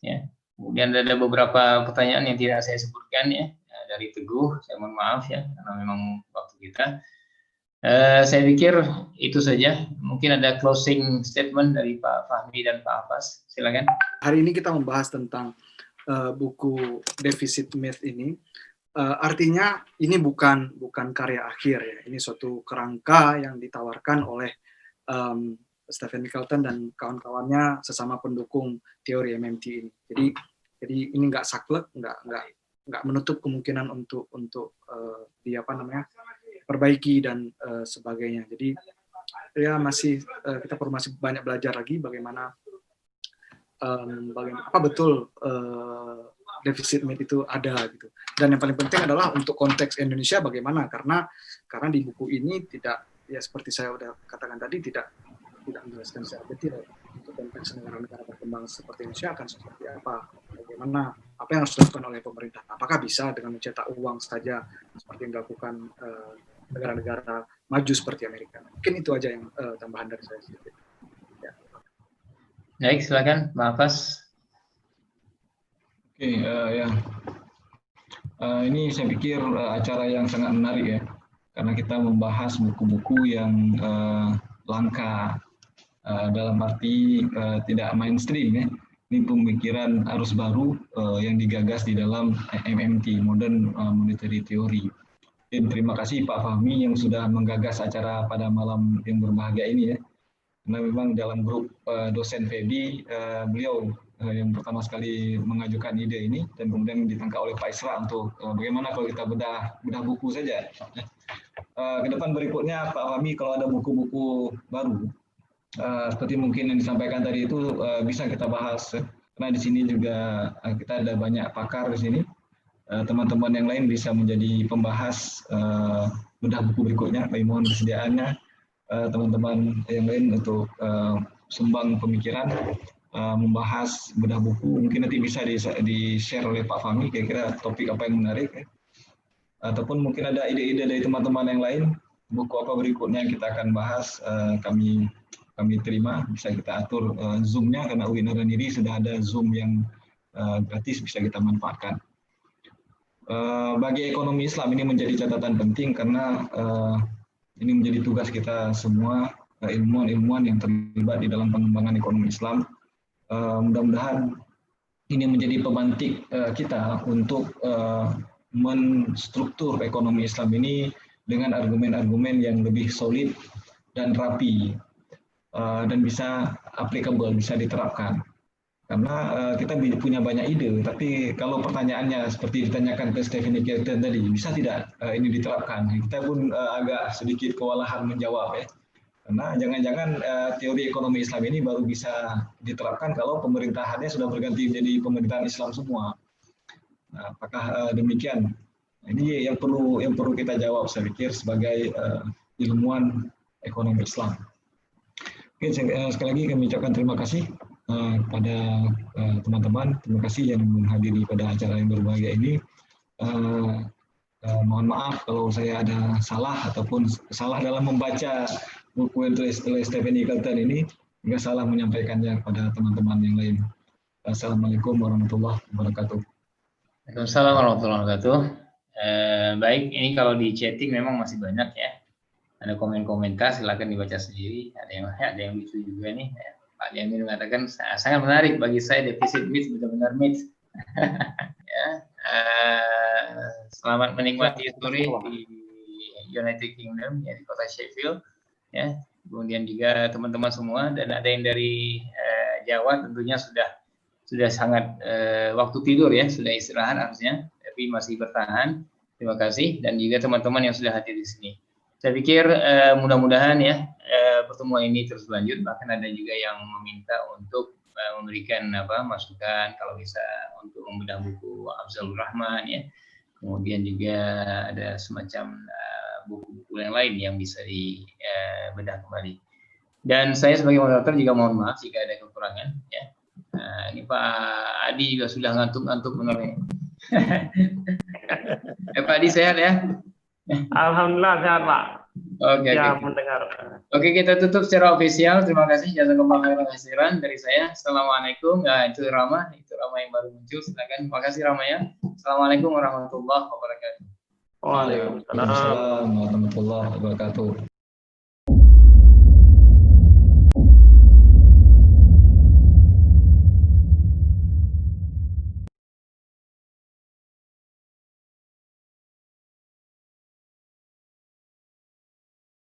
ya. Kemudian ada beberapa pertanyaan yang tidak saya sebutkan ya, dari Teguh, saya mohon maaf ya, karena memang waktu kita. Saya pikir itu saja. Mungkin ada closing statement dari Pak Fahmi dan Pak Afas, silakan. Hari ini kita membahas tentang buku Deficit Myth ini. Artinya ini bukan karya akhir ya, ini suatu kerangka yang ditawarkan oleh Stephen Kelton dan kawan-kawannya sesama pendukung teori MMT ini. Jadi ini nggak saklek, nggak menutup kemungkinan untuk perbaiki dan sebagainya. Jadi ya kita perlu masih banyak belajar lagi bagaimana apa betul defisit myth itu ada gitu. Dan yang paling penting adalah untuk konteks Indonesia bagaimana, karena di buku ini tidak, ya seperti saya udah katakan tadi, tidak menjelaskan secara detail untuk konteks negara-negara berkembang seperti Indonesia akan seperti apa, bagaimana, apa yang harus dilakukan oleh pemerintah, apakah bisa dengan mencetak uang saja seperti yang dilakukan negara-negara maju seperti Amerika. Mungkin itu aja yang tambahan dari saya. Ya. Baik, silakan Mbak Afas. Oke, ini saya pikir acara yang sangat menarik ya, karena kita membahas buku-buku yang langka, dalam arti tidak mainstream ya. Ini pemikiran arus baru yang digagas di dalam MMT, Modern Monetary Theory. Dan terima kasih Pak Fahmi yang sudah menggagas acara pada malam yang berbahagia ini ya. Karena memang dalam grup dosen FEBI, beliau yang pertama sekali mengajukan ide ini, dan kemudian ditangkap oleh Pak Isra untuk bagaimana kalau kita bedah buku saja. Ke depan berikutnya Pak Fahmi, kalau ada buku-buku baru, seperti mungkin yang disampaikan tadi itu bisa kita bahas, karena di sini juga kita ada banyak pakar di sini. Teman-teman yang lain bisa menjadi pembahas bedah buku berikutnya. Kami mohon kesediaannya teman-teman yang lain untuk sumbang pemikiran, membahas bedah buku. Mungkin nanti bisa di-share oleh Pak Fahmi kira-kira topik apa yang menarik ya. Ataupun mungkin ada ide-ide dari teman-teman yang lain, buku apa berikutnya yang kita akan bahas, kami terima, bisa kita atur Zoom-nya, karena UIN Haradiniri sudah ada Zoom yang gratis, bisa kita manfaatkan. Bagi ekonomi Islam ini menjadi catatan penting, karena ini menjadi tugas kita semua, ilmuwan-ilmuwan yang terlibat di dalam pengembangan ekonomi Islam. Mudah-mudahan ini menjadi pemantik kita untuk menstruktur ekonomi Islam ini dengan argumen-argumen yang lebih solid dan rapi, dan bisa applicable, bisa diterapkan. Karena kita punya banyak ide, tapi kalau pertanyaannya seperti ditanyakan ke Stephen Kelton tadi, bisa tidak ini diterapkan? Kita pun agak sedikit kewalahan menjawab ya. Karena jangan-jangan teori ekonomi Islam ini baru bisa diterapkan kalau pemerintahannya sudah berganti menjadi pemerintahan Islam semua. Nah, apakah demikian? Ini yang perlu kita jawab, saya pikir, sebagai ilmuwan ekonomi Islam. Oke, sekali lagi kami ucapkan terima kasih pada teman-teman. Terima kasih yang menghadiri pada acara yang berbahagia ini. Mohon maaf kalau saya ada salah ataupun salah dalam membaca buku yang ditulis oleh Stephen Kelton ini, hingga salah menyampaikannya kepada teman-teman yang lain. Assalamualaikum warahmatullahi wabarakatuh. Waalaikumsalam warahmatullahi wabarakatuh. Baik, ini kalau di chatting memang masih banyak ya. Ada komen-komentar, silakan dibaca sendiri. Ada yang lucu juga nih. Pak Jamin mengatakan sangat menarik bagi saya, defisit MIT benar-benar MIT. Ya, selamat menikmati sore di United Kingdom ya, di kota Sheffield ya. Kemudian juga teman-teman semua, dan ada yang dari Jawa tentunya sudah sangat waktu tidur ya, sudah istirahat harusnya, tapi masih bertahan. Terima kasih, dan juga teman-teman yang sudah hadir di sini. Saya pikir mudah-mudahan ya pertemuan ini terus berlanjut. Bahkan ada juga yang meminta untuk memberikan masukan kalau bisa untuk membedah buku Afzalur Rahman ya. Kemudian juga ada semacam buku-buku yang lain yang bisa dibedah kembali. Dan saya sebagai moderator juga mohon maaf jika ada kekurangan ya. Ini Pak Adi juga sudah ngantuk-ngantuk menurutnya. Pak Adi sehat ya? Alhamdulillah sehat Pak. Oke. Mendengar. Oke, kita tutup secara ofisial. Terima kasih jazakallahu khairan dari saya. Assalamualaikum. Nah, itu Rama yang baru muncul. Silakan. Terima kasih Rama ya. Assalamualaikum warahmatullahi wabarakatuh. Waalaikumsalam Waalaikumsalam warahmatullahi wabarakatuh.